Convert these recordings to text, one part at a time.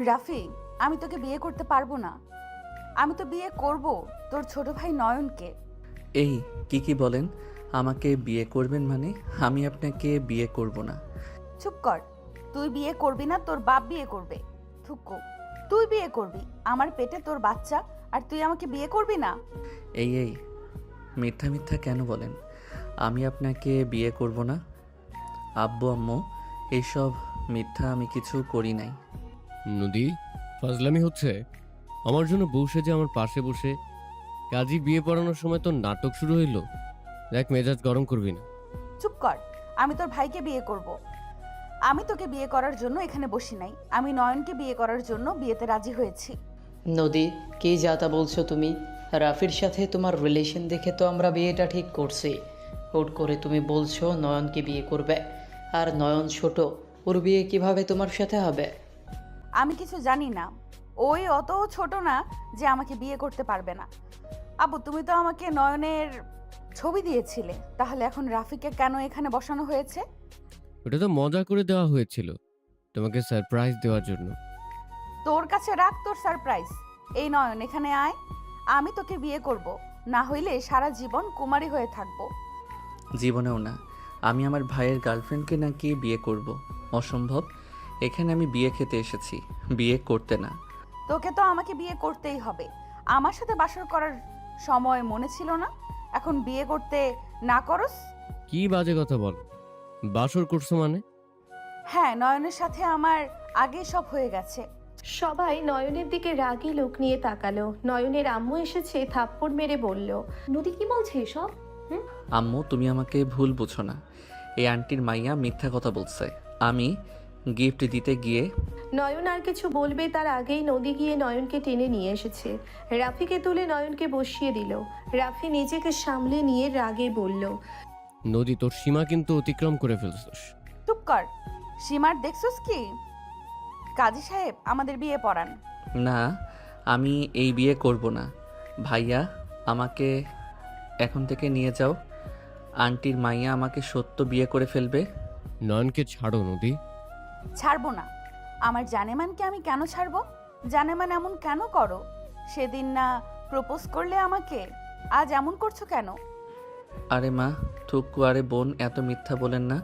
রাফি, আমি তোকে বিয়ে করতে পারবো না। আমি তো বিয়ে করব তোর ছোট ভাই নয়নকে। এই কি বলেন? আমাকে বিয়ে করবেন মানে? আমি আপনাকে বিয়ে করব না। চুপ কর। তুই বিয়ে করবি না, তোর বাপ বিয়ে করবে। থুকু, তুই বিয়ে করবি, আমার পেটে তোর বাচ্চা, আর তুই আমাকে বিয়ে করবি না? এই মিথ্যা মিথ্যা কেন বলেন? আমি আপনাকে বিয়ে করব না। আব্বু আম্মু, এইসব মিথ্যা আমি কিছু করি নাই। নদী, ফাজলামি হচ্ছে? আমার জন্য বসে যে আমার পাশে বসে কাজী বিয়ে পড়ানোর সময় তোর নাটক শুরু হইলো। দেখ, মেজাজ গরম করবি না। চুপ কর। আমি তোর ভাইকে বিয়ে করব। আমি তোকে বিয়ে করার জন্য এখানে বসি নাই, আমি নয়নকে বিয়ে করার জন্য বিয়েতে রাজি হয়েছি। নদী, কি যা তা বলছো তুমি? রাফির সাথে তোমার রিলেশন দেখে তো আমরা বিয়েটা ঠিক করছি। হুট করে তুমি বলছো নয়নকে বিয়ে করবে, আর নয়ন ছোট, ওর বিয়ে কিভাবে তোমার সাথে হবে? আমি কিছু জানি না। ওই অত ছোট না যে আমাকে বিয়ে করতে পারবে না। আবু, তুমি তো আমাকে নয়নের ছবি দিয়েছিলে, তাহলে এখন রাফিকে কেন এখানে বসানো হয়েছে? ওটা তো মজা করে দেওয়া হয়েছিল, তোমাকে সারপ্রাইজ দেওয়ার জন্য। তোর কাছে রাখ তোর সারপ্রাইজ। এই নয়ন, এখানে আয়। আমি তোকে বিয়ে করব, না হইলে সারা জীবন কুমারী হয়ে থাকবো। জীবনেও না। আমি আমার ভাইয়ের গার্লফ্রেন্ডকে নাকি বিয়ে করব? অসম্ভব। এখানে আমি বিয়ে খেতে এসেছি, বিয়ে করতে না। তোকে তো আমাকে বিয়ে করতেই হবে। আমার সাথে বাসর করার সময় মনে ছিল না, এখন বিয়ে করতে না করস? কি বাজে কথা বল? বাসর করছো মানে? হ্যাঁ, নয়নের সাথে আমার আগে সব হয়ে গেছে। সবাই নয়নের দিকে রাগী লোক নিয়ে তাকালো। নয়নের আম্মু এসেছে, থাপ্পড় মেরে বলল, নদী কি বলছে এসব? আম্মু, তুমি আমাকে ভুল বুঝো না। এই আন্টির মাইয়া মিথ্যা কথা বলছে। আমি গিফট দিতে গিয়ে নয়ন আর কিছু বলবে তার আগেই নদী গিয়ে নয়নকে টেনে নিয়ে এসেছে। রাফিকে তুলে নয়নকে বসিয়ে দিল। রাফি নিজেকে সামলে নিয়ে রাগে বলল, নদী, তোর সীমা কিন্তু অতিক্রম করে ফেলছিস। চুপ কর। সীমার দেখছস কি? কাজী সাহেব, আমাদের বিয়ে পড়ান। না, আমি এই বিয়ে করব না। ভাইয়া, আমাকে এখন থেকে নিয়ে যাও। আন্টির মাইয়া আমাকে সত্য বিয়ে করে ফেলবে। নয়নকে ছাড়ো নদী। ছাড়বো না। আমার জানেমানকে আমি কেন ছাড়বো? জানেমান এমন কেন করো? সেদিন না প্রপোজ করলে আমাকে, আজ এমন করছো কেন? আরে মা, থুকু, আরে বোন, এত মিথ্যা বলেন না।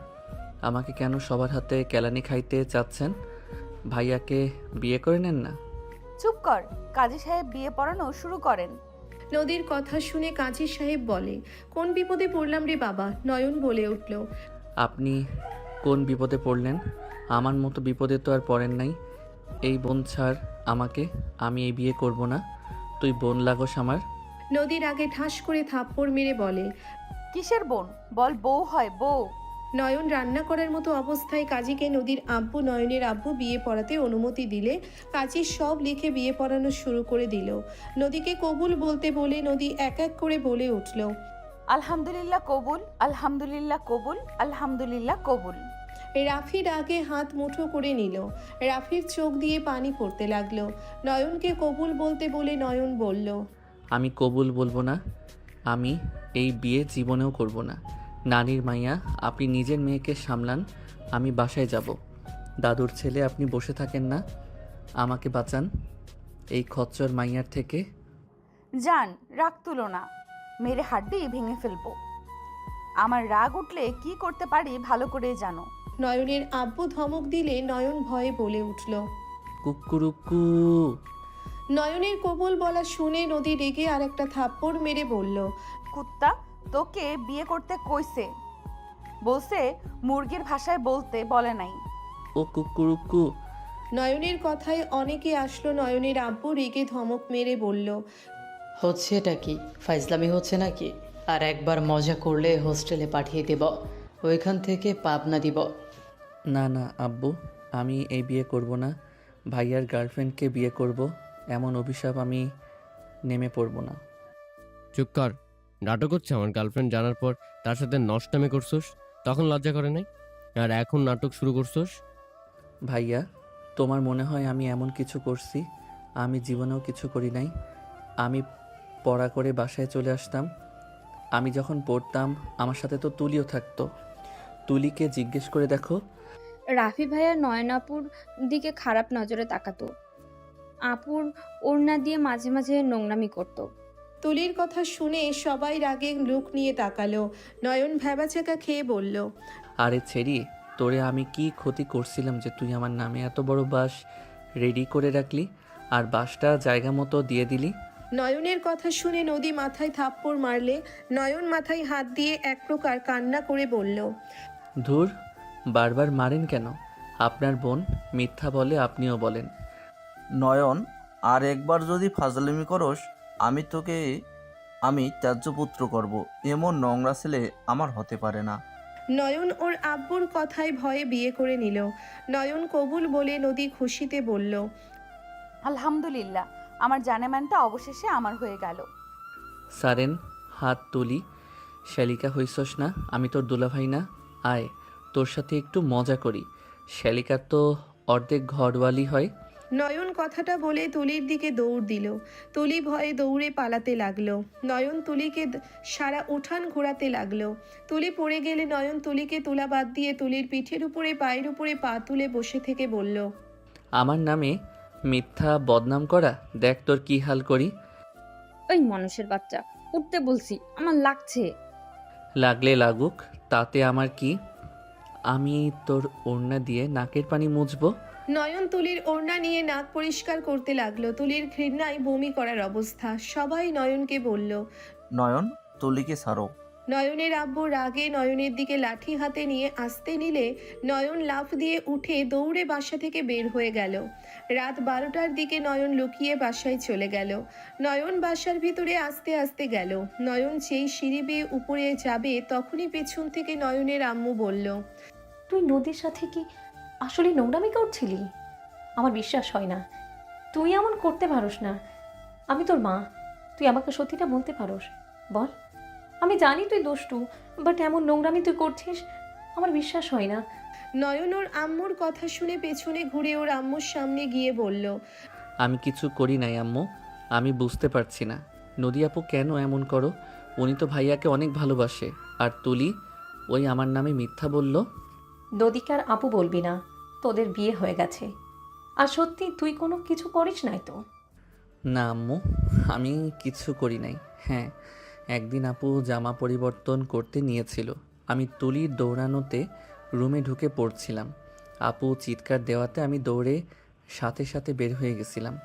আমাকে কেন সবার হাতে কেলানি খাইতে চাচ্ছেন? ভাইয়াকে বিয়ে করে নেন না। চুপ কর। কাজী সাহেব বিয়ে পড়ানো শুরু করেন। নদীর কথা শুনে কাজী সাহেব বলে, কোন বিপদে পড়লাম রে বাবা? নয়ন বলে উঠল, আপনি কোন বিপদে পড়লেন? আমার মতো বিপদে তো আর পড়েন নাই। এই বোন ছাড় আমাকে, আমি এই বিয়ে করব না। তুই বোন লাগোস আমার। নদীর আগে ঠাস করে থাপ্পড় মেরে বলে, কিসের বোন? বল বউ হয়, বউ। নয়ন রান্না করার মতো অবস্থায় কাজীকে নদীর আব্বু নয়নের আব্বু বিয়ে পড়াতে অনুমতি দিলে কাজী সব লিখে বিয়ে পড়ানো শুরু করে দিল। নদীকে কবুল বলতে বলে নদী এক এক করে বলে উঠল, আলহামদুলিল্লাহ কবুল, আলহামদুলিল্লাহ কবুল, আলহামদুলিল্লাহ কবুল। রাফির আগে হাত মুঠো করে নিল। রাফির চোখ দিয়ে পানি পড়তে লাগলো। নয়নকে কবুল বলতে বলে নয়ন বলল, আমি কবুল বলবো না। আমি এই বিয়ে জীবনেও করব না। নানির মাইয়া, আপনি নিজের মেয়েকে সামলান। আমি বাসায় যাব। দাদুর ছেলে, আপনি বসে থাকেন না। আমাকে বাঁচান এই খচ্চর মাইয়ার থেকে। জান, রাগ তুলো না, মেরে হাড্ডি ভেঙে ফেলবো। আমার রাগ উঠলে কি করতে পারি ভালো করে জানো। নয়নের আব্বু ধমক দিলে নয়ন ভয়ে বলে উঠল। কুকুরুকু। নয়নের কবুল বলা শুনে নদী রেগে আর একটা থাপ্পড় মেরে বলল, কুত্তা, তোকে বিয়ে করতে কইছে, বলছে মুরগির ভাষায় বলতে বলে নাই। ও কুকুরুকু। নয়নের কথায় অনেকে আসলো। নয়নের আব্বু রেগে ধমক মেরে বলল, হচ্ছে এটা কি? ফাইজলামি হচ্ছে নাকি? আর একবার মজা করলে হোস্টেলে পাঠিয়ে দেব, ওইখান থেকে পাবনা দিব। না না আব্বু, আমি এই বিয়ে করব না। ভাইয়ার গার্লফ্রেন্ডকে বিয়ে করব, এমন অভিশাপ আমি নেমে পড়ব না। চুপ কর। নাটক হচ্ছে আমার গার্লফ্রেন্ড জানার পর তার সাথে নষ্টামি করছোস, তখন লজ্জা করে নাই? আর এখন নাটক শুরু করছোস? ভাইয়া, তোমার মনে হয় আমি এমন কিছু করছি? আমি জীবনেও কিছু করি নাই। আমি পড়া করে বাসায় চলে আসতাম। আমি যখন পড়তাম আমার সাথে তো তুলিও থাকতো। তুলিকে জিজ্ঞেস করে দেখো। রাফি ভাইয়া নয়নাপুর দিকে খারাপ নজরে তাকাতো। আপুর ওড়না দিয়ে মাঝে মাঝে নোংরামি করতো। তুলির কথা শুনে সবাই রাগে লুক নিয়ে তাকালো। নয়ন ভ্যাবাচাকা খেয়ে বলল, আরে ছেড়ি, তোরে আমি কি ক্ষতি করছিলাম যে তুই আমার নামে এত বড় বাস রেডি করে রাখলি আর বাসটা জায়গা মতো দিয়ে দিলি? নয়নের কথা শুনে নদী মাথায় থাপ্পড় মারলে নয়ন মাথায় হাত দিয়ে এক প্রকার কান্না করে বলল, ধুর, বারবার মারেন কেন? আপনার বোন মিথ্যা বলে, আপনিও বলেন। নয়ন, আর একবার যদি ফাজলামি করস আমি ত্যায্যপুত্র করব। এমন নোংরা ছেলে আমার হতে পারে না। নয়ন ওর আব্বুর কথায় ভয়ে বিয়ে করে নিল। নয়ন কবুল বলে নদী খুশিতে বলল, আলহামদুলিল্লাহ, আমার জানেমানটা অবশেষে আমার হয়ে গেল। সারেন, হাত তুলি। শ্যালিকা হইছস না? আমি তোর দুলাভাই না? আয়, তোর সাথে একটু মজা করি। শ্যালিকা তো অর্ধেক ঘরওয়ালি হয়। নয়ন কথাটা বলে তুলির দিকে দৌড় দিল। তুলি ভয়ে দৌড়ে পালাতে লাগলো। নয়ন তুলিকে সারা উঠান ঘোরাতে লাগলো। তুলি পড়ে গেলে নয়ন তুলিকে তুলা বাদ দিয়ে তুলির পিঠের উপরে পায়ের উপরে পা তুলে বসে থেকে বলল, আমার নামে মিথ্যা বদনাম করা, দেখ তোর কি হাল করি। ওই মানুষের বাচ্চা, উঠতে বলছি, আমার লাগছে। লাগলে লাগুক, তাতে আমার কি? আমি তোর ওড়না দিয়ে নাকের পানি মুছবো। নয়ন তুলির ওড়না নিয়ে নাক পরিষ্কার করতে লাগলো। তুলির ঘৃণায় বমি করার অবস্থা। সবাই নয়নকে বলল। নয়ন, তুলিকে ছাড়ো। নয়নের আব্বু রাগে নয়নের দিকে লাঠি হাতে নিয়ে আসতে নিলে নয়ন লাফ দিয়ে উঠে দৌড়ে বাসা থেকে বের হয়ে গেল। রাত 12টার দিকে নয়ন লুকিয়ে বাসায় চলে গেল। নয়ন বাসার ভিতরে আস্তে আস্তে গেল। নয়ন যেই সিঁড়ি বেয়ে উপরে যাবে তখনই পেছন থেকে নয়নের আম্মু বলল, তুই নদীর সাথে কি আসলে নোংরামি করছিলি? আমার বিশ্বাস হয় না, তুই এমন করতে পারোস না। আমি তোর মা, তুই আমাকে সত্যিটা বলতে পারোস? বল। আমি জানি তুই দুষ্টু, বাট এমন নোংরামি তুই করছিস, আমার বিশ্বাস হয় না। নয়ন ওর আম্মুর কথা শুনে পেছনে ঘুরে ওর আম্মুর সামনে গিয়ে বলল, আমি কিছু করি নাই আম্মু, আমি বুঝতে পারছি না নদী আপু কেন এমন করো। উনি তো ভাইয়াকে অনেক ভালোবাসে। আর তুলি ওই আমার নামে মিথ্যা বলল। নদীকার আপু বলবি না, তোদের বিয়ে হয়ে গেছে। আর সত্যি তুই কোনো কিছু করিস নাই তো? না আম্মু, আমি কিছু করি নাই। হ্যাঁ, একদিন আপু জামা পরিবর্তন করতে নিয়েছিল। আমি তুলির দৌড়ানোতে রুমে ঢুকে পড়ছিলাম। আপু চিৎকার দেওয়াতে আমি দৌড়ে সাথে সাথে বের হয়ে গেছিলাম।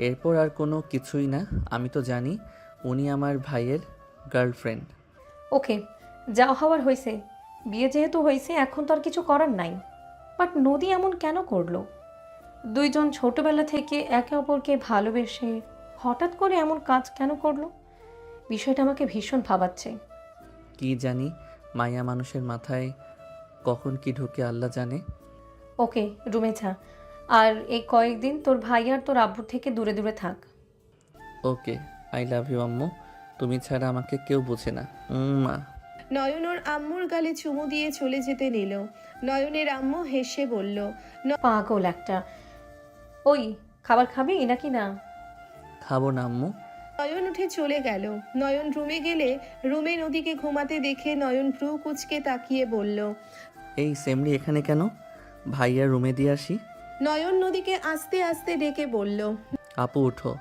এরপর আর কোনো কিছুই না। আমি তো জানি উনি আমার ভাইয়ের গার্লফ্রেন্ড। ওকে, যা হওয়ার হয়েছে। বিয়ে যেহেতু হয়েছে এখন তো আর কিছু করার নাই। বাট নদী এমন কেন করলো? দুইজন ছোটবেলা থেকে একে অপরকে ভালোবেসে হঠাৎ করে এমন কাজ কেন করলো? বিষয়টা আমাকে ভীষণ ভাবাচ্ছে। কি জানি, মায়া মানুষের মাথায় কখন কি ঢুকে আল্লাহ জানে। ওকে, রুমে যা। আর এই কয়েকদিন তোর ভাই আর তোর আব্বুর থেকে দূরে দূরে থাক। ওকে, আই লাভ ইউ আম্মু। তুমি ছাড়া আমাকে কেউ বোঝে না। মা। নয়ন ওর আম্মুর গালে চুমু দিয়ে চলে যেতে নিল। নয়নের আম্মু হেসে বলল, পাগল একটা। ওই, খাবার খাবি নাকি না? খাবো না আম্মু। নয়ন উঠে চলে গেল। নয়ন রুমে গেলে রুমে নদীকে ঘুমাতে দেখে নয়ন ভ্রু কুচকে তাকিয়ে বলল, এই সেমরি এখানে কেন? ভাইয়া রুমে দিয়ে আসি। নয়ন নদীকে আস্তে আস্তে ডেকে বলল, আপু উঠো,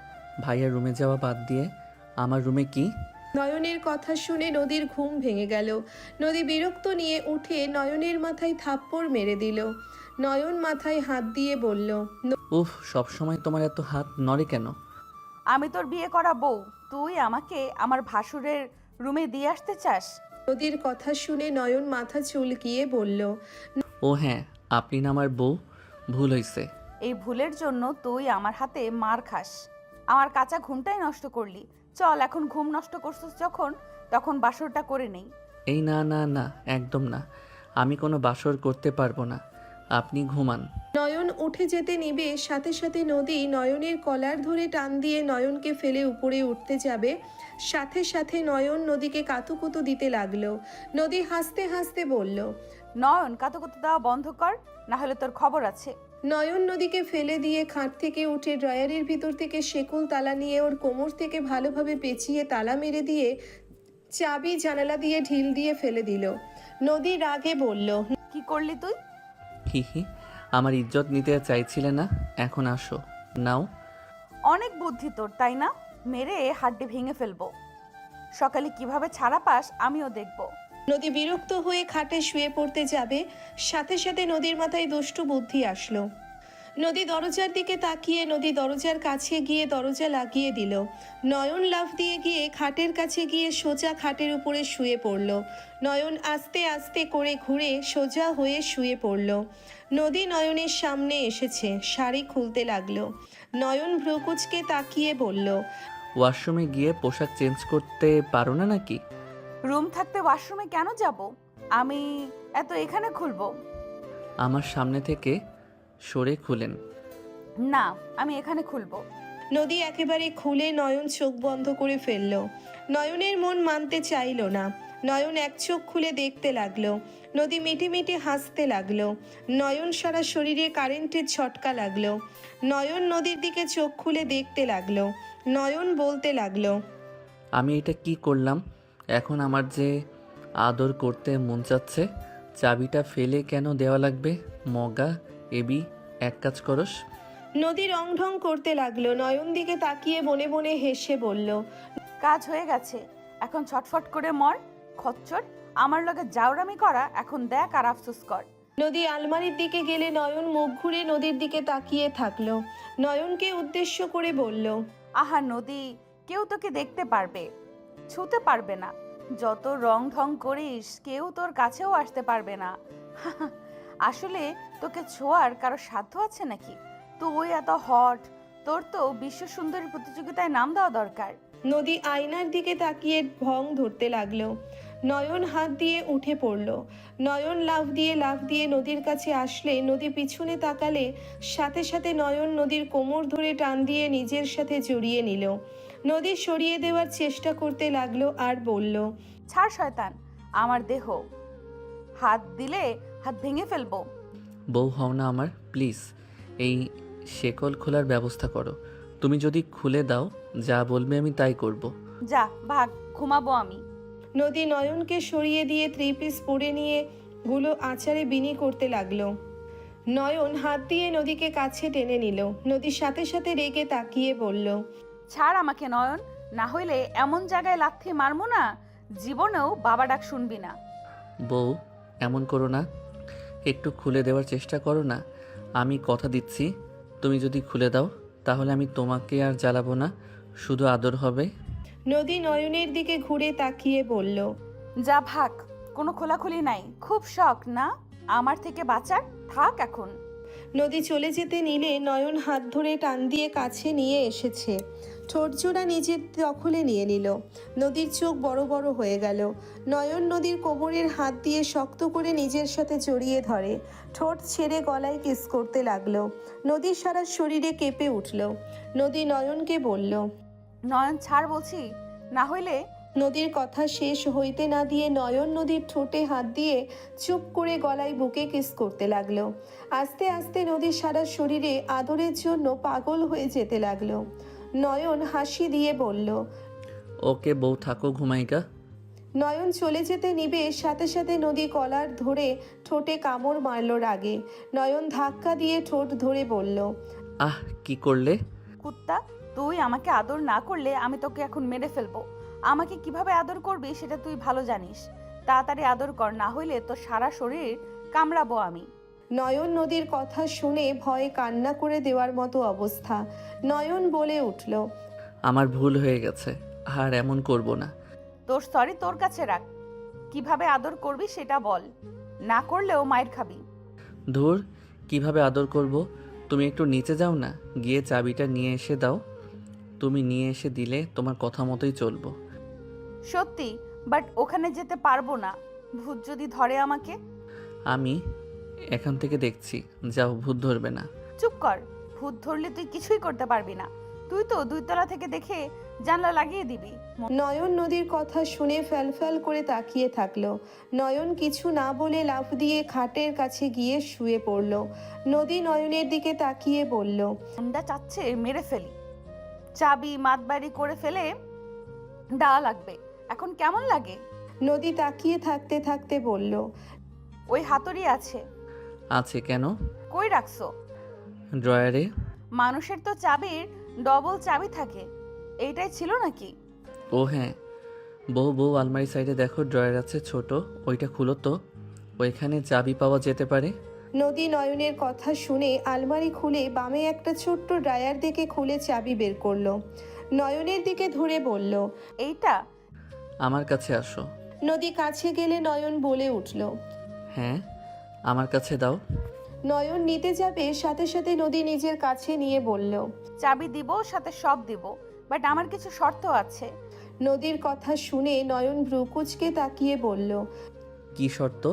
ভাইয়া রুমে যাওয়া বাদ দিয়ে আমার রুমে কি? নয়নের কথা শুনে নদীর ঘুম ভেঙে গেল। নদী বিরক্ত নিয়ে উঠে নয়নের মাথায় থাপ্পড় মেরে দিল। নয়ন মাথায় হাত দিয়ে বলল, উফ, সবসময় তোমার এত হাত নড়ে কেন? আমি তোর বিয়ে করা বউ, তুই আমাকে আমার ভাসুরের রুমে দিয়ে আসতে চাস? নদীর কথা শুনে নয়ন মাথা চুলকিয়ে বলল, ও হ্যাঁ, আপনি না আমার বউ, ভুল হয়েছে। এই ভুলের জন্য তুই আমার হাতে মার খাস। আমার কাঁচা ঘুমটাই নষ্ট করলি। চল, এখন ঘুম নষ্ট করছিস যখন, তখন বাসরটা করে নেই। এই না না না, একদম না, আমি কোনো বাসর করতে পারবো না, আপনি ঘুমান। নয়ন উঠে যেতে নিবে সাথে সাথে নদী নয়নের কলার ধরে টান দিয়ে নয়নকে ফেলে উপরে উঠতে যাবে। সাথে সাথে নয়ন নদীকে কাতুকুতু দিতে লাগলো। নদী হাসতে হাসতে বলল, নয়ন, কাতুকুতু দেওয়া বন্ধ কর, না হলে তোর খবর আছে। নয়ন নদীকে ফেলে দিয়ে খাট থেকে উঠে ড্রয়ারের ভিতর থেকে শেকল তালা নিয়ে ওর কোমর থেকে ভালোভাবে পেঁচিয়ে তালা মেরে দিয়ে চাবি জানালা দিয়ে ঢিল দিয়ে ফেলে দিল। নদী রাগে বলল, কি করলি তুই? হি হি, আমার ইজ্জত নিতে চাইছিলে না, এখন আসো, নাও। অনেক বুদ্ধি তোর, তাই না? মেরে হাড্ডি ভেঙে ফেলবো। সকালে কিভাবে ছাড়া পাস আমিও দেখব। নদী বিরক্ত হয়ে খাটে শুয়ে পড়তে যাবে, সাথে সাথে নদীর মাথায় দুষ্টু বুদ্ধি আসলো। নদী দরজার দিকে তাকিয়ে নদী দরজার কাছে গিয়ে দরজা লাগিয়ে দিল। নয়ন লাফ দিয়ে গিয়ে খাটের কাছে গিয়ে সোজা খাটের উপরে শুয়ে পড়ল। নয়ন আস্তে আস্তে করে ঘুরে সোজা হয়ে শুয়ে পড়ল। নদী নয়নের সামনে এসেছে, শাড়ি খুলতে লাগলো। নয়ন ভ্রুকুচকে তাকিয়ে বলল, ওয়াশরুমে গিয়ে পোশাক চেঞ্জ করতে পারো না নাকি? রুম থাকতে ওয়াশরুমে কেন যাব? আমি এত এখানে খুলবো? আমার সামনে থেকে সরে খুলেন। না, আমি এখানে খুলবো। নদী একেবারে খুলে নয়ন চোখ বন্ধ করে ফেলল। নয়নের মন মানতে চাইল না। নয়ন এক চোখ খুলে দেখতে লাগলো। নদী মিটি মিটি হাসতে লাগলো। নয়ন সারা শরীরে কারেন্টের ঝটকা লাগলো। নয়ন নদীর দিকে চোখ খুলে দেখতে লাগলো। নয়ন বলতে লাগলো, আমি এটা কি করলাম? এখন আমার যে আদর করতে মন চাচ্ছে, চাবিটা ফেলে কেন দেওয়া লাগবে? মগা এবি, এক কাজ করস। নদী রং ঢং করতে লাগলো। নয়ন দিকে তাকিয়ে বনে বনে হেসে বলল, কাজ হয়ে গেছে, এখন ছটফট করে মর। খচ্চর, আমার লগে জাউরামি করা এখন দেখ আর আফসোস কর। নদী আলমারির দিকে গেলে নয়ন মুখ ঘুরে নদীর দিকে তাকিয়ে থাকলো। নয়নকে উদ্দেশ্য করে বলল, আহা নদী, কেউ তোকে দেখতে পারবে, ছুতে পারবে না। যত রং ঢং করিস কেউ তোর কাছেও আসতে পারবে না। আসলে তোকে ছোঁয়ার কারো সাধ্য আছে নাকি? তুই এত হট, তোর তো বিশ্ব সুন্দরী প্রতিযোগিতায় নাম দেওয়া দরকার। নদী আয়নার দিকে তাকিয়ে ভং ধরতে লাগলো। নয়ন হাত দিয়ে উঠে পড়ল। নয়ন লাফ দিয়ে নদীর কাছে আসলে নদী পিছনে তাকালে সাথে সাথে নয়ন নদীর কোমর ধরে টান দিয়ে নিজের সাথে জড়িয়ে নিল। নদী সরিয়ে দেওয়ার চেষ্টা করতে লাগলো আর বলল, ছাড় শয়তান আমার দেহ, হাত দিলে হাত ভেঙে ফেলবো। বউ হও না আমার, প্লিজ এই শেকল খোলার ব্যবস্থা করো। তুমি যদি খুলে দাও, যা বলবে আমি তাই করব। যা ভাগ, ঘুমাবো আমি। নদী নয়নকে সরিয়ে দিয়ে থ্রি পিস পরে নিয়ে গুলো আচারে বিনি করতে লাগলো। নয়ন হাত দিয়ে নদীকে কাছে টেনে নিল। নদীর সাথে সাথে রেগে তাকিয়ে বলল, ছাড় আমাকে নয়ন, না হইলে এমন জায়গায় লাথি মারমু না, জীবনেও বাবা ডাক শুনবি না। বউ এমন করো না, একটু খুলে দেওয়ার চেষ্টা করো না। আমি কথা দিচ্ছি, তুমি যদি খুলে দাও তাহলে আমি তোমাকে আর জ্বালাবো না, শুধু আদর হবে। নদী নয়নের দিকে ঘুরে তাকিয়ে বলল, যা ভাগ, কোনো খোলাখুলি নাই। খুব শখ না আমার থেকে বাঁচার? থাক এখন। নদী চলে যেতে নিলে নয়ন হাত ধরে টান দিয়ে কাছে নিয়ে এসেছে। ঠোঁটজোড়া নিজের দখলে নিয়ে নিল। নদীর চোখ বড় বড় হয়ে গেল। নয়ন নদীর কোমরের হাত দিয়ে শক্ত করে নিজের সাথে জড়িয়ে ধরে। ঠোঁট ছেড়ে গলায় কিস করতে লাগলো। নদীর সারা শরীরে কেঁপে উঠল। নদী নয়নকে বলল, নয়ন ছাড় বলছি, না হইলে। নদীর কথা শেষ হইতে না দিয়ে নয়ন নদীর ঠোঁটে হাত দিয়ে চুপ করে গলায় বুকে কিস করতে লাগলো। আস্তে আস্তে নদীর সারা শরীরে আদরের জন্য পাগল হয়ে যেতে লাগলো। নয়ন হাসি দিয়ে বলল, ওকে বউ, থাকো, ঘুমাইগা। নয়ন চলে যেতে নিবে সাথে সাথে নদী কলার ধরে ঠোঁটে কামড় মারল রাগে। নয়ন ধাক্কা দিয়ে ঠোঁট ধরে বলল, আহ, কি করলে? কুত্তা, তুই আমাকে আদর না করলে আমি তোকে এখন মেরে ফেলবো। আমাকে কিভাবে আদর করবি সেটা তুই ভালো জানিস। তাড়াতাড়ি আদর কর, না হইলে তোর সারা শরীর কামড়াবো আমি। নয়ন নদীর কথা শুনে ভয়ে কান্না করে দেওয়ার মতো অবস্থা। নয়ন বলে উঠল, আমার ভুল হয়ে গেছে, আর এমন করব না। তোর সরি তোর কাছে রাখ, কিভাবে আদর করবি সেটা বল, না করলেও মায়ের খাবি। ধুর, কিভাবে আদর করব? তুমি একটু নিচে যাও না, গিয়ে চাবিটা নিয়ে এসে দাও। তুমি নিয়ে এসে দিলে তোমার কথা মতোই চলবো। সত্যি, বাট ওখানে যেতে পারবো না, ভূত যদি ধরে আমাকে। আমি এখান থেকে দেখছি, যাও, ভূত ধরবে না। চুপ কর, ভূত ধরলে তুই কিছুই করতে পারবি না। তুই তো 2 তলা থেকে দেখে জানলা লাগিয়ে দিবি। নয়ন নদীর কথা শুনে ফ্যালফ্যাল করে তাকিয়ে থাকলো। নয়ন কিছু না বলে লাফ দিয়ে খাটের কাছে গিয়ে শুয়ে পড়ল। নদী নয়নের দিকে তাকিয়ে বলল, মুন্ডা চাচ্ছে মেরে ফেলি, চাবি মাতবাড়ি করে ফেলে দেওয়া লাগবে। এখন কেমন লাগে? নদী তাকিয়ে থাকতে থাকতে বলল, ওই হাতুড়ি আছে। আছে কেন? কই রাখছো? ড্রয়ারে। মানুষের তো চাবির ডবল চাবি থাকে, এইটাই ছিল নাকি? ও হ্যাঁ, বউ আলমারি সাইডে দেখো, ড্রয়ার আছে ছোট, ওইটা খুলো তো, ওইখানে চাবি পাওয়া যেতে পারে। নদী নয়নের কথা শুনে আলমারি খুলে বামে একটা ছোট্ট ড্রায়ার দেখে খুলে চাবি বের করলো। নয়নের দিকে ধরে বলল। এইটা? আমার কাছে আসো। নদী কাছে গেলে নয়ন বলে উঠল। হ্যাঁ, আমার কাছে দাও। নয়ন নিতে যাবে, সাথে সাথে নদী নিজের কাছে নিয়ে বলল। চাবি দিব, সাথে সব দিব, বাট আমার কিছু শর্ত আছে। নদীর কথা শুনে নয়ন ভ্রুকুচকে তাকিয়ে বলল। কি শর্ত?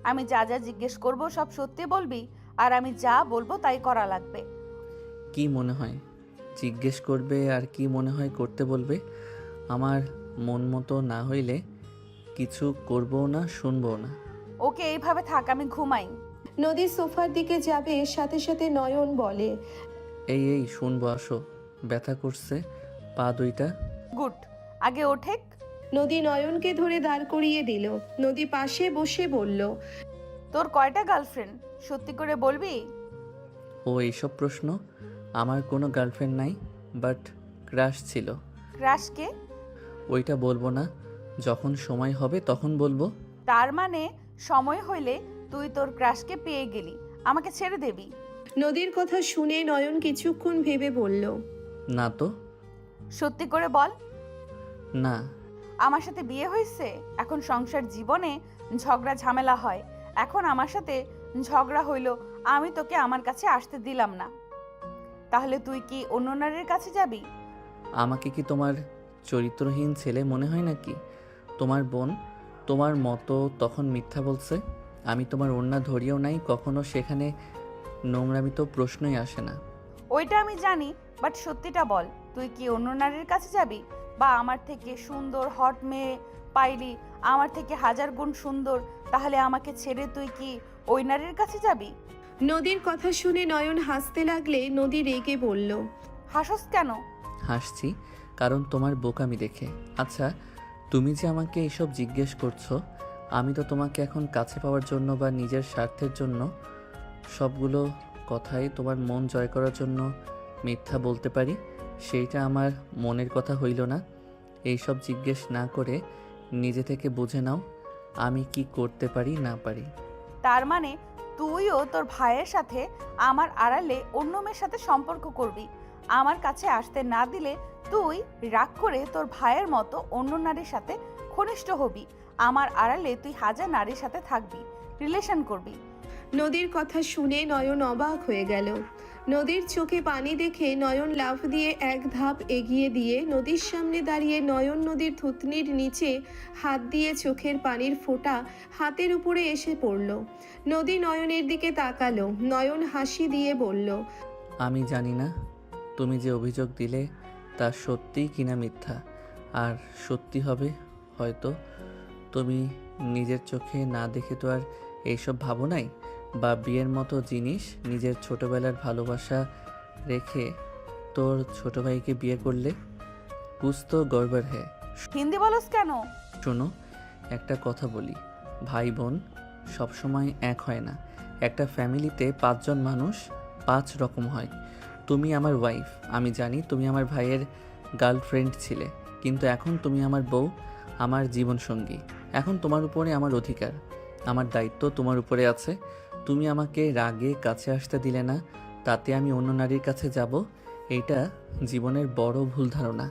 আমি যা যা জিজ্ঞেস করব সব সত্যি বলবি, আর আমি যা বলবো তাই করা লাগবে। কি মনে হয় জিজ্ঞেস করবে, আর কি মনে হয় করতে বলবে? আমার মন মতো না হইলে কিছু করবো না, শুনবো না। ওকে, এইভাবে থাক, আমি ঘুমাই। নদী সোফার দিকে যাবে, সাথে সাথে নয়ন বলে। এই শুনবো, আসো। ব্যথা করছে পা দুইটা। গুড, আগে ওঠেক। নদী নয়নকে ধরে দাঁড় করিয়ে দিল। নদী পাশে বসে বলল। তোর কয়টা গার্লফ্রেন্ড, সত্যি করে বলবি? ও এইসব প্রশ্ন? আমার কোনো গার্লফ্রেন্ড নাই, বাট ক্রাশ ছিল। ক্রাশকে? ওইটা বলবো না, যখন সময় হবে তখন বলবো। তার মানে সময় হইলে তুই তোর ক্রাশকে পেয়ে গেলি, আমাকে ছেড়ে দেবি? নদীর কথা শুনে নয়ন কিছুক্ষণ ভেবে বলল। না তো। সত্যি করে বল। না। আমার সাথে বিয়ে হয়েছে, এখন সংসার জীবনে ঝগড়া ঝামেলা হয়, এখন আমার সাথে ঝগড়া হইল, আমি তোকে আমার কাছে আসতে দিলাম না, তাহলে তুই কি অন্য নারীর কাছে যাবি? আমাকে কি তোমার চরিত্রহীন ছেলে মনে হয় নাকি? তোমার বোন তোমার মতো তখন মিথ্যা বলছে, আমি তোমার ওড়না ধরিয়েও নাই কখনো, সেখানে নোংরামি তো প্রশ্নই আসে না। ওইটা আমি জানি, বাট সত্যিটা বল, তুই কি অন্য নারীর কাছে যাবি? বা আমার থেকে সুন্দর হট মেয়ে পাইলি, আমার থেকে হাজার গুণ সুন্দর, তাহলে আমাকে ছেড়ে তুই কি ওই নারীর কাছে যাবি? নদীর কথা শুনে নয়ন হাসতে লাগলে নদী রেগে বলল। হাসস কেন? হাসছি কারণ তোমার বোকামি দেখে। আচ্ছা, তুমি যে আমাকে এসব জিজ্ঞেস করছো, আমি তো তোমাকে এখন কাছে পাওয়ার জন্য বা নিজের স্বার্থের জন্য সবগুলো কথাই তোমার মন জয় করার জন্য মিথ্যা বলতে পারি, সেইটা আমার মনের কথা হইল না। এইসব জিজ্ঞেস না করে নিজে থেকে বুঝে নাও আমি কি করতে পারি না পারি। তার মানে তুইও তোর ভাইয়ের সাথে আমার আড়ালে অন্য মেয়ের সাথে সম্পর্ক করবি, আমার কাছে আসতে না দিলে তুই রাগ করে তোর ভাইয়ের মতো অন্য নারীর সাথে ঘনিষ্ঠ হবি, আমার আড়ালে তুই হাজার নারীর সাথে থাকবি, রিলেশন করবি। নদীর কথা শুনে নয়ন অবাক হয়ে গেল। নদীর চোখে পানি দেখে নয়ন লাফ দিয়ে এক ধাপ এগিয়ে দিয়ে নদীর সামনে দাঁড়িয়ে নয়ন নদীর থুতনির নিচে হাত দিয়ে চোখের পানির ফোঁটা হাতের উপরে এসে পড়ল। নদী নয়নের দিকে তাকালো। নয়ন হাসি দিয়ে বলল। আমি জানি না তুমি যে অভিযোগ দিলে তা সত্যিই কিনা মিথ্যা, আর সত্যি হবে হয়তো। তুমি নিজের চোখে না দেখে তো আর এইসব ভাবো নাই, বা বিয়ের মতো জিনিস নিজের ছোটবেলার ভালোবাসা রেখে তোর ছোট ভাইকে বিয়ে করলে। কুছ তো গড়বড় হ্যায়। হিন্দি বলস কেন? শোনো, একটা কথা বলি, ভাই বোন সবসময় এক হয় না। একটা ফ্যামিলিতে 5 জন মানুষ 5 রকম হয়। তুমি আমার ওয়াইফ, আমি জানি তুমি আমার ভাইয়ের গার্লফ্রেন্ড ছিলে, কিন্তু এখন তুমি আমার বউ, আমার জীবনসঙ্গী। এখন তোমার উপরে আমার অধিকার, আমার দায়িত্ব তোমার উপরে আছে। তুমি আমাকে রাগে কাছে আসতে দিলে না, তাতে আমি অন্য নারীর কাছে যাব, এইটা জীবনের বড় ভুল ধারণা।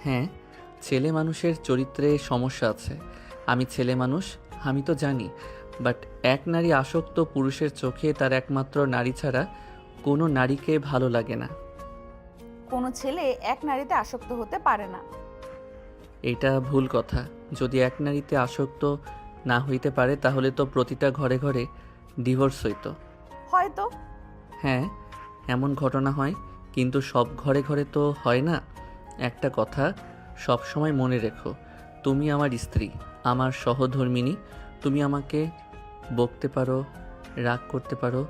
হ্যাঁ, ছেলে মানুষের চরিত্রে সমস্যা আছে, আমি ছেলে মানুষ, আমি তো জানি, বাট এক নারী আসক্ত পুরুষের চোখে তার একমাত্র নারী ছাড়া কোনো নারীকে ভালো লাগে না। কোনো ছেলে এক নারীতে আসক্ত হতে পারে না। এটা ভুল কথা। যদি এক নারীতে আসক্ত না হইতে পারে তাহলে তো প্রতিটা ঘরে ঘরে ডিভোর্স হইতো। হয়তো। হ্যাঁ, এমন ঘটনা হয়, কিন্তু সব ঘরে ঘরে তো হয় না। একটা কথা সব সময় মনে রেখো, তুমি আমার স্ত্রী, আমার সহধর্মিণী। তুমি আমাকে বকতে পারো, রাগ করতে পারো,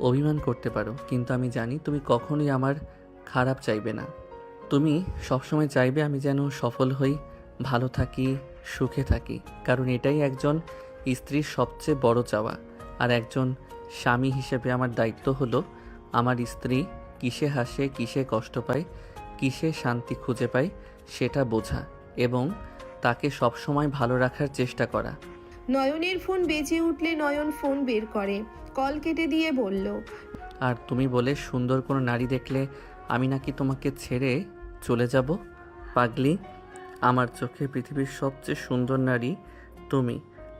অভিমান করতে পারো, কিন্তু আমি জানি তুমি কখনোই আমার খারাপ চাইবে না। তুমি সবসময় চাইবে আমি যেন সফল হই, ভালো থাকি, সুখে থাকি, কারণ এটাই একজন স্ত্রীর সবচেয়ে বড় চাওয়া। আর একজন স্বামী হিসেবে আমার দায়িত্ব হলো আমার স্ত্রী কিসে হাসে, কিসে কষ্ট পায়, কিসে শান্তি খুঁজে পাই সেটা বোঝা এবং তাকে সবসময় ভালো রাখার চেষ্টা করা। নয়নের ফোন বেজে উঠলে নয়ন ফোন বের করে, কল কেটে দিয়ে বলল, আর তুমি বলে সুন্দর কোনো নারী দেখলে আমি নাকি তোমাকে ছেড়ে চলে যাব? পাগলি, আমার চোখে পৃথিবীর সবচেয়ে সুন্দর নারী তুমি,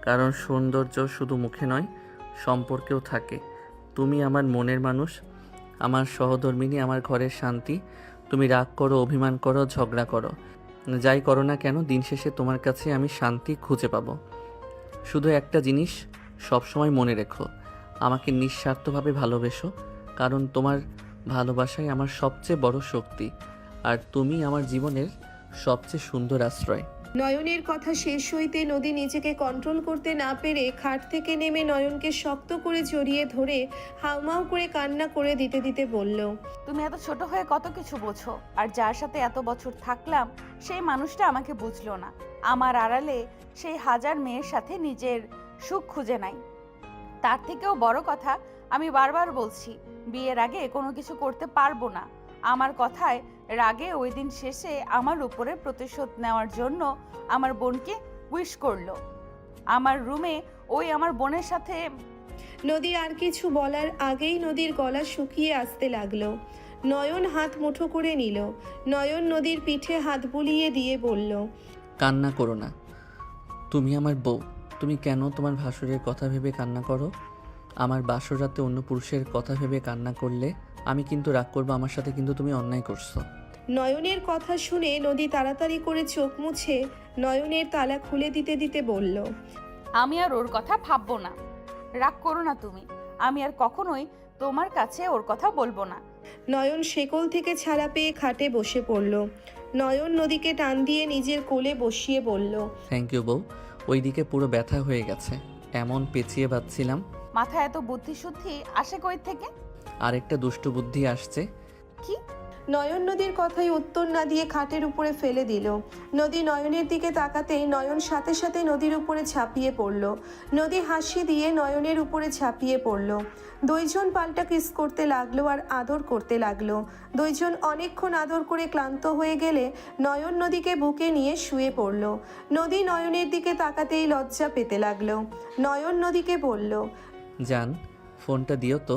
কারণ সৌন্দর্য শুধু মুখে নয়, সম্পর্কেও থাকে। তুমি আমার মনের মানুষ, আমার সহধর্মিণী, আমার ঘরের শান্তি। তুমি রাগ করো, অভিমান করো, ঝগড়া করো, যাই করো না কেন, দিন শেষে তোমার কাছে আমি শান্তি খুঁজে পাবো। শুধু একটা জিনিস সবসময় মনে রেখো, আমাকে নিঃস্বার্থভাবে ভালোবেসো, কারণ তোমার ভালোবাসাই আমার সবচেয়ে বড় শক্তি, আর তুমি আমার জীবনের সবচেয়ে সুন্দর আশ্রয়। নয়নের কথা শেষ হইতে নদী নিজেকে কন্ট্রোল করতে না পেরে খাট থেকে নেমে নয়নকে শক্ত করে জড়িয়ে ধরে হাউমাউ করে কান্না করে দিতে দিতে বলল, তুমি এত ছোট হয়ে কত কিছু বোঝো, আর যার সাথে এত বছর থাকলাম সেই মানুষটা আমাকে বুঝলো না। আমার আড়ালে সেই হাজার মেয়ের সাথে নিজের সুখ খুঁজে নাই। তার থেকেও বড় কথা, আমি বারবার বলছি বিয়ের আগে কোনো কিছু করতে পারবো না। আমার কথায় রাগে ওই দিন শেষে আমার উপরে প্রতিশোধ নেওয়ার জন্য আমার বোনকে উইশ করলো। আমার রুমে ওই আমার বোনের সাথে। নদী আর কিছু বলার আগেই নদীর গলা শুকিয়ে আসতে লাগলো। নয়ন হাত মুঠো করে নিল। নয়ন নদীর পিঠে হাত বুলিয়ে দিয়ে বলল, কান্না করো না, তুমি আমার বউ। তুমি কেন তোমার ভাসুরের কথা ভেবে কান্না করো? আমার বাসর রাতে অন্য পুরুষের কথা ভেবে কান্না করলে আমি কিন্তু রাগ করবো আমার সাথে, কিন্তু তুমি অন্যায় করছো। নয়নের কথা শুনে নদী তাড়াতাড়ি করে চোখ মুছে নয়নের তালা খুলে দিতে দিতে বলল, আমি আর ওর কথা ভাববো না। রাগ করো না তুমি, আমি আর কখনোই তোমার কাছে ওর কথা বলবো না। নয়ন শেকল থেকে ছাড়া পেয়ে খাটে বসে পড়ল। নয়ন নদীকে টান দিয়ে নিজের কোলে বসিয়ে বলল, থ্যাংক ইউ বউ, ওইদিকে পুরো ব্যথা হয়ে গেছে, এমন পেঁচিয়ে বাঁধছিলাম। মাথায় এত বুদ্ধি শুদ্ধি আসে কই থেকে? আরেকটা দুষ্টু বুদ্ধি আসছে। কি? নয়ন নদীর কথায় উত্তর না দিয়ে খাটের উপরে ফেলে দিল। নদী নয়নের দিকে তাকাতেই নয়ন সাথে সাথে নদীর উপরে ঝাঁপিয়ে পড়ল। নদী হাসি দিয়ে নয়নের উপরে ঝাঁপিয়ে পড়ল। দুইজন পাল্টা কিস করতে লাগলো আর আদর করতে লাগলো। দুইজন অনেকক্ষণ আদর করে ক্লান্ত হয়ে গেলে নয়ন নদীকে বুকে নিয়ে শুয়ে পড়ল। নদী নয়নের দিকে তাকাতেই লজ্জা পেতে লাগলো। নয়ন নদীকে বলল, জান, ফোনটা দিও তো।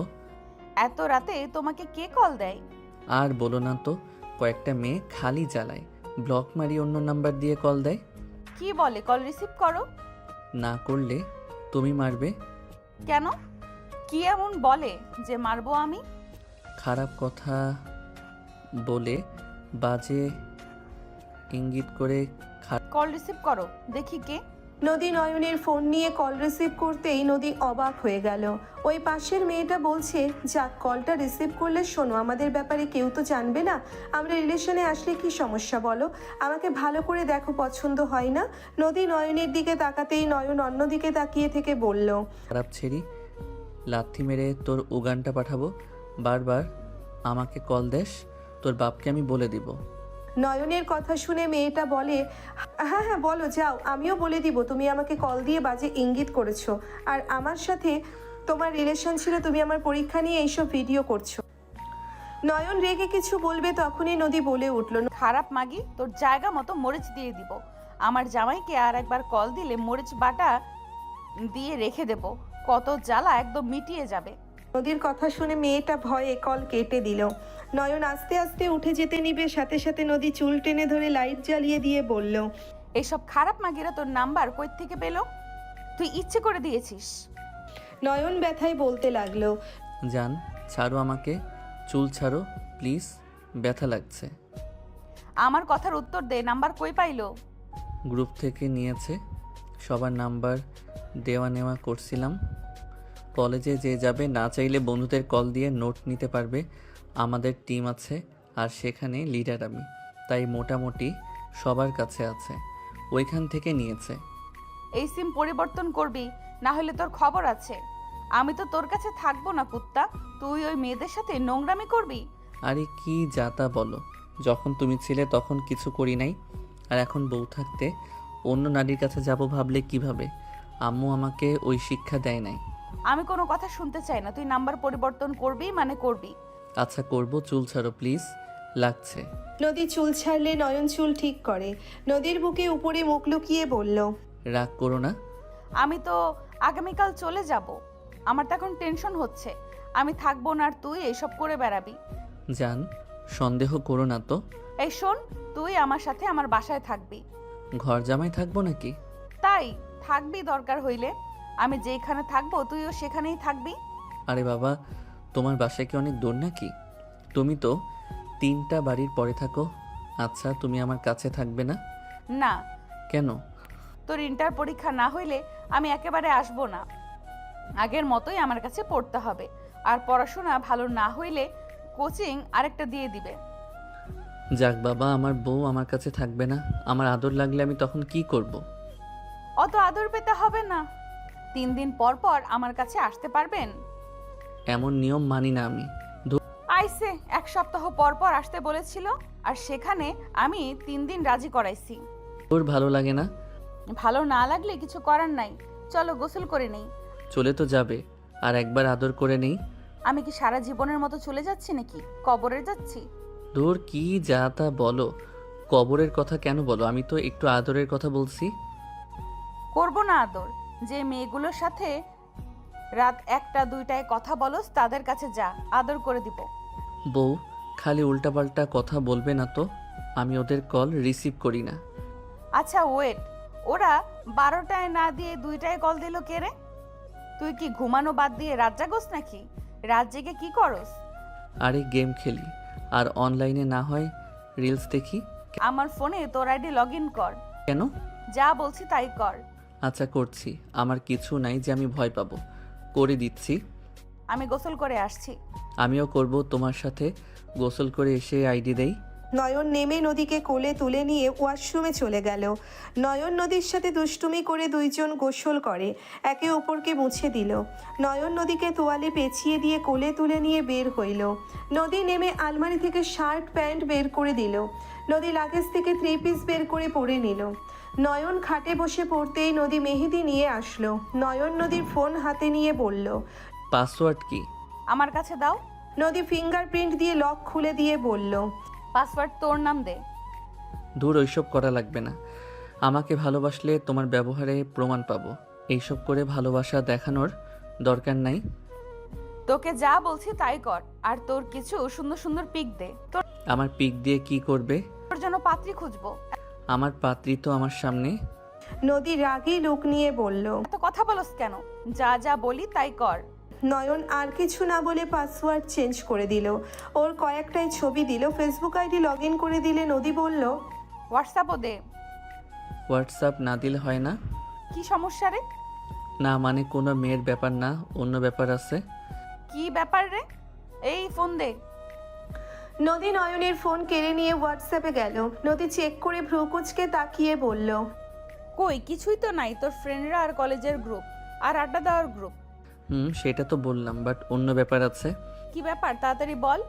এত রাতে তোমাকে কে কল দেয়? আর বলো না তো, কয়েকটা মেয়ে খালি জ্বালায়, ব্লক মারি অন্য নাম্বার দিয়ে কল দেয়। কি বলে? কল রিসিভ করো। না করলে তুমি মারবে। কেন? কি এমন বলে যে মারবো আমি? খারাপ কথা বলে, বাজে ইঙ্গিত করে। কল রিসিভ করো, দেখি কে। নদী নয়নের ফোন নিয়ে কল রিসিভ করতেই নদী অবাক হয়ে গেল। ওই পাশের মেয়েটা বলছে, যাক কলটা রিসিভ করলে শোনো, আমাদের ব্যাপারে কেউ তো জানবে না, আমরা রিলেশনে আসলে কি সমস্যা বলো, আমাকে ভালো করে দেখো, পছন্দ হয় না? নদী নয়নের দিকে তাকাতেই নয়ন অন্যদিকে তাকিয়ে থেকে বলল, খারাপ ছেড়ি, লাথি মেরে তোর উগানটা পাঠাবো। বারবার আমাকে কল দেস, তোর বাপকে আমি বলে দিব। নয়নের কথা শুনে মেয়েটা বলে, হ্যাঁ হ্যাঁ বলো, যাও, আমিও বলে দিব তুমি আমাকে কল দিয়ে বাজে ইঙ্গিত করেছো, আর আমার সাথে তোমার রিলেশন ছিল, তুমি আমার পরীক্ষা নিয়ে এইসব ভিডিও করছো। নয়ন রেগে কিছু বলবে তখনই নদী বলে উঠল, খারাপ মাগি, তোর জায়গা মতো মরিচ দিয়ে দিব। আমার জামাইকে আর একবার কল দিলে মরিচ বাটা দিয়ে রেখে দেব, কত জ্বালা একদম মিটিয়ে যাবে। নদীর কথা শুনে মেয়েটা ভয়ে কল কেটে দিল। নয়ন আস্তে আস্তে উঠে যেতে নিবে, সাথে সাথে নদী চুল টেনে ধরে লাইট জ্বালিয়ে দিয়ে বলল, এইসব খারাপ মাগিরা তোর নাম্বার কই থেকে পেলো? তুই ইচ্ছে করে দিয়েছিস। নয়ন ব্যথায় বলতে লাগলো, জান, ছাড়ো আমাকে, চুল ছাড়ো প্লিজ, ব্যথা লাগছে। আমার কথার উত্তর দে, নাম্বার কই পাইলো? গ্রুপ থেকে নিয়েছে, সবার নাম্বার দেওয়া নেওয়া করছিলাম। কলেজে যে যাবে না চাইলে বন্ধুদের কল দিয়ে নোট নিতে পারবে, আমাদের টিম আছে আর সেখানে লিডার আমি, তাই মোটামুটি সবার কাছে আছে, ওইখান থেকে নিয়েছে। এই সিম পরিবর্তন করবি, না হলে তোর খবর আছে। আমি তো তোর কাছে থাকবো না কুত্তা, তুই ওই মেয়েদের সাথে নোংরামি করবি। আরে কি যাতা বলো, যখন তুমি ছিলে তখন কিছু করি নাই, আর এখন বউ থাকতে অন্য নারীর কাছে যাব ভাবলে কিভাবে? আম্মু আমাকে ওই শিক্ষা দেয় নাই। আমি কোনো কথা শুনতে চাই না, তুই নাম্বার পরিবর্তন করবি মানে করবি। আচ্ছা করবো, চুল ছাড়ো প্লিজ, লাগছে। নদী চুল ছাড়লে নয়ন চুল ঠিক করে। নদীর বুকে উপরে মুখ লুকিয়ে বলল, রাগ করো না। আমি তো আগামীকাল চলে যাব। আমার তো এখন টেনশন হচ্ছে, আমি থাকবো না আর তুই এইসব করে বেড়াবি। জান, সন্দেহ করো না তো। এই শোন, তুই আমার সাথে আমার বাসায় থাকবি। ঘর জামাই থাকবো নাকি? তাই থাকবি দরকার হইলে। আমি যেখানে থাকবো তুইও সেখানেই থাকবি। আরে বাবা, তোমার বাসায় কি অনেক দূর নাকি? তুমি তো 3টা বাড়ির পরে থাকো। আচ্ছা, তুমি আমার কাছে থাকবে না? না, কেন? তোর ইন্টার পরীক্ষা না হইলে আমি একেবারে আসবো না। আগের মতোই আমার কাছে পড়তে হবে, আর পড়াশোনা ভালো না হইলে কোচিং আরেকটা দিয়ে দিবে। যাক বাবা, আমার বউ আমার কাছে থাকবে না, আমার আদর লাগলে আমি তখন কি করব? অত আদর পেতে হবে না। 3 দিন পর পর আমার কাছে আসতে পারবেন? এমন নিয়ম মানি না আমি। আইসে 1 সপ্তাহ পর পর আসতে বলেছিল, আর সেখানে আমি 3 দিন রাজি করাইছি। তোর ভালো লাগে না? ভালো না লাগলে কিছু করার নাই। চলো গোসল করে নেই। চলে তো যাবে, আর একবার আদর করে নেই। আমি কি সারা জীবনের মতো চলে যাচ্ছি নাকি কবরে যাচ্ছি? দূর, কি যা তা বলো। কবরের কথা কেন বলো? আমি তো একটু আদরের কথা বলছি। করব না আদর। যে মেয়েগুলোর সাথে রাত 1টা 2টায় কথা বলস তাদের কাছে যা, আদর করে দিব। বউ, খালি উল্টাপাল্টা কথা বলবে না তো। আমি ওদের কল রিসিভ করি না। আচ্ছা ওয়েট, ওরা 12টায় না দিয়ে 2টায় কল দিল কে রে? তুই কি ঘুমানো বাদ দিয়ে রাত জাগোস নাকি? রাত জেগে কি করস? আরে গেম খেলি, আর অনলাইনে না হয় রিলস দেখি। আমার ফোনে তোর আইডি লগ ইন কর। কেন? যা বলছি তাই কর। আচ্ছা করছি, আমার কিছু নাই যে আমি ভয় পাবো। করে দিচ্ছি। আমি গোসল করে আসছি। আমিও করব তোমার সাথে। গোসল করে এসে আইডি দেই। নয়ন নেমে নদীকে কোলে তুলে নিয়ে ওয়াশরুমে চলে গেল। নয়ন নদীর সাথে দুষ্টুমি করে দুইজন গোসল করে, একে অপরকে মুছে দিল। নয়ন নদীকে তোয়ালে পেঁচিয়ে দিয়ে কোলে তুলে নিয়ে বের হইল। নদী নেমে আলমারি থেকে শার্ট প্যান্ট বের করে দিল। নদী লাগেজ থেকে 3 পিস বের করে পরে নিল। নয়ন খাটে বসে পড়তেই নদী মেহেদি নিয়ে আসলো। নয়ন নদীর ফোন হাতে নিয়ে বলল, পাসওয়ার্ড কি? আমার কাছে দাও। নদী ফিঙ্গারপ্রিন্ট দিয়ে লক খুলে দিয়ে বলল, পাসওয়ার্ড তোর নাম দে। দূর, ওইসব করা লাগবে না। আমাকে ভালোবাসলে তোমার ব্যবহারে প্রমাণ পাবো। এইসব করে ভালোবাসা দেখানোর দরকার নাই। তোকে যা বলছি তাই কর, আর তোর কিছু সুন্দর সুন্দর পিক দে। আমার পিক দিয়ে কি করবে? তোর জন্য পাত্রী খুঁজবো। আমার পাত্রী তো আমার সামনে। নদী রাগী লোক নিয়ে বলল। এত কথা বলস কেন? যা যা বলি তাই কর। নয়ন আর কিছু না বলে পাসওয়ার্ড চেঞ্জ করে দিল। ওর কয়েকটাই ছবি দিল। ফেসবুক আইডি লগ ইন করে দিলে নদী বলল, হোয়াটসঅ্যাপও দে। হোয়াটসঅ্যাপ না দিলে হয় না? কি সমস্যা রে? না মানে কোনো মেয়ের ব্যাপার না, অন্য ব্যাপার আছে। কি ব্যাপার রে? এই ফোন দে। নদী নয়নের ফোন কেড়ে নিয়ে হোয়াটসঅ্যাপে গেল। নদী চেক করে ভ্রুকুচকে তাকিয়ে বলল, কই কিছুই তো নাই। তোর ফ্রেন্ডরা আর কলেজের গ্রুপ আর আড্ডা দেওয়ার গ্রুপ। সেটা তো বললাম, বাট অন্য ব্যাপার আছে। কি ব্যাপার তাড়াতাড়ি বল।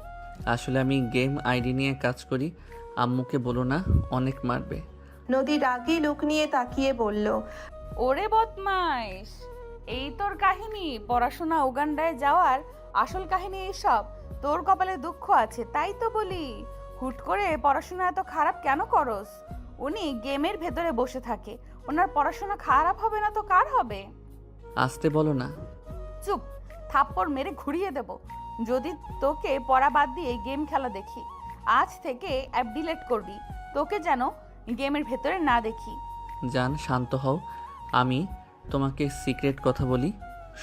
আসলে আমি গেম আইডি নিয়ে কাজ করি। আম্মুকে বলো না, অনেক মারবে। নদী রাগী লোক নিয়ে তাকিয়ে বলল, ওরে বদমাইশ, এই তোর কাহিনী? পড়াশোনা উগান্ডায় যাওয়ার আসল কাহিনী এইসব? তোর কপালে দুঃখ আছে তাই তো বলি। হুট করে পড়াশোনা এত খারাপ কেন করস? উনি গেমের ভেতরে বসে থাকে, ওনার পড়াশোনা খারাপ হবে না তো কার হবে? আসতে বলো না। চুপ, থাপ্পড় মেরে ঘুরিয়ে দেব যদি তোকে পড়া বাদ দিয়ে গেম খেলা দেখি। আজ থেকে অ্যাপ ডিলিট করবি, তোকে যেন গেমের ভেতরে না দেখি। জান, শান্ত হও। আমি তোমাকে সিক্রেট কথা বলি,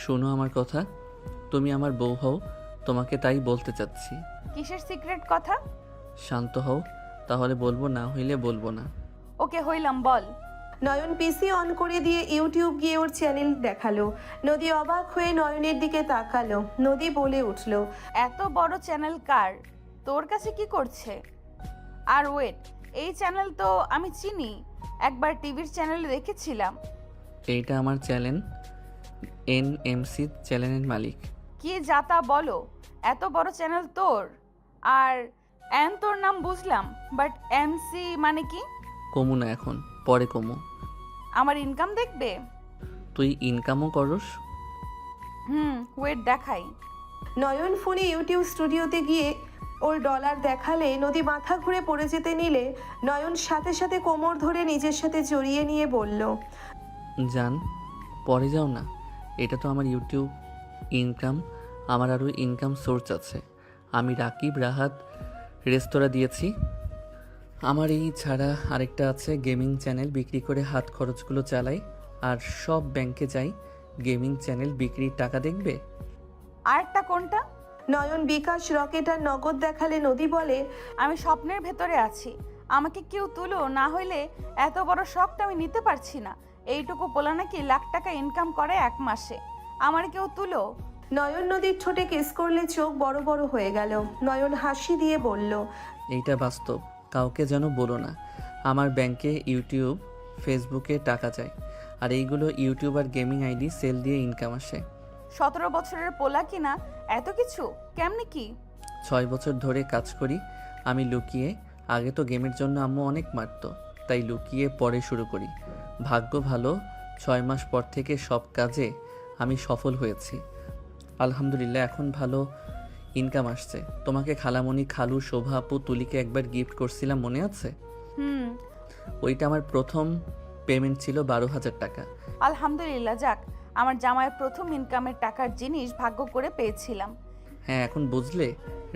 শোনো আমার কথা। তুমি আমার বউ হও, তোমাকে তাই বলতে চাচ্ছি। কিসের সিক্রেট কথা? শান্ত হও, তাহলে বলবো, না হইলে বলবো না। ওকে হইলাম, বল। নয়ন পিসি অন করে দিয়ে ইউটিউব গিয়ে ওর চ্যানেল দেখালো। নদী অবাক হয়ে নয়নের দিকে তাকালো। নদী বলে উঠল, এত বড় চ্যানেল কার? তোর কাছে কি করছে? আর ওয়েট, এই চ্যানেল তো আমি চিনি, একবার টিভির চ্যানেলে দেখেছিলাম। এইটা আমার চ্যানেল, NMC চ্যানেলের মালিক। কি যাতা বলো, এত বড় চ্যানেল তোর? আর এন তোর নাম বুঝলাম, বাট MC মানে কি? কমু না এখন, পরে কমু। আমার ইনকাম দেখবে? তুই ইনকামও করস? ওয়েট দেখাই। নয়ন ফোনে ইউটিউব স্টুডিওতে গিয়ে ওর ডলার দেখালে নদী মাথা ঘুরে পড়ে যেতে নিলে নয়ন সাথে সাথে কোমর ধরে নিজের সাথে জড়িয়ে নিয়ে বলল, জান, পরে যাও না। এটা তো আমার ইউটিউব ইনকাম, আমার আরও ইনকাম সোর্স আছে। আমি রাকিব রাহাত রেস্তোরাঁ দিয়েছি। আমার এই ছাড়া আরেকটা আছে গেমিং চ্যানেল, বিক্রি করে হাত খরচগুলো চালাই। আর সব ব্যাংকে যাই, গেমিং চ্যানেল বিক্রির টাকা দেখবে। আরেকটা কোনটা? নয়ন বিকাশ, রকেট আর নগদ দেখালে নদী বলে, আমি স্বপ্নের ভেতরে আছি, আমাকে কেউ তুলো, না হইলে এত বড় শখটা আমি নিতে পারছি না। এইটুকু পোলা নাকি লাখ টাকা ইনকাম করে 1 মাসে, আমার কেউ তুলো। নয়ন নদীর ঠোঁটে কিস করলে চোখ বড় বড় হয়ে গেল। নয়ন হাসি দিয়ে বলল, এইটা বাস্তব, কাউকে যেন বলো না। আমার ব্যাংকে ইউটিউব ফেসবুকে টাকা যায়, আর এইগুলো ইউটিউব আর গেমিং আইডি সেল দিয়ে ইনকাম আসে। 17 বছরের পোলা কিনা এত কিছু, কেমনে কি? 6 বছর ধরে কাজ করি আমি লুকিয়ে। আগে তো গেমের জন্য আম্মু অনেক মারতো, তাই লুকিয়ে পরে শুরু করি। ভাগ্য ভালো, 6 মাস পর থেকে সব কাজে আমি সফল হয়েছি আলহামদুলিল্লাহ। এখন ভালো ইনকাম আসছে। তোমাকে খালামণি, খালু, শোভা আপু, তুলিকে একবার গিফট করছিলাম, মনে আছে? হুম, ওইটা আমার প্রথম পেমেন্ট ছিল 12,000 টাকা। আলহামদুলিল্লাহ, যাক, আমার জামাইয়ের প্রথম ইনকামের টাকার জিনিস ভাগ্য করে পেয়েছিলাম। হ্যাঁ, এখন বুঝলে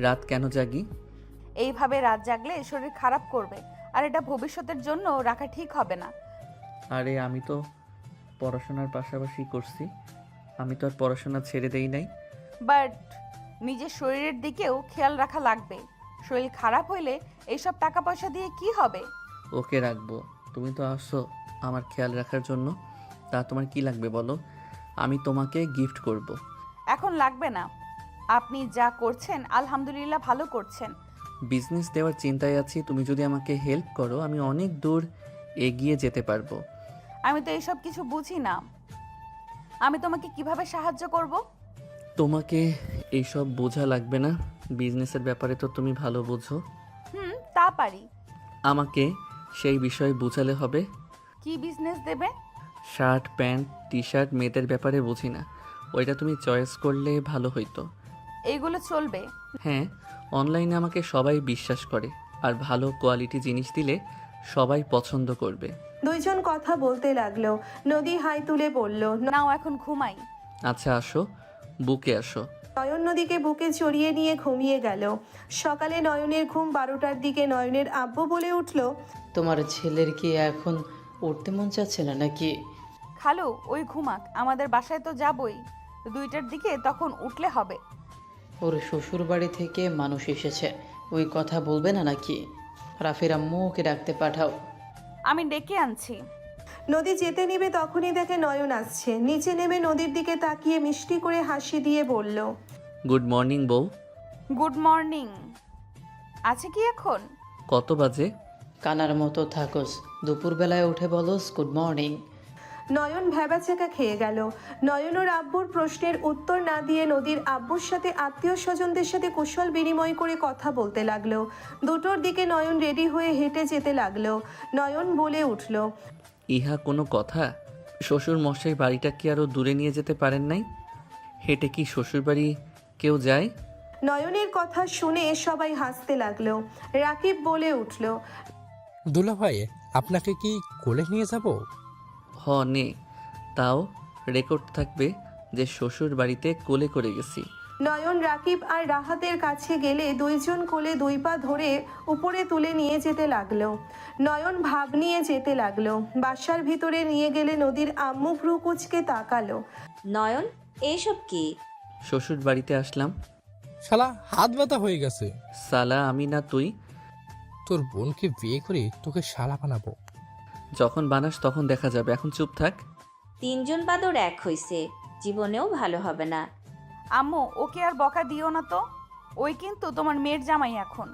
রাত কেন জাগি? এইভাবে রাত জাগলে শরীর খারাপ করবে, আর এটা ভবিষ্যতের জন্য রাখা ঠিক হবে না। আরে আমি তো পড়াশোনার পাশাপাশি করছি, আমি তো আর পড়াশোনা ছেড়ে দেই নাই। বাট নিজের শরীরের দিকেও খেয়াল রাখা লাগবে। শরীর খারাপ হইলে এইসব টাকা পয়সা দিয়ে কি হবে? ওকে রাখবো, তুমি তো আসো আমার খেয়াল রাখার জন্য। তা তোমার কি লাগবে বলো, আমি তোমাকে গিফট করব। এখন লাগবে না, আপনি যা করছেন আলহামদুলিল্লাহ ভালো করছেন। বিজনেস দেওয়ার চিন্তায় আছি, তুমি যদি আমাকে হেল্প করো আমি অনেক দূর এগিয়ে যেতে পারবো। আমি তো এইসব কিছু বুঝি না, আমি তোমাকে কিভাবে সাহায্য করব? তোমাকে এইসব বোঝা লাগবে না, বিজনেসের ব্যাপারে তো তুমি ভালো বোঝো। তা পারি। আমাকে সেই বিষয়ে বোঝালে হবে। কি বিজনেস দেবে? শার্ট, প্যান্ট, টি শার্ট, মেয়েদের ব্যাপারে বুঝি না, ওইটা তুমি চয়েস করলে ভালো হইতো। এইগুলো চলবে? হ্যাঁ, অনলাইনে আমাকে সবাই বিশ্বাস করে, আর ভালো কোয়ালিটি জিনিস দিলে সবাই পছন্দ করবে। দুইজন কথা বলতে লাগলো। নদী হাই তুলে বলল, নাও এখন ঘুমাই। আচ্ছা আসো, বুকে আসো। নয়ন নদীকে বুকে চড়িয়ে নিয়ে ঘুমিয়ে গেল। সকালে নয়নের ঘুম 12টার দিকে। নয়নের আব্বু বলে উঠল, তোমার ছেলের কি এখন উঠতে মন চাচ্ছে না নাকি? খালু ওই ঘুমাক, আমাদের বাসায় তো যাবই 2টার দিকে, তখন উঠলে হবে। ওর শ্বশুর বাড়ি থেকে মানুষ এসেছে, ওই কথা বলবে না নাকি? রাফির আম্মু ওকে ডাকতে পাঠাও। আমি ডেকে আনছি। নদী যেতে নিবে তখনই দেখে নয়ন আসছে। নিচে নেমে নদীর দিকে তাকিয়ে মিষ্টি করে হাসি দিয়ে বলল, গুড মর্নিং বউ। Good morning. আছে কি এখন? কত বাজে? কানার মতো থাকোস, দুপুরবেলায় উঠে বলোস গুড মর্নিং। নয়ন ভ্যাবাচাকা খেয়ে গেল। নয়ন ওর আব্বুর প্রশ্নের উত্তর না দিয়ে নদীর আব্বুর সাথে আত্মীয় স্বজনদের সাথে কুশল বিনিময় করে কথা বলতে লাগলো। 2টোর দিকে নয়ন রেডি হয়ে হেঁটে যেতে লাগলো। নয়ন বলে উঠল, ইহা কোনো কথা? শ্বশুর মশাই বাড়িটা কি আরও দূরে নিয়ে যেতে পারেন নাই? হেঁটে কি শ্বশুর বাড়ি কেউ যায়? নয়নের কথা শুনে সবাই হাসতে লাগলো। রাকিব বলে উঠল, দুলা ভাই, আপনাকে কি কোলে নিয়ে যাব? হ নে, তাও রেকর্ড থাকবে যে শ্বশুর বাড়িতে কোলে করে গেছি। নয়ন রাকিব আর রাহাতের কাছে গেলে দুইজন কোলে 2 পা ধরে উপরে তুলে নিয়ে যেতে লাগলো। নয়ন ভাব নিয়ে যেতে লাগলো। বাসার ভিতরে নিয়ে গেলে নদীর আম্মু ভ্রু কুচকে তাকালো। নয়ন, এইসব কি? শ্বশুর বাড়িতে আসলাম। শালা হাত ব্যথা হয়ে গেছে। সালা আমি না তুই? তোর বোনকে বিয়ে করে তোকে শালা বানাবো। যখন বানাস তখন দেখা যাবে, এখন চুপ থাক। 3 জন বাদর এক হইছে, জীবনেও ভালো হবে না। আম্মু ওকে আর বকা দিও না তো, ওই কিন্তু তোমার মেয়ের জামাই এখন।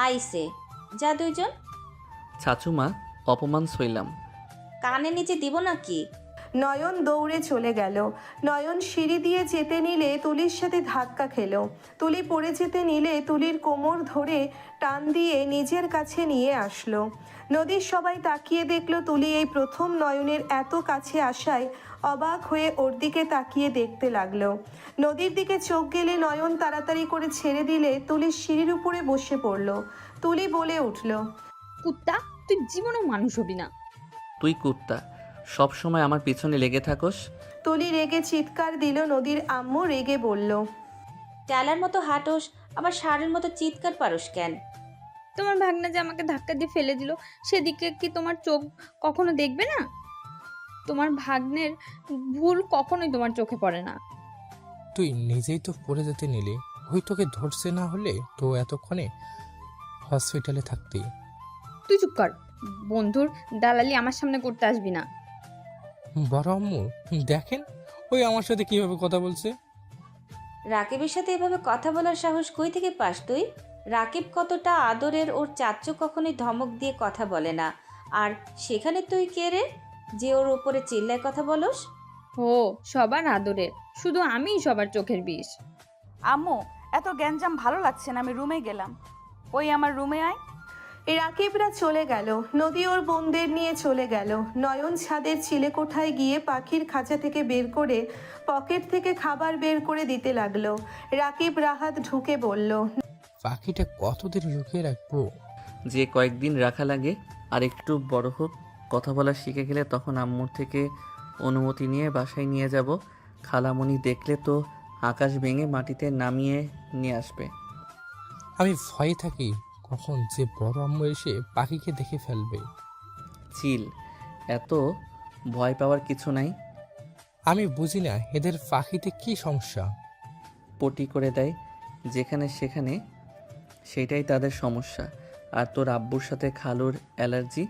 আইসে, যা 2 জন। ছাচুমা, অপমান সইলাম। কানে নিচে দিব নাকি? নয়ন দৌড়ে চলে গেল। নয়ন সিঁড়ি দিয়ে যেতে নিলে তুলির সাথে ধাক্কা খেলো। তুলি পড়ে যেতে নিলে তুলির কোমর ধরে টান দিয়ে নিজের কাছে নিয়ে আসলো। নদীর সবাই তাকিয়ে দেখলো তুলি এই প্রথম নয়নের এত কাছে আসায় অবাক হয়ে ওর দিকে তাকিয়ে দেখতে লাগলো। নদীর দিকে চোখ গেলে নয়ন তাড়াতাড়ি করে ছেড়ে দিলে তুলি সিঁড়ির উপরে বসে পড়ল। তুলি বলে উঠল, কুত্তা, তুই জীবনেও মানুষ হবি না। তুই কুত্তা, সব সময় আমার পিছনে লেগে থাকস। তুলি রেগে চিৎকার দিল। নদীর আম্মু রেগে বলল, টালার মতো হাঁটোস, আবার ষাঁড়ের মতো চিৎকার পারস কেন? তোমার ভাগনা যে আমাকে ধাক্কা দিয়ে ফেলে দিল, সেদিকে কি তোমার চোখ কখনো দেখবে না? তোমার ভাগ্নের ভুল কখনোই তোমার চোখে পড়ে না। তুই নিজেই তো পড়ে যেতে নিলি, ওই তোকে ধরছে না হলে তো এতক্ষণে হসপিটালে থাকতি। তুই চুপ কর, বন্ধুর দালালি আমার সামনে করতে আসবি না। বড় আম্মু দেখেন ওই আমার সাথে কিভাবে কথা বলছে। রাকিবের সাথে এভাবে কথা বলার সাহস কই থেকে পাস তুই? রাকিব কতটা আদরের, ওর চাচ্চু কখনোই ধমক দিয়ে কথা বলে না। আর সেখানে তুই কে রে যে ওর ওপরে চিল্লায় কথা বলস? ও সবার আদরের, শুধু আমিই সবার চোখের বিষ। আম্মু, এত গ্যাঞ্জাম ভালো লাগছে না, আমি রুমে গেলাম। ওই আমার রুমে আয়। রাকিবরা চলে গেল। নদী ওর বোনদের নিয়ে চলে গেল। নয়ন ছাদের চিলেকোঠায় গিয়ে পাখির খাঁচা থেকে বের করে পকেট থেকে খাবার বের করে দিতে লাগলো। রাকিব রাহাত ঢুকে বলল, পাখিটা কতদিন লুকিয়ে রাখবো? যে কয়েকদিন রাখা লাগে, আর একটু বড় হোক, কথা বলা শিখে গেলে তখন আম্মুর থেকে অনুমতি নিয়ে বাসায় নিয়ে যাব। খালামণি দেখলে তো আকাশ ভেঙে মাটিতে নামিয়ে নিয়ে আসবে। আমি ভয়ে থাকি কখন যে বড় আম্মু এসে পাখিকে দেখে ফেলবে। চিল, এত ভয় পাওয়ার কিছু নাই। আমি বুঝি না এদের পাখিতে কি সমস্যা। পটি করে দেয় যেখানে সেখানে, সেটাই তাদের সমস্যা। আর তোর আব্বুর সাথে খালুর অ্যালার্জি।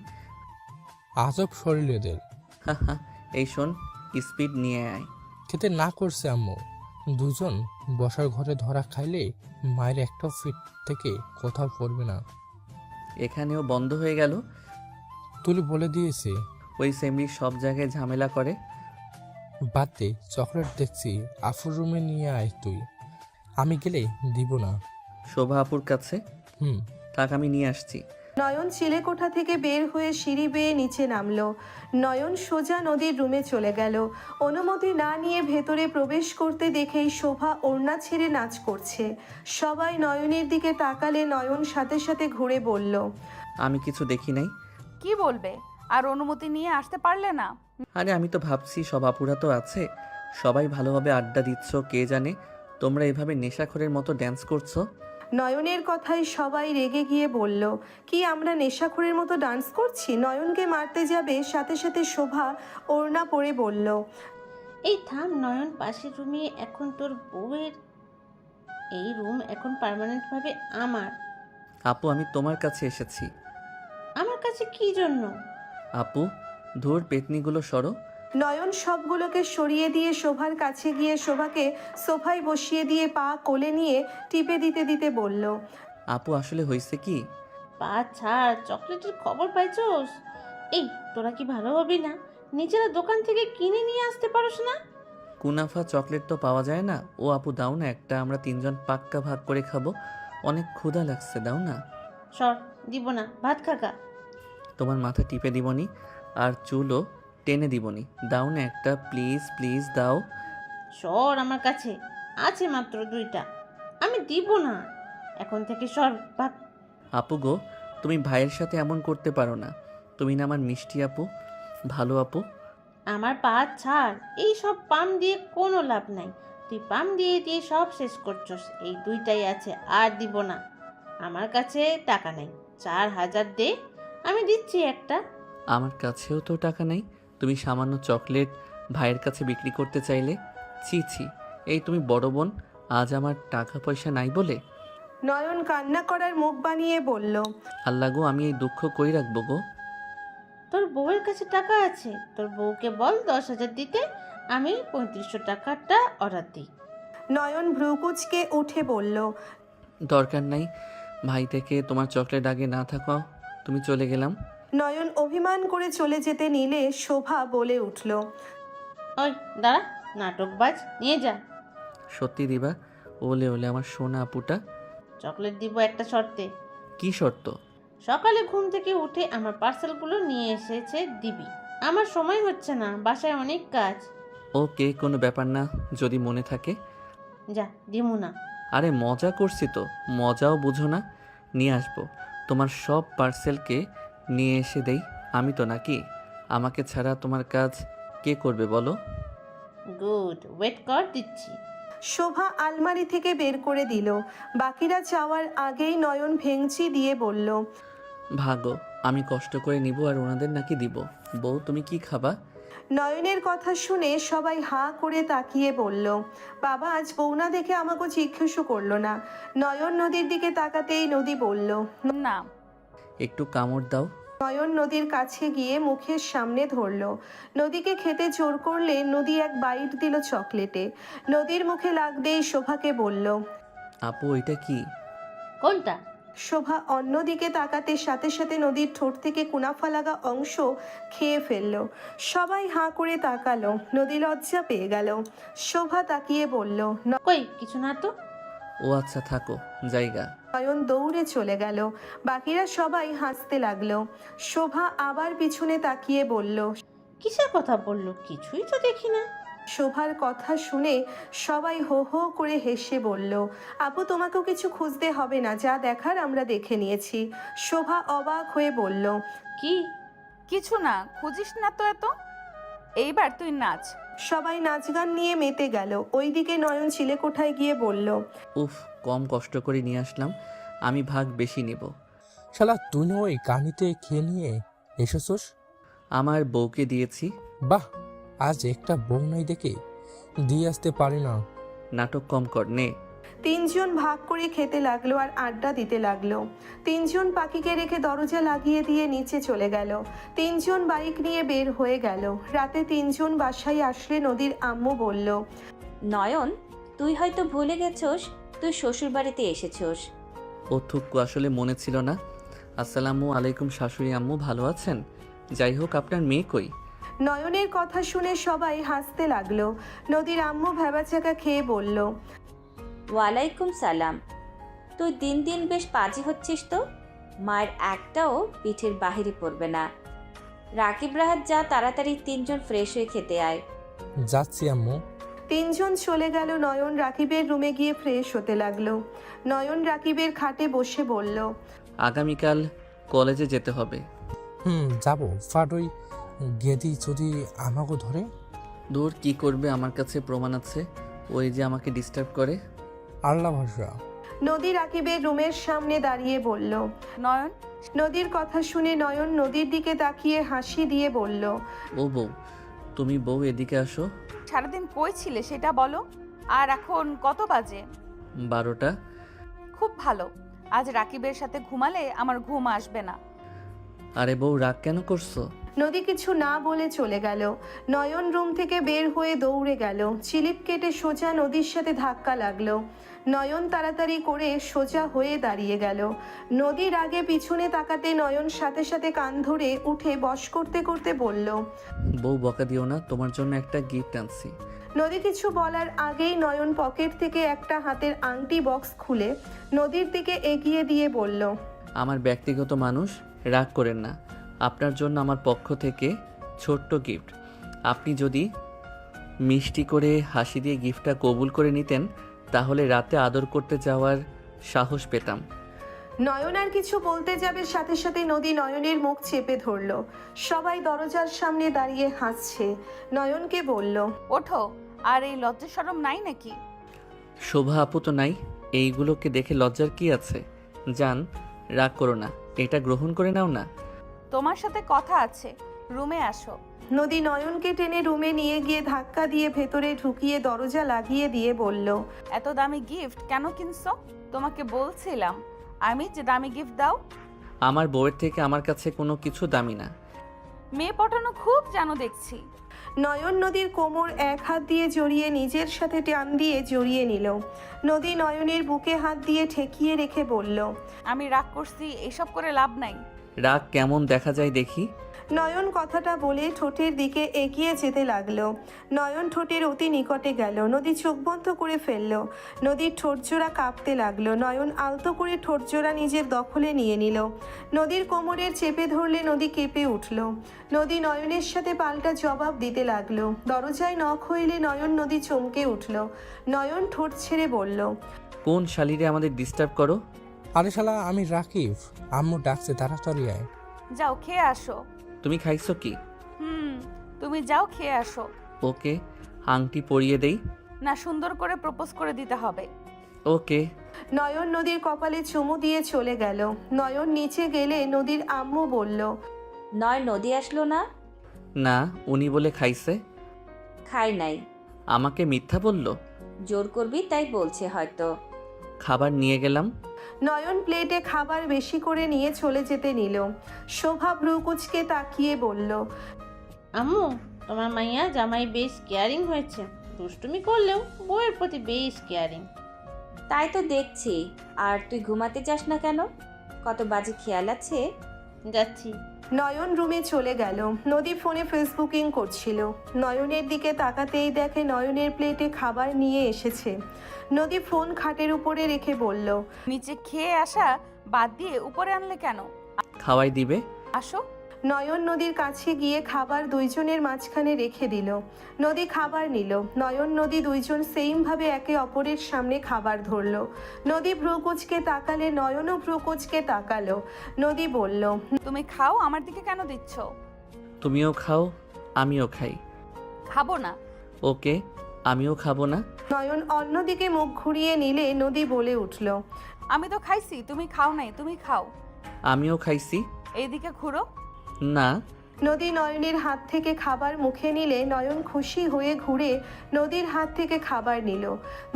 আজব শরীর এদের। হা, এই শোন, স্পিড নিয়ে আয়। খেতে না করছে আম্মু। দুজন বসার ঘরে ধরা খাইলে মায়ের একটা ফিট থেকে কোথাও পড়বে না। এখানেও বন্ধ হয়ে গেল। তুলি বলে দিয়েছে ওই সেমরি সব জায়গায় ঝামেলা করে। বাদ দে, চকলেট দেখছি আফুর রুমে নিয়ে আয় তুই। আমি গেলে দিব না। শোভা আপুর কাছে থাক, আমি নিয়ে আসছি। নয়ন চিলেকোঠা থেকে বের হয়ে সিঁড়ি বেয়ে নিচে নামলো। নয়ন সোজা নদীর রুমে চলে গেল। অনুমতি না নিয়ে ভেতরে প্রবেশ করতে দেখেই শোভা ওড়না ছেড়ে নাচ করছে। সবাই নয়নের দিকে তাকালে নয়ন সাথে সাথে ঘুরে বলল, আমি কিছু দেখি নাই। কি বলবে? আর অনুমতি নিয়ে আসতে পারলে না? আরে আমি তো ভাবছি সব আপুরা তো আছে, সবাই ভালোভাবে আড্ডা দিচ্ছ, কে জানে তোমরা এভাবে নেশাখোরের মতো ড্যান্স করছো। নয়নের কথায় সবাই রেগে গিয়ে বলল, কি আমরা নেশাখোরের মতো ডান্স করছি? নয়নকে মারতে যাবে, সাথে সাথে শোভা ওড়না পরে বলল, এই থাম নয়ন, পাশের রুমে এখন তোর বউয়ের, এই রুম এখন পার্মানেন্টভাবে আমার। আপু, আমি তোমার কাছে এসেছি। আমার কাছে কি জন্য? আপু, ধুর পেতনিগুলো সরো। নয়ন সবগুলোকে সরিয়ে দিয়ে শোভার কাছে গিয়ে শোভাকে সোফায় বসিয়ে দিয়ে পা কোলে নিয়ে টিপে দিতে দিতে বলল, আপু আসলে হয়েছে কি? পা ছাড়, চকলেটের খবর পাইছোস? এই তোরা কি ভালো হবি না? নিজেরা দোকান থেকে কিনে নিয়ে আসতে পারোস না? কুনাফা চকলেট তো পাওয়া যায় না। ও আপু দাও না একটা, আমরা তিনজন পাক্কা ভাগ করে খাবো। অনেক ক্ষুধা লাগছে, দাও না। সর, দিব না, ভাত খাকা। তোমার মাথা টিপে দিবনি আর চুলও টেনে দিবনি, দাও না একটা, প্লিজ প্লিজ দাও। সর আমার কাছে, আছে মাত্র 2টা, আমি দিব না। এখন থেকে সর, ভাত। আপু গো, তুমি ভাইয়ের সাথে এমন করতে পারো না। তুমি না আমার মিষ্টি আপু, ভালো আপু। আমার পা ছাড়, এই সব পাম দিয়ে কোনো লাভ নাই। তুই পাম দিয়ে দিয়ে সব শেষ করছস। এই 2টাই আছে, আর দিব না। আমার কাছে টাকা নেই, 4000 দে, আমি দিচ্ছি একটা। আমার কাছেও তো টাকা নেই, তুমি সামান্য চকলেট ভাইয়ের কাছে বিক্রি করতে চাইলে? ছি ছি, এই তুমি বড় বোন, আজ আমার টাকা পয়সা নাই বলে? নয়ন কান্না করার মুখ বানিয়ে বলল, আল্লাহ গো, আমি এই দুঃখ কই রাখবো গো। তোর বউয়ের কাছে টাকা আছে, তোর বউকে বল 10,000 দিতে, আমি 3500 টাকাটা অর্ডার দিই। নয়ন ভ্রুকুচকে উঠে বলল, দরকার নাই, ভাই থেকে তোমার চকলেট আগে না থাকো, তুমি চলে গেলাম। নয়ন অভিমান করে চলে যেতে নিলে শোভা বলে উঠল, ওই দাঁড়া, নাটকবাজ, নিয়ে যা। সত্যি দিবা? ওলে ওলে আমার সোনা আপুটা। চকলেট দিব একটা শর্তে। কি শর্ত? সকালে ঘুম থেকে উঠে আমার পার্সেলগুলো নিয়ে এসেছে দিবি। আমার সময় হচ্ছে না, বাসায় অনেক কাজ। ওকে, কোনো ব্যাপার না, যদি মনে থাকে। যা, দিমু না। আরে মজা করছি তো, মজাও বুঝো না। নিয়ে আসবো তোমার সব পার্সেলকে, নিয়ে এসে দেই আমি তো, নাকি? আমাকে ছাড়া তোমার কাজ কে করবে বলো? গুড, ওয়েট কর, দিচ্ছি। শোভা আলমারি থেকে বের করে দিল। বাকিরা যাওয়ার আগেই নয়ন ভেঙচি দিয়ে বলল, ভাগো, আমি কষ্ট করে নিব আর ওনাদের নাকি দিব। বউ, তুমি কি খাবা? নয়নের কথা শুনে সবাই হাঁ করে তাকিয়ে বলল, বাবা আজ বউ না দেখে আমাকে জিজ্ঞেসও করলো না। নয়ন নদীর দিকে তাকাতেই নদী বলল, না। একটু কামড় দাও। নয়ন নদীর কাছে গিয়ে মুখের সামনে ধরল। নদীকে খেতে জোর করলে নদী এক বাইট দিল চকলেটে। নদীর মুখে লাগতেই শোভাকে বলল, আপু এটা কি? কোনটা? শোভা অন্যদিকে তাকাতে সাথে সাথে নদীর ঠোঁট থেকে কুনাফা লাগা অংশ খেয়ে ফেলল। সবাই হাঁ করে তাকালো। নদী লজ্জা পেয়ে গেল। শোভা তাকিয়ে বলল, কই, কিছু না তো। ও আচ্ছা, থাকো, জায়গা। নয়ন দৌড়ে চলে গেল। বাকিরা সবাই হাসতে লাগলো। শোভা আবার পিছনে তাকিয়ে বলল, কিসের কথা বললো? কিছুই তো দেখি না। শোভার কথা শুনে সবাই হো হো করে হেসে বলল, আপু তোমাকেও কিছু খুঁজতে হবে না, যা দেখার আমরা দেখে নিয়েছি। শোভা অবাক হয়ে বলল, কি? কিছু না, খুঁজিস না তো এত। এইবার তুই নাচ। সবাই নাচ গান নিয়ে মেতে গেল। ওইদিকে নয়ন চিলেকোঠায় গিয়ে বলল, উফ, কম কষ্ট করে নিয়ে আসলাম, আমি ভাগ বেশি নিব। শালা তুই না ওই কানিতে খেয়ে নিয়ে এসেছোস? আমার বউকে দিয়েছি। বাহ, আজ একটা বউ নাই দেখে দিয়ে আসতে পারি না। নাটক কম কর, নে। তিনজন ভাগ করে খেতে লাগলো আর আড্ডা দিতে লাগলো। তিনজন পাখিকে রেখে দরজা লাগিয়ে দিয়ে নিচে চলে গেল। তিনজন বাইক নিয়ে বের হয়ে গেল। রাতে তিনজন বাসায় আসলে নদীর আম্মু বলল, নয়ন, তুই হয়তো ভুলে গেছোস তুই শ্বশুর বাড়িতে এসেছোস। ও থুক্কু, আসলে মনে ছিল না। আসসালামু আলাইকুম শাশুড়ি আম্মু, ভালো আছেন? যাই হোক, আপনার মেয়ে কই? নয়নের কথা শুনে সবাই হাসতে লাগলো। নদীর আম্মু ভেবাচাকা খেয়ে বলল, ওয়ালাইকুম সালাম। তুই দিন দিন বেশ পাজি হচ্ছিস তো। মায়ের একটাও পিঠের বাহিরে পড়বে না। রাকিব রাহাত, যা তাড়াতাড়ি তিনজন ফ্রেশ হয়ে খেতে আয়। যাচ্ছি আম্মু। তিনজন চলে গেল। নয়ন রাকিবের রুমে গিয়ে ফ্রেশ হতে লাগলো। নয়ন রাকিবের খাটে বসে বলল, আগামীকাল কলেজে যেতে হবে। যাবো। ফাট ওই গেদি যদি আমাকে ধরে? দূর, কি করবে, আমার কাছে প্রমাণ আছে। ওই যে আমাকে ডিস্টার্ব করে। আল্লাহ ভরসা। নদী রাকিবের রুমের সামনে দাঁড়িয়ে বলল, নয়ন, নদীর কথা শুনে নয়ন নদীর দিকে তাকিয়ে হাসি দিয়ে বলল, ও বউ, তুমি বউ এদিকে আসো। সারাদিন কই ছিলে সেটা বলো। আর এখন কত বাজে? 12টা। খুব ভালো, আজ রাকিবের সাথে ঘুমালে আমার ঘুম আসবে না। আরে বউ, রাগ কেন করছো? নদী কিছু না বলে চলে গেল। নয়ন রুম থেকে বের হয়ে দৌড়ে গেল। চিলিপ কেটে সোজা নদীর সাথে ধাক্কা লাগলো। নয়ন তাড়াতাড়ি করে সোজা হয়ে দাঁড়িয়ে গেল। নদীর আগে পিছনে তাকাতে নয়ন সাথে সাথে কান ধরে উঠে বশ করতে করতে বলল, বউ বকা দিও না, তোমার জন্য একটা গিফট আনছি। নদী কিছু বলার আগেই নয়ন পকেট থেকে একটা হাতের আংটি বক্স খুলে নদীর দিকে এগিয়ে দিয়ে বলল, আমার ব্যক্তিগত মানুষ, রাগ করেন না। আপনার জন্য আমার পক্ষ থেকে ছোট্ট গিফট। আপনি যদি মিষ্টি করে হাসি দিয়ে গিফটটা কবুল করে নিতেন, তাহলে রাতে আদর করতে যাওয়ার সাহস পেতাম। নয়ন আর কিছু বলতে যাবে, সাথে সাথে নদী নয়নের মুখ চেপে ধরল। সবাই দরজার সামনে দাঁড়িয়ে হাসছে। নয়নকে বলল, ওঠো, আর এই লজ্জা শরম নাই নাকি? শোভা আপু তো নাই, এইগুলোকে দেখে লজ্জার কি আছে? জান, রাগ করো না, এটা গ্রহণ করে নাও না। তোমার সাথে কথা আছে, রুমে আসো। নদী নয়নকে টেনে রুমে নিয়ে গিয়ে ধাক্কা দিয়ে ভেতরে ঢুকিয়ে দরজা লাগিয়ে দিয়ে বলল, এত দামি গিফট কেন কিনছো? তোমাকে বলছিলাম আমি যে দামি গিফট দাও। আমার বউয়ের থেকে আমার কাছে কোনো কিছু দামি না। মেয়ে পটানো খুব জানো দেখছি। নয়ন নদীর কোমর এক হাত দিয়ে জড়িয়ে নিজের সাথে টান দিয়ে জড়িয়ে নিল। নদী নয়নের বুকে হাত দিয়ে ঠেকিয়ে রেখে বলল, আমি রাগ করছি, এসব করে লাভ নাই। রাগ কেমন দেখা যায় দেখি। নয়ন কথাটা বলে ঠোঁটের দিকে এগিয়ে যেতে লাগলো। নয়ন ঠোঁটের অতি নিকটে গেল। নদী চোখ বন্ধ করে ফেলল। নদীর ঠোঁটজোড়া কাঁপতে লাগলো। নয়ন আলতো করে ঠোঁটজোড়া নিজের দখলে নিয়ে নিল। নদীর কোমরের চেপে ধরলে নদী কেঁপে উঠল। নদী নয়নের সাথে পাল্টা জবাব দিতে লাগলো। দরজায় নখ হইলে নয়ন নদী চমকে উঠল। নয়ন ঠোঁট ছেড়ে বলল, কোন শালিরে আমাদের ডিস্টার্ব করো? আরে শালা, আমি রাকিব। আম্মু ডাকছে, তাড়াতাড়ি আয়। যাও খেয়ে আসো। তুমি খাইছো কি? তুমি যাও খেয়ে আসো। ওকে, আংটি পরিয়ে দেই। না, সুন্দর করে প্রপোজ করে দিতে হবে। ওকে। নয়ন নদীর কপালে চুমু দিয়ে চলে গেল। নয়ন নিচে গেলে নদীর আম্মু বলল, নদী আসলো না? না, উনি বলে খাইছে। খাই নাই। আমাকে মিথ্যা বললো। জোর করবি তাই বলছে হয়তো। খাবার নিয়ে গেলাম। নয়ন প্লেটে খাবার বেশি করে নিয়ে চলে যেতে নিল। শোভা ভ্রুকুচকে তাকিয়ে বলল, আম্মু, তোমার মাইয়া জামাই বেশ কেয়ারিং হয়েছে। দুষ্টুমি করলেও বউয়ের প্রতি বেশ কেয়ারিং। তাই তো দেখছি। আর তুই ঘুমাতে যাস না কেন? কত বাজে খেয়াল আছে? যাচ্ছি। নয়ন রুমে চলে গেল। নদী ফোনে ফেসবুকিং করছিল। নয়নের দিকে তাকাতেই দেখে নয়নের প্লেটে খাবার নিয়ে এসেছে। নদী ফোন খাটের উপরে রেখে বলল, নিচে খেয়ে আসা বাদ দিয়ে উপরে আনলে কেন? খাওয়াই দিবে। আসো। নয়ন নদীর কাছে গিয়ে খাবার দুইজনের মাঝখানে রেখে দিল। নদী খাবার নিল। নয়ন নদী দুইজন সেইমভাবে একে অপরের সামনে খাবার ধরল। নদী ভ্রুকুচকে তাকালে নয়নও ভ্রুকুচকে তাকালো। নদী বলল, তুমি খাও, আমার দিকে কেন দিচ্ছ? তুমিও খাও, আমিও খাই। খাবো না। ওকে, আমিও খাবো না। নয়ন অন্যদিকে মুখ ঘুরিয়ে নিলে নদী বলে উঠল, আমি তো খাইছি, তুমি খাও নাই, তুমি খাও। আমিও খাইছি। এইদিকে ঘুরো। না। নদী নয়নের হাত থেকে খাবার মুখে নিলে নয়ন খুশি হয়ে ঘুরে নদীর হাত থেকে খাবার নিল।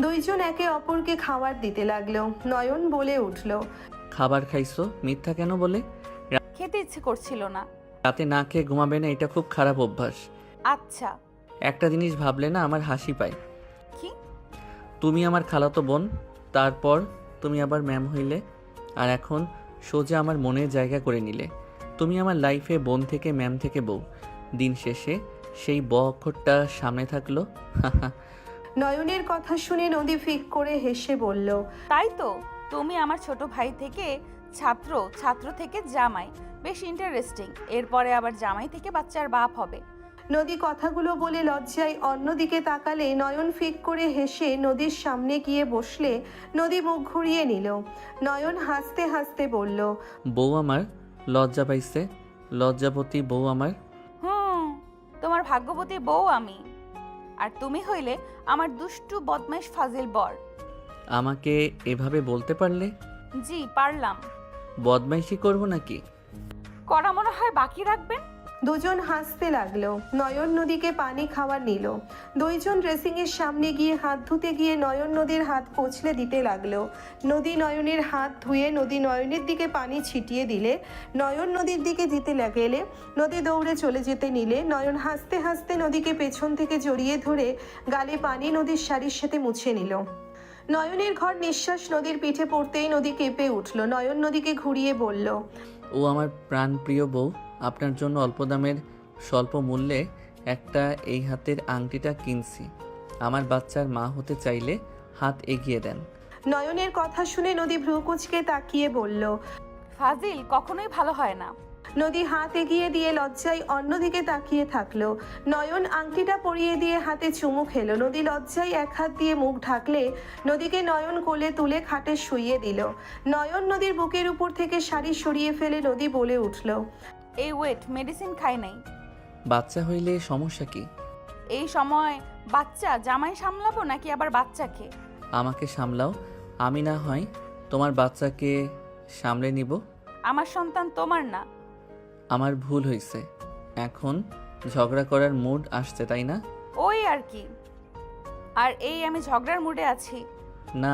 দুইজন একে অপরকে খাবার দিতে লাগলো। নয়ন বলে উঠল, খাবার খাইছো, মিথ্যা কেন বলে? খেতে ইচ্ছে করছিল না। রাতে না খেয়ে ঘুমাবে না, এটা খুব খারাপ অভ্যাস। আচ্ছা। একটা জিনিস ভাবলে না আমার হাসি পায়। কি? তুমি আমার খালাতো বোন, তারপর তুমি আবার ম্যাম হইলে, আর এখন সোজা আমার মনের জায়গা করে নিলে। তুমি আমার লাইফে বোন থেকে ম্যাম থেকে বউ। দিন শেষে সেই ব অক্ষরটা সামনে থাকলো। নয়নের কথা শুনে নদী ফিক করে হেসে বলল, তাই তো, তুমি আমার ছোট ভাই থেকে ছাত্র, ছাত্র থেকে জামাই। বেশ ইন্টারেস্টিং। এরপরে আবার জামাই থেকে বাচ্চার বাপ হবে। নদী কথাগুলো বলে লজ্জায় অন্যদিকে তাকালে নয়ন ফিক করে হেসে নদীর সামনে গিয়ে বসলে নদী মুখ ঘুরিয়ে নিল। নয়ন হাসতে হাসতে বলল, বউ আমার লজ্জা পাইছে, লজ্জাপতি বউ আমার। তোমার ভাগ্যবতী বউ আমি, আর তুমি হইলে আমার দুষ্টু বদমাইশ ফাজিল বর। আমাকে এভাবে বলতে পারলে? জি পারলাম। বদমাইশি করবো নাকি? করা মনে হয় বাকি রাখবেন। দুজন হাসতে লাগলো। নয়ন নদীকে পানি খাওয়ার নিল। দুইজন ড্রেসিংয়ের সামনে গিয়ে হাত ধুতে গিয়ে নয়ন নদীর হাত কচলে দিতে লাগলো। নদী নয়নের হাত ধুয়ে নদী নয়নের দিকে পানি ছিটিয়ে দিলে নয়ন নদীর দিকে দিতে লাগলে নদী দৌড়ে চলে যেতে নিলে নয়ন হাসতে হাসতে নদীকে পেছন থেকে জড়িয়ে ধরে গালে পানি নদীর শাড়ির সাথে মুছে নিল। নয়নের ঘর নিঃশ্বাস নদীর পিঠে পড়তেই নদী কেঁপে উঠল। নয়ন নদীকে ঘুরিয়ে বলল, ও আমার প্রাণপ্রিয় বউ, আপনার জন্য অল্প দামের স্বল্প মূল্যে একটা এই হাতের আংটিটা কিনছি। আমার বাচ্চার মা হতে চাইলে হাত এগিয়ে দেন। নয়নের কথা শুনে নদী ভ্রুকুচকে তাকিয়ে বলল, ফাজিল কখনোই ভালো হয় না। নদী হাত এগিয়ে দিয়ে লজ্জায় অন্যদিকে তাকিয়ে থাকলো। নয়ন আংটিটা পরিয়ে দিয়ে হাতে চুমু খেলো। নদী লজ্জায় এক হাত দিয়ে মুখ ঢাকলে নদীকে নয়ন কোলে তুলে খাটে শুইয়ে দিল। নয়ন নদীর বুকের উপর থেকে শাড়ি সরিয়ে ফেলে নদী বলে উঠল, এই ওয়েট, মেডিসিন খাই নাই। বাচ্চা হইলে সমস্যা কি? এই সময় বাচ্চা জামাই সামলাবো নাকি আবার বাচ্চাকে? আমাকে সামলাও, আমি না হয় তোমার বাচ্চাকে সামলে নিব। আমার সন্তান তোমার না। আমার ভুল হয়েছে, এখন ঝগড়া করার মুড আসছে তাই না? ওই আর কি। আর এই আমি ঝগড়ার মুডে আছি না,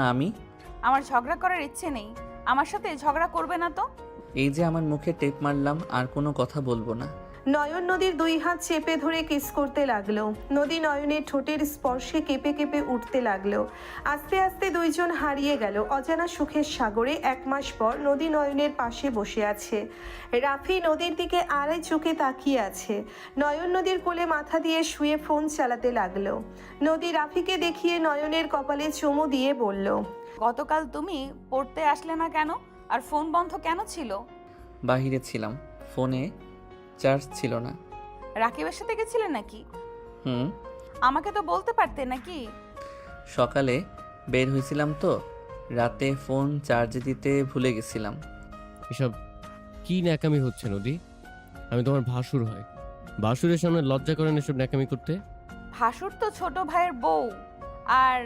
আমার ঝগড়া করার ইচ্ছে নেই। আমার সাথে ঝগড়া করবে না তো? এই যে আমার মুখে টেপ মারলাম, আর কোনো কথা বলবো না। নয়ন নদীর দুই হাত চেপে ধরে কিস করতে লাগলো। নদী নয়নের ঠোঁটের স্পর্শে কেঁপে কেঁপে উঠতে লাগলো। আস্তে আস্তে দুইজন হারিয়ে গেল অজানা সুখের সাগরে। 1 মাস পর নদী নয়নের পাশে বসে আছে। রাফি নদীর দিকে আড়াই চোখে তাকিয়ে আছে। নয়ন নদীর কোলে মাথা দিয়ে শুয়ে ফোন চালাতে লাগলো। নদী রাফিকে দেখিয়ে নয়নের কপালে চুমু দিয়ে বলল, গতকাল তুমি পড়তে আসলে না কেন? আর ফোন বন্ধ কেন ছিল? বাহিরে ছিলাম, ফোনে চার্জ ছিল না। রাকিবের সাথে গেছিলে নাকি? হুম, আমাকে তো বলতে পারতে নাকি? সকালে বের হয়েছিলাম তো, রাতে ফোন চার্জে দিতে ভুলে গেছিলাম। এসব কি ন্যাকামি হচ্ছে নদী? আমি তোমার ভাসুর হয়, ভাসুরের সামনে লজ্জা করেন এসব ন্যাকামি করতে? ভাসুর তো ছোট ভাইয়ের বউ, আর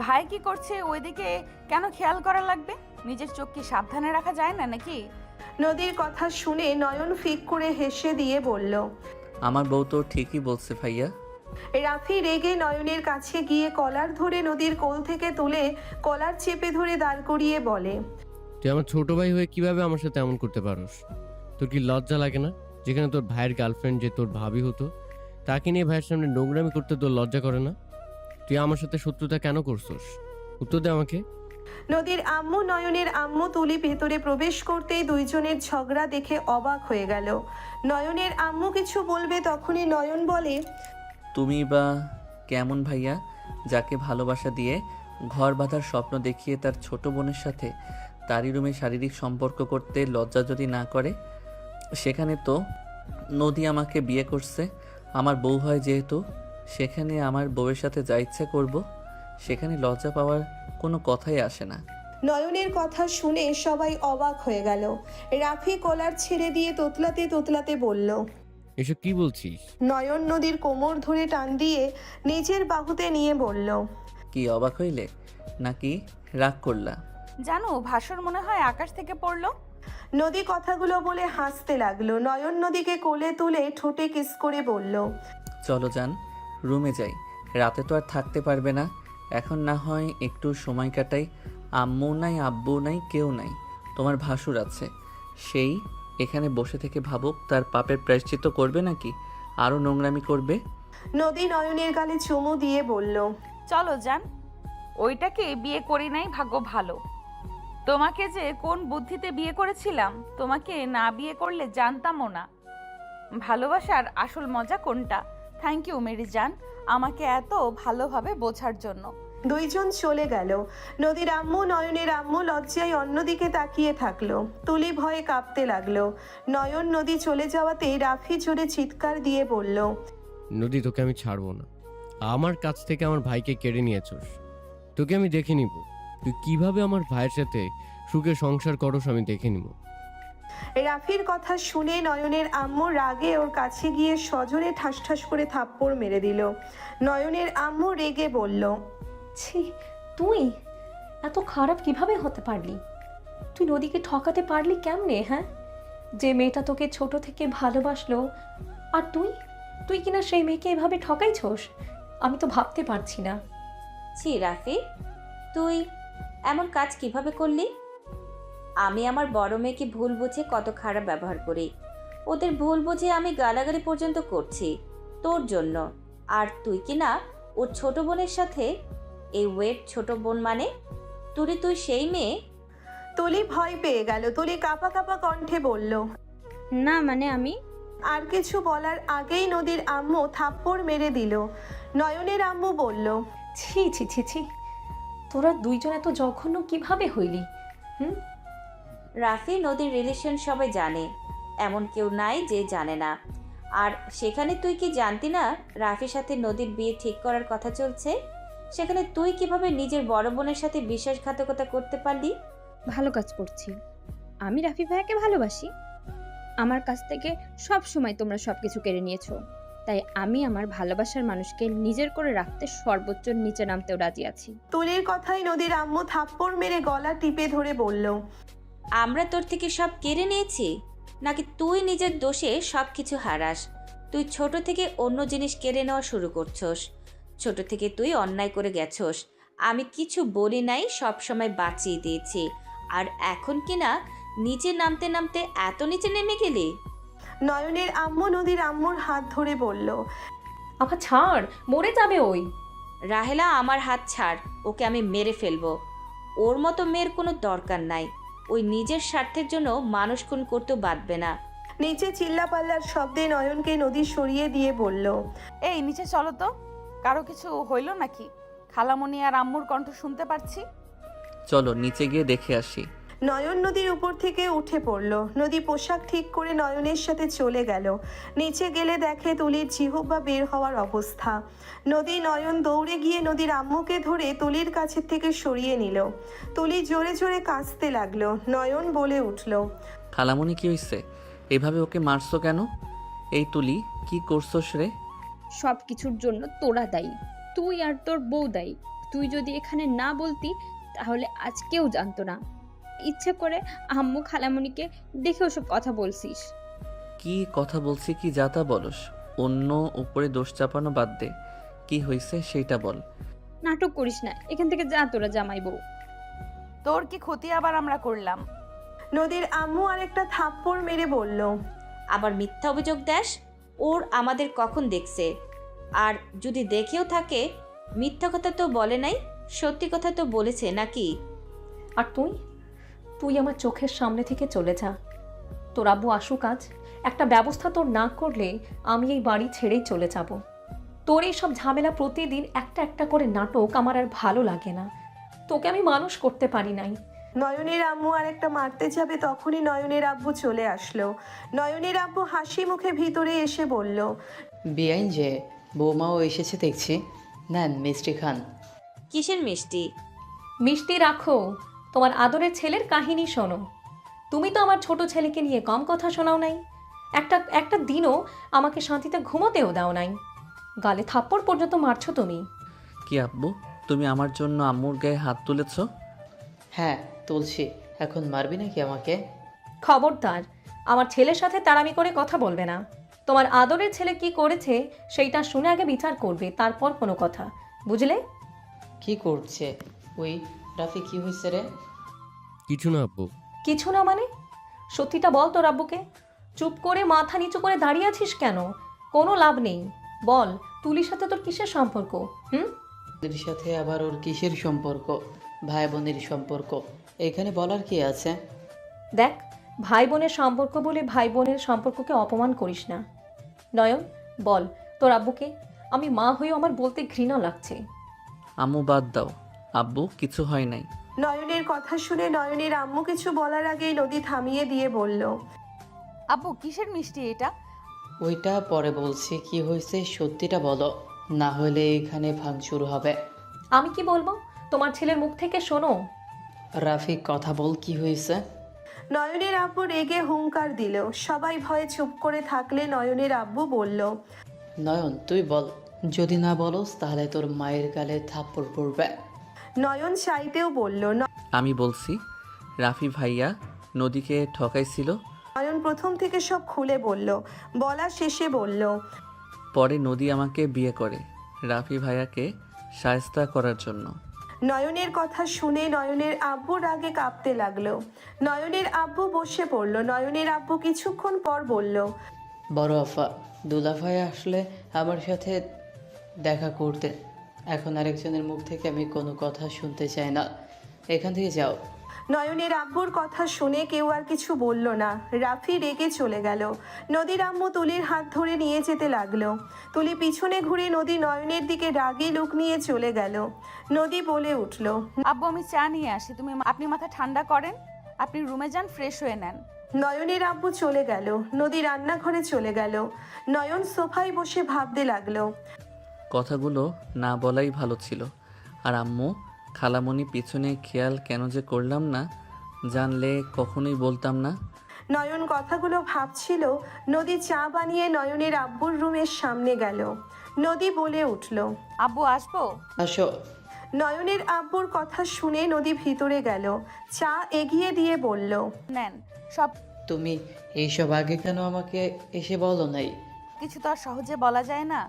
ভাই কি করছে ওইদিকে কেন খেয়াল করা লাগবে? নিজের চোখ কি সাবধানে রাখা যায় না নাকি? নদীর কথা শুনে নয়ন ফিক করে হেসে দিয়ে বলল। আমার বউ তো ঠিকই বলছে ভাইয়া। রাফি রেগে নয়নের কাছে গিয়ে কলার ধরে নদীর কোল থেকে তুলে কলার চেপে ধরে দাঁড় করিয়ে বলে, তুই আমার ছোট ভাই হয়ে কিভাবে আমার সাথে এমন করতে পারোস? তোর কি লজ্জা লাগে না? যেখানে তোর ভাইয়ের গার্লফ্রেন্ড যে তোর ভাবি হতো, তাকে নিয়ে ভাইয়ের সামনে নোংরামি করতে তোর লজ্জা করে না? তুই আমার সাথে শত্রুতা কেন করছস? উত্তর দে আমাকে। নদীর আম্মু নয়নের আম্মু তুলি ভেতরে প্রবেশ করতেই দুইজনের ঝগড়া দেখে অবাক হয়ে গেল। নয়নের আম্মু কিছু বলবে তখনই নয়ন বলে, তুমি বা কেমন ভাইয়া, যাকে ভালোবাসা দিয়ে ঘর বাঁধার স্বপ্ন দেখিয়ে তার ছোট বোনের সাথে তারই রুমে শারীরিক সম্পর্ক করতে লজ্জা যদি না করে? সেখানে তো নদী আমাকে বিয়ে করছে, আমার বউ হয় যেহেতু, সেখানে আমার বউয়ের সাথে যা ইচ্ছা করব, সেখানে লজ্জা পাওয়ার কোনো কথাই আসে না। নয়নের কথা শুনে সবাই অবাক হয়ে গেল। রাফি কলার ছেড়ে দিয়ে তোতলাতে তোতলাতে বলল, এসব কি বলছিস? নয়ন নদীর কোমর ধরে টান দিয়ে নিজের বাহুতে নিয়ে বলল, কি অবাক হইলে নাকি রাগ করলা? জানো ভাসুর মনে হয় আকাশ থেকে পড়লো। নদী কথাগুলো বলে হাসতে লাগলো। নয়ন নদীকে কোলে তুলে ঠোঁটে কিস করে বলল, চলো যান, রুমে যাই, রাতে তো আর থাকতে পারবে না। এখন না হয় একটু সময় কাটাই। আম্মু নাই, আব্বু নাই, কেউ নাই, তোমার ভাসুর আছে, সেই এখানে বসে থেকে ভাবুক তার পাপের প্রায়শ্চিত্ত করবে নাকি আরও নোংরামি করবে। নদী নয়নের গালে চুমু দিয়ে বলল, চলো যান, ওইটাকে বিয়ে করি নাই, ভাগ্য ভালো। তোমাকে যে কোন বুদ্ধিতে বিয়ে করেছিলাম, তোমাকে না বিয়ে করলে জানতামও না ভালোবাসার আসল মজা কোনটা। থ্যাংক ইউ মেরি জান, আমাকে এত ভালোভাবে বোঝার জন্য। দুইজন চলে গেল। নদীর আম্মু নয়নের আম্মু লজ্জায় অন্যদিকে তাকিয়ে থাকলো। তুলি ভয়ে কাঁপতে লাগলো। নয়ন নদী চলে যাওয়াতে রাফি জোরে চিৎকার দিয়ে বলল, নদী, তোকে আমি ছাড়বো না। আমার কাছ থেকে আমার ভাইকে কেড়ে নিয়েছস, তোকে আমি দেখে নিব। তুই কিভাবে আমার ভাইয়ের সাথে সুখে সংসার করস আমি দেখে নিব। রাফির কথা শুনে নয়নের আম্মু রাগে ওর কাছে গিয়ে সজোরে ঠাস ঠাস করে থাপ্পড় মেরে দিল। নয়নের আম্মু রেগে বলল, ছি, তুই এত খারাপ কিভাবে হতে পারলি? তুই নদীকে ঠকাতে পারলি কেমনে? হ্যাঁ, যে মেয়েটা তোকে ছোট থেকে ভালোবাসলো, আর তুই কিনা সেই মেয়েকে এভাবে ঠকাইছস? আমি তো ভাবতে পারছি না। ছি রাফি, তুই এমন কাজ কিভাবে করলি? আমি আমার বড় মেয়েকে ভুল বুঝে কত খারাপ ব্যবহার করি, ওদের ভুল বুঝে আমি গালাগালি পর্যন্ত করছি তোর জন্য। আর তুই কি না ওর ছোট বোনের সাথে, এই ওয়েট ছোট বোন মানে তুই সেই মেয়ে? তুলি ভয় পেয়ে গেল। তুলি কাঁপা কাঁপা কণ্ঠে বলল, না মানে আমি। আর কিছু বলার আগেই নদীর আম্মু থাপ্পড় মেরে দিল। নয়নের আম্মু বলল, ছি ছি ছি ছি, তোরা দুইজন এত জঘন্য কিভাবে হইলি? রাফি নদীর রিলেশন সবাই জানে, এমন কেউ নাই যে জানে না। আর সেখানে তুই কি জানতি না রাফির সাথে নদীর বিয়ে ঠিক করার কথা চলছে? সেখানে তুই কিভাবে নিজের বড় বোনের সাথে বিশ্বাসঘাতকতা করতে পারলি? ভালো কাজ করছি। আমি রাফি ভাইয়াকে ভালোবাসি। আমার কাছ থেকে সব সময় তোমরা সব কিছু কেড়ে নিয়েছো, তাই আমি আমার ভালোবাসার মানুষকে নিজের করে রাখতে সর্বোচ্চ নিচে নামতেও রাজি আছি। তুলির কথাই নদীর আম্মু থাপ্পড় মেরে গলা টিপে ধরে বলল, আমরা তোর থেকে সব কেড়ে নিয়েছি নাকি তুই নিজের দোষে সব কিছু হারাস? তুই ছোট থেকে অন্য জিনিস কেড়ে নেওয়া শুরু করছস। ছোট থেকে তুই অন্যায় করে গেছস, আমি কিছু বলি নাই, সব সময় বাঁচিয়ে দিয়েছি। আর এখন কি না নিচে নামতে নামতে এত নিচে নেমে গেলি? নয়নের আম্মু নদীর আম্মুর হাত ধরে বলল, আপা ছাড়, মরে যাবে ওই। রাহেলা, আমার হাত ছাড়, ওকে আমি মেরে ফেলবো। ওর মতো মেয়ের কোনো দরকার নাই। ওই নিজের স্বার্থের জন্য মানুষ খুন করতেও বাঁধবে না। নিচে চিল্লাপাল্লার শব্দে নয়নকে নদী সরিয়ে দিয়ে বলল, এই নিচে চলো তো, কারো কিছু হইল নাকি? খালামণি আর আম্মুর কণ্ঠ শুনতে পারছি। চলো নিচে গিয়ে দেখে আসি। নয়ন নদীর উপর থেকে উঠে পড়ল। নদী পোশাক ঠিক করে নয়নের সাথে চলে গেল। নিচে গেলে দেখে তুলির জিহ্বা বের হওয়ার অবস্থা। নদী নয়ন দৌড়ে গিয়ে নদীর আম্মুকে ধরে তুলির কাছের থেকে সরিয়ে নিল। তুলি জোরে জোরে কাঁদতে লাগলো। নয়ন বলে উঠল, খালামণি কি হইছে? এভাবে ওকে মারছো কেন? এই তুলি, কি করছোস রে? সব কিছুর জন্য তোরা দায়ী, তুই আর তোর বউ দায়ী। তুই যদি এখানে না বলতি তাহলে আজ কেউ জানতো না। ইচ্ছে করে আম্মু খালামণিকে দেখে ওসব কথা বলছিস। কি কথা বলছি কি যাতা বলস? অন্য উপরে দোষ চাপানো বাদ দে, কি হয়েছে সেইটা বল। নাটক করিস না, এখান থেকে যা তোরা জামাই বউ। তোর কি ক্ষতি আবার আমরা করলাম? নদীর আম্মু আরেকটা থাপ্পড় মেরে বলল, আবার মিথ্যা অভিযোগ দেস? ওর আমাদের কখন দেখছে? আর যদি দেখেও থাকে, মিথ্যা কথা তো বলে নাই, সত্যি কথা তো বলেছে নাকি? আর তুই তুই আমার চোখের সামনে থেকে চলে যা। তোর আব্বু আসুক আজ, একটা ব্যবস্থা তোর না করলে আমি এই বাড়ি ছেড়েই চলে যাব। তোর এই সব ঝামেলা, প্রতিদিন একটা একটা করে নাটক আমার আর ভালো লাগে না। তোকে আমি মানুষ করতে পারি নাই। নয়নের আম্মু আরেকটা মারতে যাবে, তখনই নয়নের আব্বু চলে আসলো। নয়নের আব্বু হাসি মুখে ভিতরে এসে বলল, বেআইন যে বৌমাও এসেছে দেখছি, নেন মিষ্টি খান। কিসের মিষ্টি? মিষ্টি রাখো, তোমার আদরের ছেলের কাহিনী শোনো। তুমি তো আমার ছোট ছেলেকে নিয়ে কম কথা শোনাও নাই। একটা দিনও আমাকে শান্তিতে ঘুমোতেও দাও নাই। গালে থাপ্পড় পর্যন্ত মারছো তুমি। কি আব্বু, তুমি আমার জন্য আম্মুর গায়ে হাত তুলেছ? হ্যাঁ তুলছি, এখন মারবি নাকি আমাকে? খবরদার আমার ছেলের সাথে তাড়ামি করে কথা বলবে না। তোমার আদরের ছেলে কি করেছে সেইটা শুনে আগে বিচার করবে, তারপর কোনো কথা, বুঝলে? কি করছে ওই রাফি? কি হয়েছে রে? কিছু না আব্বু। কিছু না মানে? সত্যিটা বল তোর আব্বুকে। চুপ করে মাথা নিচু করে দাঁড়িয়ে আছিস কেন? কোনো লাভ নেই, বল তুলির সাথে তোর কিসের সম্পর্ক? ওদের সাথে আবার ওর কিসের সম্পর্ক? ভাই বোনের সম্পর্ক, এখানে বলার কি আছে? দেখ, ভাই বোনের সম্পর্ক বলে ভাই বোনের সম্পর্ককে অপমান করিস না। নয়ন, বল তোর আব্বুকে। আমি মা হয়েও আমার বলতে ঘৃণা লাগছে। আম্মু বাদ দাও, আব্বু কিছু হয় নাই। নয়নের কথা শুনে নয়নের আম্মু কিছু বলার আগেই নদী থামিয়ে দিয়ে বলল, আব্বু কিসের মিষ্টি এটা? ওইটা পরে বলছি, কি হয়েছে সত্যিটা বলো, না হলে এখানে ভাঙচুর হবে। আমি কি বলবো? তোমার ছেলের মুখ থেকে শোনো। রাফি কথা বল, কি হয়েছে? নয়নের আব্বু রেগে হুঙ্কার দিল। সবাই ভয়ে চুপ করে থাকলে নয়নের আব্বু বলল, নয়ন তুই বল, যদি না বলস তাহলে তোর মায়ের গালে থাপ্পড় পড়বে। নয়ন চাইতেও বলল। আমি বলছি, রাফি ভাইয়া নদীকে ঠকাইছিল। নয়ন প্রথম থেকে সব খুলে বলল। বলা শেষে বলল, পরে নদী আমাকে বিয়ে করে রাফি ভাইয়াকে শায়েস্তা করার জন্য। নয়নের কথা শুনে নয়নের আব্বু রাগে কাঁপতে লাগলো। নয়নের আব্বু বসে পড়ল। নয়নের আব্বু কিছুক্ষণ পর বলল, বড় আফা দুলাভাই আসলে আমার সাথে দেখা করতে, এখন আরেকজনের মুখ থেকে আমি কোনো কথা শুনতে চাই না, এখান থেকে যাও। নয়নের আব্বুর কথা শুনে কেউ আর কিছু বলল না। রাফি রেগে চলে গেল। নদীর আম্মু তুলির হাত ধরে নিয়ে যেতে লাগলো। তুলি পিছনে ঘুরে নদী নয়নের দিকে রাগে লুক নিয়ে চলে গেল। নদী বলে উঠল, আব্বু আমি চা নিয়ে আসি, আপনি মাথা ঠান্ডা করেন, আপনি রুমে যান, ফ্রেশ হয়ে নেন। নয়নের আব্বু চলে গেল। নদী রান্নাঘরে চলে গেল। নয়ন সোফায় বসে ভাবতে লাগলো। কথাগুলো না বলাই ভালো ছিল। আর আম্মু খালামণি পিছনে খেয়াল কেন যে করলাম না, জানলে কখনোই বলতাম না। নয়ন কথাগুলো ভাবছিল। নদী চা বানিয়ে নয়নের আব্বুর রুমের সামনে গেল। নদী বলে উঠল, আব্বু আসবো? আসো। নয়নের আব্বুর কথা শুনে নদী ভিতরে গেল। চা এগিয়ে দিয়ে বলল, নেন সব। তুমি এইসব আগে কেন আমাকে এসে বলো নাই? কিছু তো আর সহজে বলা যায় না।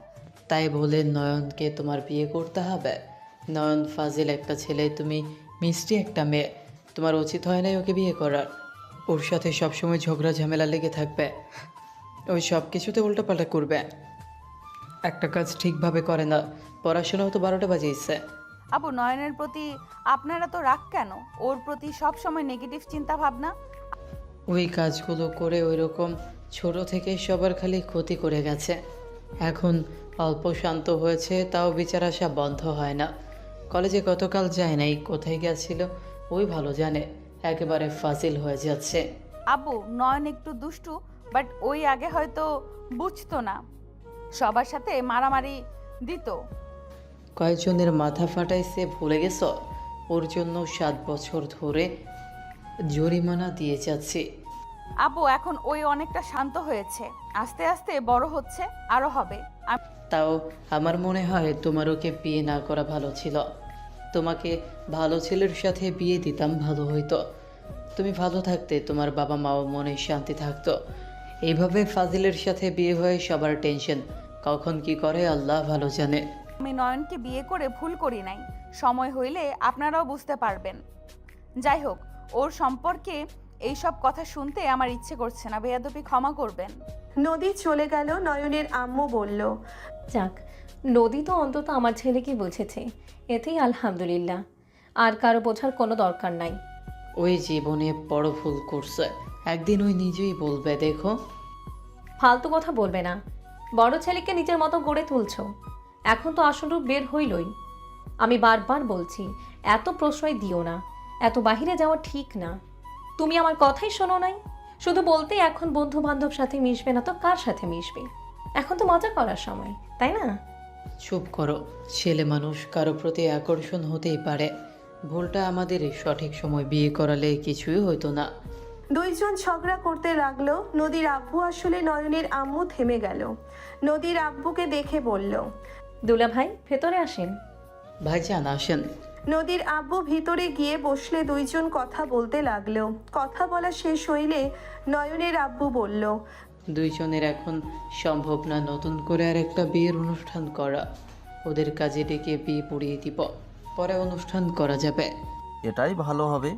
তাই বলে নয়নকে তোমার বিয়ে করতে হবে? নয়ন ফাজিল একটা ছেলে, তুমি মিষ্টি একটা মেয়ে, তোমার উচিত হয় নাই ওকে বিয়ে করার। ওর সাথে সবসময় ঝগড়া ঝামেলা লেগে থাকবে। ওই সব কিছুতে উল্টোপাল্টা করবে, একটা কাজ ঠিকভাবে করে না। পড়াশোনাও তো 12টা বাজিয়েছে। আবু, নয়নের প্রতি আপনারা তো রাগ কেন? ওর প্রতি সব সময় নেগেটিভ চিন্তা ভাবনা। ওই কাজগুলো করে ওই রকম ছোট থেকে সবার খালি ক্ষতি করে গেছে। এখন অল্প শান্ত হয়েছে, তাও বিচার আসা বন্ধ হয় না। কলেজে গতকাল যায় নাই, কোথায় গেছিল ওই ভালো জানে। একেবারে ফাজিল হয়ে যাচ্ছে। আবু, নয়ন একটু দুষ্টু, বাট ওই আগে হয়তো বুঝতো না, সবার সাথে মারামারি দিত। কয়েকজনের মাথা ফাটাইছে ভুলে গেছ? ওর জন্য 7 বছর ধরে জরিমানা দিয়ে যাচ্ছি। আবু, এখন ওই অনেকটা শান্ত হয়েছে, আস্তে আস্তে বড় হচ্ছে, আরো হবে। তাও আমার মনে হয় তোমার ওকে বিয়ে না করা ভালো ছিল। তোমাকে ভালো ছেলের সাথে বিয়ে দিতাম, ভালো হইতো। তুমি ভালো থাকতে, তোমার বাবা মাও মনে শান্তি থাকতো। এইভাবে ফাজিলের সাথে বিয়ে হয়ে সবার টেনশন, কখন কি করে আল্লাহ ভালো জানে। আমি নয়নকে বিয়ে করে ভুল করি নাই, সময় হইলে আপনারাও বুঝতে পারবেন। যাই হোক, ওর সম্পর্কে এইসব কথা শুনতে আমার ইচ্ছে করছে না, বেয়াদবি ক্ষমা করবেন। নদী চলে গেল। নয়নের আম্মু বলল, যাক, নদী তো অন্তত আমার ছেলেকে বুঝেছে, এতেই আলহামদুলিল্লাহ। আর কারো বোঝার কোনো দরকার নাই। ওই জীবনে বড় ভুল করছে, একদিন ওই নিজেই বলবে, দেখো। ফালতু কথা বলবে না, বড় ছেলেকে নিজের মতো গড়ে তুলছো। এখন তো আসল রূপ বের হইলই। আমি বারবার বলছি, এত প্রশ্রয় দিও না, এত বাহিরে যাওয়া ঠিক না। তুমি আমার কথাই শোনো নাই, শুধু বলতে এখন বন্ধু বান্ধব সাথে মিশবে না তো কার সাথে মিশবে? এখন তো মজা করার সময়, তাই না? চুপ করো, ছেলে মানুষ, কারো প্রতি আকর্ষণ হতেই পারে। ভুলটা আমাদের সঠিক সময় বিয়ে করালে কিছুই হতো না। দুইজন ঝগড়া করতে লাগলো। নদীর আব্বু আসলে নয়নের আম্মু থেমে গেল। নদীর আব্বুকে দেখে বলল, দুলা ভাই, ভেতরে আসেন। ভাইজান আসেন। নদীর আব্বু ভিতরে গিয়ে বসলে দুইজন কথা বলতে লাগলো। কথা বলা শেষ হইলে নয়নের আব্বু বলল, দুইজনের এখন সম্ভব না নতুন করে আর একটা বিয়ের অনুষ্ঠান করা। ওদের কাজে ডেকে বিয়ে পড়িয়ে দিব, পরে অনুষ্ঠান করা যাবে। এটাই ভালো হবে।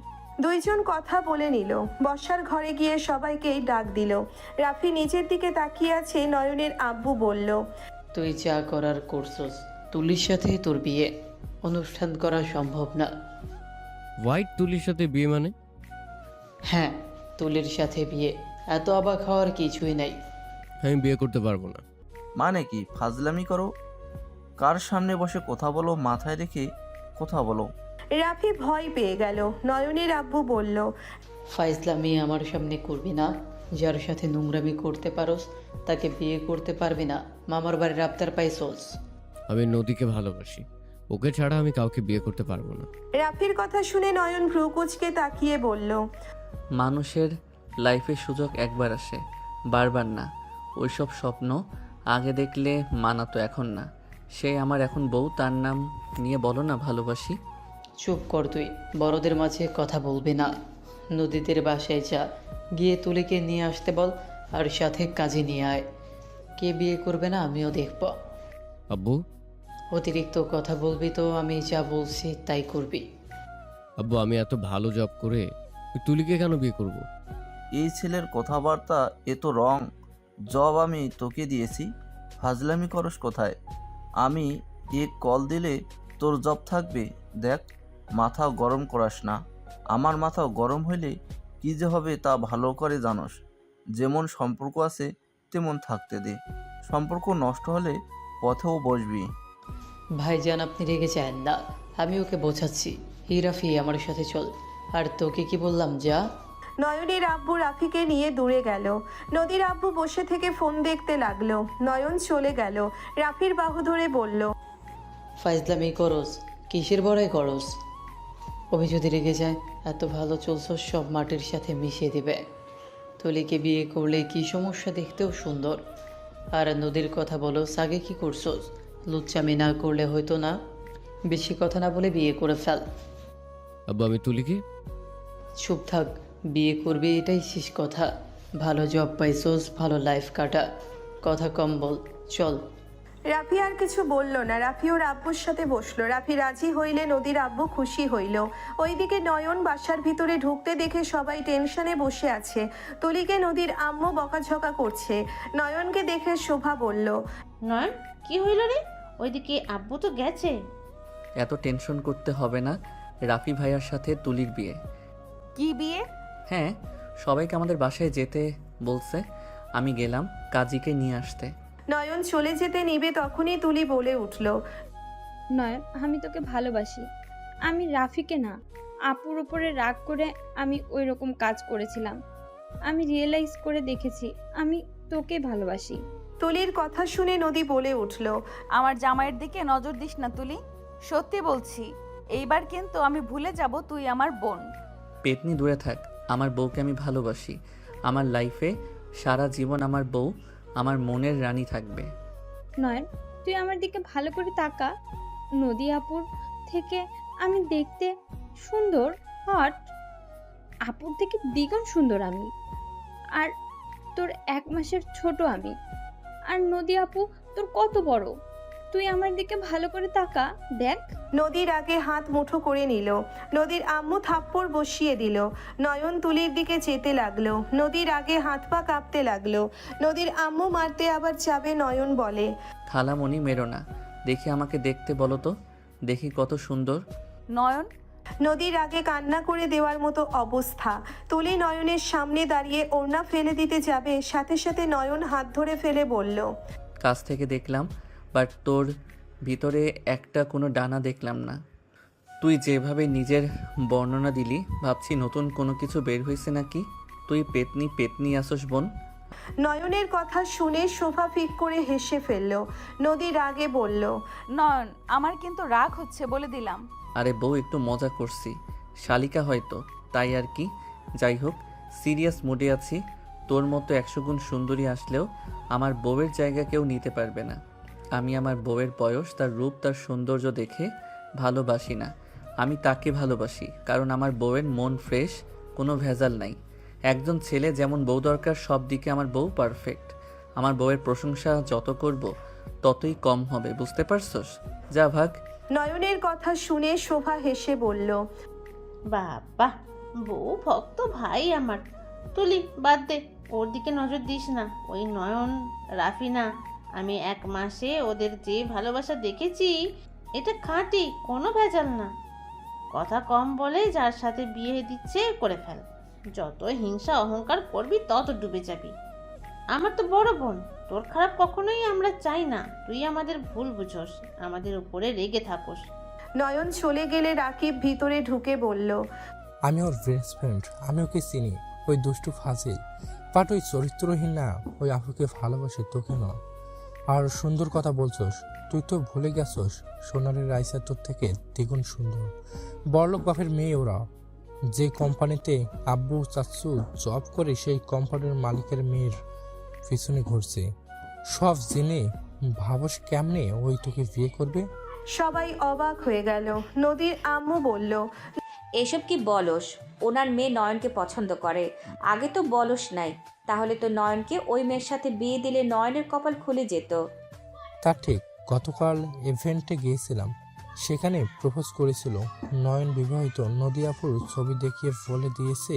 দুইজন কথা বলে নিল। বসার ঘরে গিয়ে সবাইকেই ডাক দিল। রাফি নিচের দিকে তাকিয়ে আছে। নয়নের আব্বু বলল, তুই যা করার করছস, তুলির সাথে তোর বিয়ে, অনুষ্ঠান করা সম্ভব না। হোয়াইট তুলির সাথে বিয়ে মানে? হ্যাঁ, তুলির সাথে বিয়ে, এত অবাক হওয়ার কিছুই নাই। আমি বিয়ে করতে পারবো না। মানে কি ফাজলামি করো? কার সামনে বসে কথা বলো, মাথায় রেখে কথা বলো। রাফি ভয় পেয়ে গেল। নয়নের আব্বু বলল, ফাইজলামি আমার সামনে করবি না। যার সাথে নোংরামি করতে পারোস তাকে বিয়ে করতে পারবি না। মামার বাড়ির আবদার পাইছস। আমি নদীকে ভালোবাসি, ওকে ছাড়া আমি কাউকে বিয়ে করতে পারবো না। রাফির কথা শুনে নয়ন ভ্রুকুচকে তাকিয়ে বলল, মানুষের লাইফে সুযোগ একবার আসে, বারবার না। ওইসব স্বপ্ন আগে দেখলে মানাতো, এখন না। সে আমার এখন বউ, তার নাম নিয়ে বলো না ভালোবাসি। চুপ কর তুই, বড়দের মাঝে কথা বলবি না। নদীদের বাসায় যা, গিয়ে তুলিকে নিয়ে আসতে বল, আর সাথে কাজে নিয়ে আয়। কে বিয়ে করবে না আমিও দেখব। আব্বু, অতিরিক্ত কথা বলবি তো আমি যা বলছি তাই করবি। আব্বু, আমি এত ভালো জব করে ওই তুলিকে কেন বিয়ে করব? এই ছেলের কথাবার্তা এ তো রং। জব আমি তোকে দিয়েছি, ফাজলামি করস কোথায়? আমি এক কল দিলে তোর জব থাকবে। দেখ, মাথা গরম করাস না। আমার মাথা গরম হইলে কী যে হবে তা ভালো করে জানোস। যেমন সম্পর্ক আছে তেমন থাকতে দে, সম্পর্ক নষ্ট হলে পথেও বসবি। ভাইজান আপনি রেগে যান না, আমি ওকে বোঝাচ্ছি। হিরাফি আমার সাথে চল। আর তোকে কি বললাম, যা। নয়নের আব্বু রাফিকে নিয়ে দূরে গেল। নদীর আব্বু বসে থেকে ফোন দেখতে লাগলো। নয়ন চলে গেল। রাফির বাহু ধরে বলল, ফাইজলামি করস, কিসের বড়াই করস? অভি যদি রেগে যায়, এত ভালো চলছ সব মাটির সাথে মিশিয়ে দিবে। তুলিকে বিয়ে করলে কি সমস্যা, দেখতেও সুন্দর। আর নদীর কথা বলো, আগে কি করছস? লুচ্চামি না করলে হয়তো না। বেশি কথা না বলে বিয়ে করে ফেল। আব্বু, আমি তুলিকে? চুপ থাক, বিয়ে করবি এটাই শেষ কথা। ভালো জব পাইছস, ভালো লাইফ কাটা, কথা কম বল, চল। রাফি আর কিছু বলল না। রাফি ওর আব্বুর সাথে বসলো। রাফি রাজি হইলে নদীর আব্বু খুশি হইল। ওইদিকে নয়ন বাসার ভিতরে ঢুকতে দেখে সবাই টেনশনে বসে আছে। তুলিকে নদীর আম্মু বকাঝকা করছে। নয়নকে দেখে শোভা বলল, নয়ন, কি হইল রে? ওইদিকে আব্বু তো গেছে। এত টেনশন করতে হবে না, রাফি ভাইয়ার সাথে তুলির বিয়ে। কি বিয়ে? হ্যাঁ, সবাইকে আমাদের বাসায় যেতে বলছে, আমি গেলাম কাজীকে নিয়ে আসতে। নয়ন চলে যেতে নিবে তখনই তুলি বলে উঠল, নয়, আমি তোকে ভালোবাসি। আমি রাফিকে না, আপুর উপরে রাগ করে আমি ওই রকম কাজ করেছিলাম। আমি রিয়েলাইজ করে দেখেছি আমি তোকে ভালোবাসি। তুলির কথা শুনে নদী বলে উঠল, আমার জামাইয়ের দিকে নজর দিস না তুলি, সত্যি বলছি। এইবার কিন্তু আমি ভুলে যাব তুই আমার বোন। পেতনি দূরে থাক, আমার বউকে আমি ভালোবাসি। আমার লাইফে সারা জীবন আমার বউ আমার মনের রানী থাকবে। নয়ন, তুই আমার দিকে ভালো করে তাকা। নদী আপুর থেকে আমি দেখতে সুন্দর, হট। আপুর থেকে দ্বিগুণ সুন্দর আমি। আর তোর 1 মাসের ছোট আমি। আর নদী আপু তোর কত বড়। তুই আমার দিকে ভালো করে তাকা, দেখ। নদীর আগে হাত মুঠো করে নিল। নদীর আম্মু থাপ্পড় বসিয়ে দিল। নয়ন তুলির দিকে যেতে লাগলো। নদীর আগে হাত পা কাঁপতে লাগলো। নদীর আম্মু মারতে আবার যাবে। নয়ন বলে, খালামণি মেরো না, দেখি আমাকে দেখতে বলো তো, দেখি কত সুন্দর। নয়ন, নদীর আগে কান্না করে দেওয়ার মতো অবস্থা। তুলি নয়নের সামনে দাঁড়িয়ে ওড়না ফেলে দিতে যাবে, সাথে সাথে নয়ন হাত ধরে ফেলে বলল, কাছ থেকে দেখলাম, বাট তোর ভিতরে একটা কোনো ডানা দেখলাম না। তুই যেভাবে নিজের বর্ণনা দিলি, ভাবছি নতুন কোনো কিছু বের হয়েছে নাকি। তুই পেতনি পেতনি আসোস বোন। নয়নের কথা শুনে শোভা ফিক করে হেসে ফেলল। নদী রাগে বলল, নয়ন, আমার কিন্তু রাগ হচ্ছে বলে দিলাম। আরে বউ, একটু মজা করছি, শালিকা হয়তো, তাই আর কি। যাই হোক, সিরিয়াস মুডে আছি। তোর মতো 100 গুণ সুন্দরী আসলেও আমার বউয়ের জায়গা কেউ নিতে পারবে না। আমি আমার বউয়ের বয়স, তার রূপ, তার সৌন্দর্য দেখে ভালোবাসি না। আমি তাকে ভালোবাসি কারণ আমার বউয়ের মন ফ্রেশ, কোনো ভেজাল নাই। একজন ছেলে যেমন বউ দরকার, সব দিকে আমার বউ পারফেক্ট। আমার বউয়ের প্রশংসা যত করব ততই কম হবে, বুঝতে পারছস? যা ভাগ। নয়নের কথা শুনে শোভা হেসে বলল, বাবা, বউ ভক্ত ভাই আমার। তুলি, বাদ দে, ওর দিকে নজর দিস না। ওই নয়ন, রাফি না, আমি 1 মাসে ওদের যে ভালোবাসা দেখেছি, এটা খাঁটি, কোনো ভেজাল না। কথা কম বলে যার সাথে বিয়ে দিচ্ছে করে ফেল। যত হিংসা অহংকার করবি তত ডুবে যাবি। আমার তো বড় বোন, তোর খারাপ কখনোই আমরা চাই না। তুই আমাদের ভুল বুঝোস, আমাদের উপরে রেগে থাকোস। নয়ন চলে গেলে রাকিব ভিতরে ঢুকে বলল, আমি ওর বেস্ট ফ্রেন্ড, আমি ওকে চিনি। ওই দুষ্টু ফাজিল, বাট ওই চরিত্রহীন না। ওই আপুকে ভালোবাসে, তোকে না। আর সুন্দর কথা বলছস, তুই তো ভুলে গেছস সোনারের রাইসা তোর থেকে দ্বিগুণ সুন্দর। বড়লোক বাপের মেয়ে ওরা। যে কোম্পানিতে আব্বু চাচ্চু জব করে, সেই কোম্পানির মালিকের মেয়ের পিছনে ঘুরছে। সব জেনে ভাবস কেমনে ওই তোকে বিয়ে করবে? সবাই অবাক হয়ে গেল। নদীর আম্মু বলল, এসব কি বলস? ওনার মেয়ে নয়নকে পছন্দ করে, আগে তো বলস নাই। তাহলে তো নয়নকে ওই মেয়ের সাথে বিয়ে দিলে নয়নের কপাল খুলে যেত। তা ঠিক, গতকাল ইভেন্টে গিয়েছিলাম, সেখানে প্রপোজ করেছিল। নয়ন বিবাহিত, নদী আপুর ছবি দেখিয়ে বলে দিয়েছে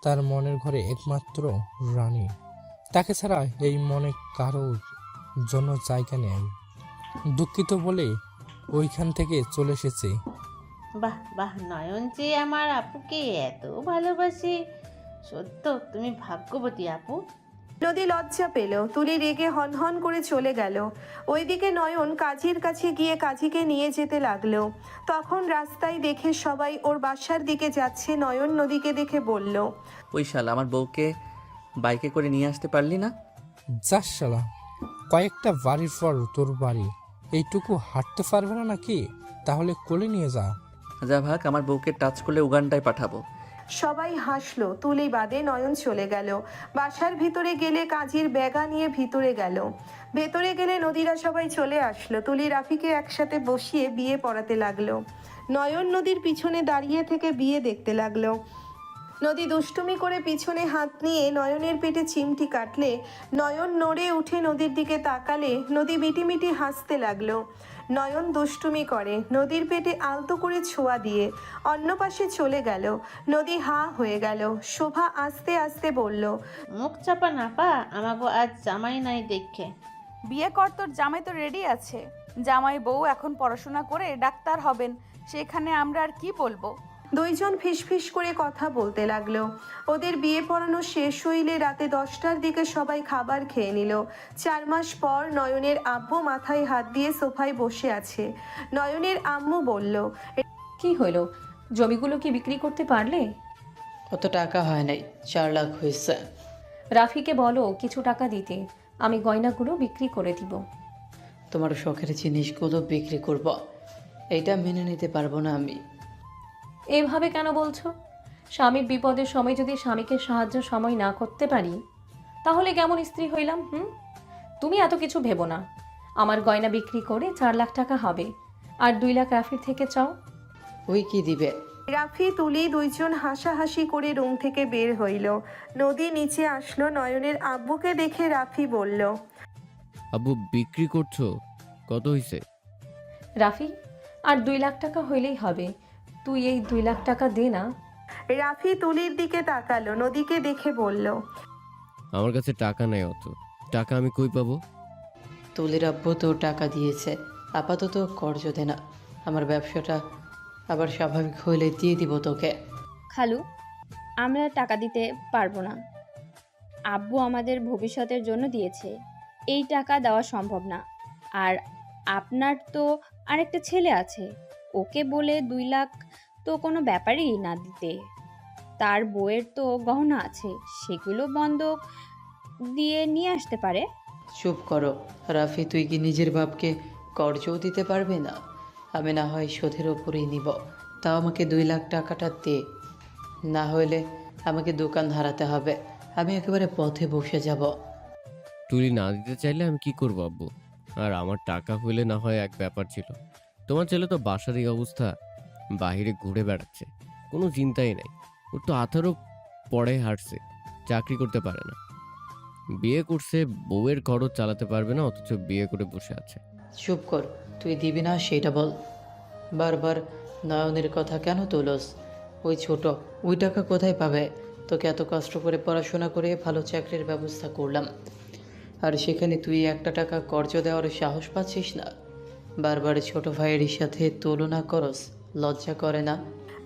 তার মনের ঘরে একমাত্র রানী, তাকে ছাড়া এই মনে কারোর জন্য জায়গা নেই। দুঃখিত বলে ওইখান থেকে চলে এসেছে। বাহ বাহ, নয়ন যে আমার আপুকে এত ভালোবাসে, সত্য তুমি ভাগ্যবতী আপু। নদী লজ্জা পেল। তুলি রেগে হনহন করে চলে গেল। ওইদিকে নয়ন কাজীর কাছে গিয়ে কাজীকে নিয়ে যেতে লাগলো। তখন রাস্তায় দেখে সবাই ওর বাসার দিকে যাচ্ছে। নয়ন নদীকে দেখে বলল, ওই শাল, আমার বউকে বাইকে করে নিয়ে আসতে পারলি না? যাস শালা, কয়েকটা বাড়ির পর তোর বাড়ি, এইটুকু হাঁটতে পারবে না নাকি? তাহলে কোলে নিয়ে যা। যা ভাগ, আমার বউকে টাচ করলে উগান্ডায় পাঠাবো। সবাই হাসলো। তুলি বাদে নয়ন চলে গেল। বাসার ভিতরে গেলে কাজীর ব্যাগা নিয়ে ভিতরে গেল। ভেতরে গেলে নদীরা সবাই চলে আসলো। তুলি রাফিকে একসাথে বসিয়ে বিয়ে পড়াতে লাগলো। নয়ন নদীর পিছনে দাঁড়িয়ে থেকে বিয়ে দেখতে লাগলো। নদী দুষ্টুমি করে পিছনে হাত নিয়ে নয়নের পেটে চিমটি কাটলে নয়ন নড়ে উঠে নদীর দিকে তাকালে নদী মিটিমিটি হাসতে লাগলো। নয়ন দুষ্টুমি করে নদীর পেটে আলতো করে ছোঁয়া দিয়ে অন্য পাশে চলে গেল। নদী হা হয়ে গেল। শোভা আস্তে আস্তে বলল, মুখ চাপা না পা, আমাগো আজ জামাই নাই দেখে। বিয়ে কর, তোর জামাই তো রেডি আছে। জামাই বউ এখন পড়াশোনা করে ডাক্তার হবেন, সেখানে আমরা আর কি বলবো? দুইজন ফিসফিস করে কথা বলতে লাগলো। ওদের বিয়ে পড়ানো শেষ হইলে রাতে 10টার দিকে সবাই খাবার খেয়ে নিল। 4 মাস পর নয়নের আব্বু মাথায় হাত দিয়ে সোফায় বসে আছে। নয়নের আম্মু বলল, কি হলো, জমিগুলো কি বিক্রি করতে পারলে? কত টাকা হয় নাই, 4 লাখ হয়েছে। রাফিকে বলো কিছু টাকা দিতে, আমি গয়নাগুলো বিক্রি করে দিব। তোমার শখের জিনিসগুলো বিক্রি করব, এইটা মেনে নিতে পারবো না আমি। এইভাবে কেন বলছো? স্বামীর বিপদের সময় যদি স্বামীকে সাহায্য সময় না করতে পারি, তাহলে কেমন স্ত্রী হইলাম? তুমি এত কিছু ভেবো না। আমার গয়না বিক্রি করে 4 লাখ টাকা হবে, আর 2 লাখ রাফির থেকে চাও। ওই কি দিবে? রাফি তুলি দুইজন হাসাহাসি করে রুম থেকে বের হইল। নদী নিচে আসলো। নয়নের আব্বুকে দেখে রাফি বলল, আব্বু বিক্রি করছো? কত হয়েছে? রাফি, আর 2 লাখ টাকা হইলেই হবে। তুই এই 2 লাখ টাকা দে না। রাফি তুলির দিকে তাকালো। নদীকে দেখে বলল, আমার কাছে টাকা নেই, অত টাকা আমি কই পাবো? তুলির আব্বু তো টাকা দিয়েছে, আপাতত কর্জ দে না। আমার ব্যবসাটা আবার স্বাভাবিক হইলে দিয়ে দিব তোকে। খালু, আমরা টাকা দিতে পারবো না। আব্বু আমাদের ভবিষ্যতের জন্য দিয়েছে, এই টাকা দেওয়া সম্ভব না। আর আপনার তো আরেকটা ছেলে আছে, ওকে বলে 2 লাখ তো কোনো ব্যাপারই না দিতে। তার বউয়ের তো গহনা আছে, সেগুলো বন্ধক দিয়ে নিয়ে আসতে পারে। চুপ করো রাফি, তুই কি নিজের বাপকে কর্জও দিতে পারবে না? আমি না হয় শোধের ওপরেই নিব, তাও আমাকে 2 লাখ টাকাটা দে, না হইলে আমাকে দোকান হারাতে হবে। আমি একেবারে পথে বসে যাব। তুলি না দিতে চাইলে আমি কি করবো আব্বু? আর আমার টাকা হইলে না হয় এক ব্যাপার ছিল, তোমার ছেলে তো বাসার এই অবস্থা, বাহিরে ঘুরে বেড়াচ্ছে, কোনো চিন্তাই নাই। ওর তো 18 পরে হাঁটছে, চাকরি করতে পারে না, বিয়ে করছে, বউয়ের খরচ চালাতে পারবে না, অথচ বিয়ে করে বসে আছে। চুপ কর, তুই দিবি না সেটা বল। বারবার নয়নের কথা কেন তোলস? ওই ছোট, ওই টাকা কোথায় পাবে? তোকে এত কষ্ট করে পড়াশোনা করে ভালো চাকরির ব্যবস্থা করলাম, আর সেখানে তুই একটা টাকা কর্জ দেওয়ার সাহস পাচ্ছিস না? বারবার ছোট ভাইয়ের সাথে তুলনা করস, লজ্জা করে না?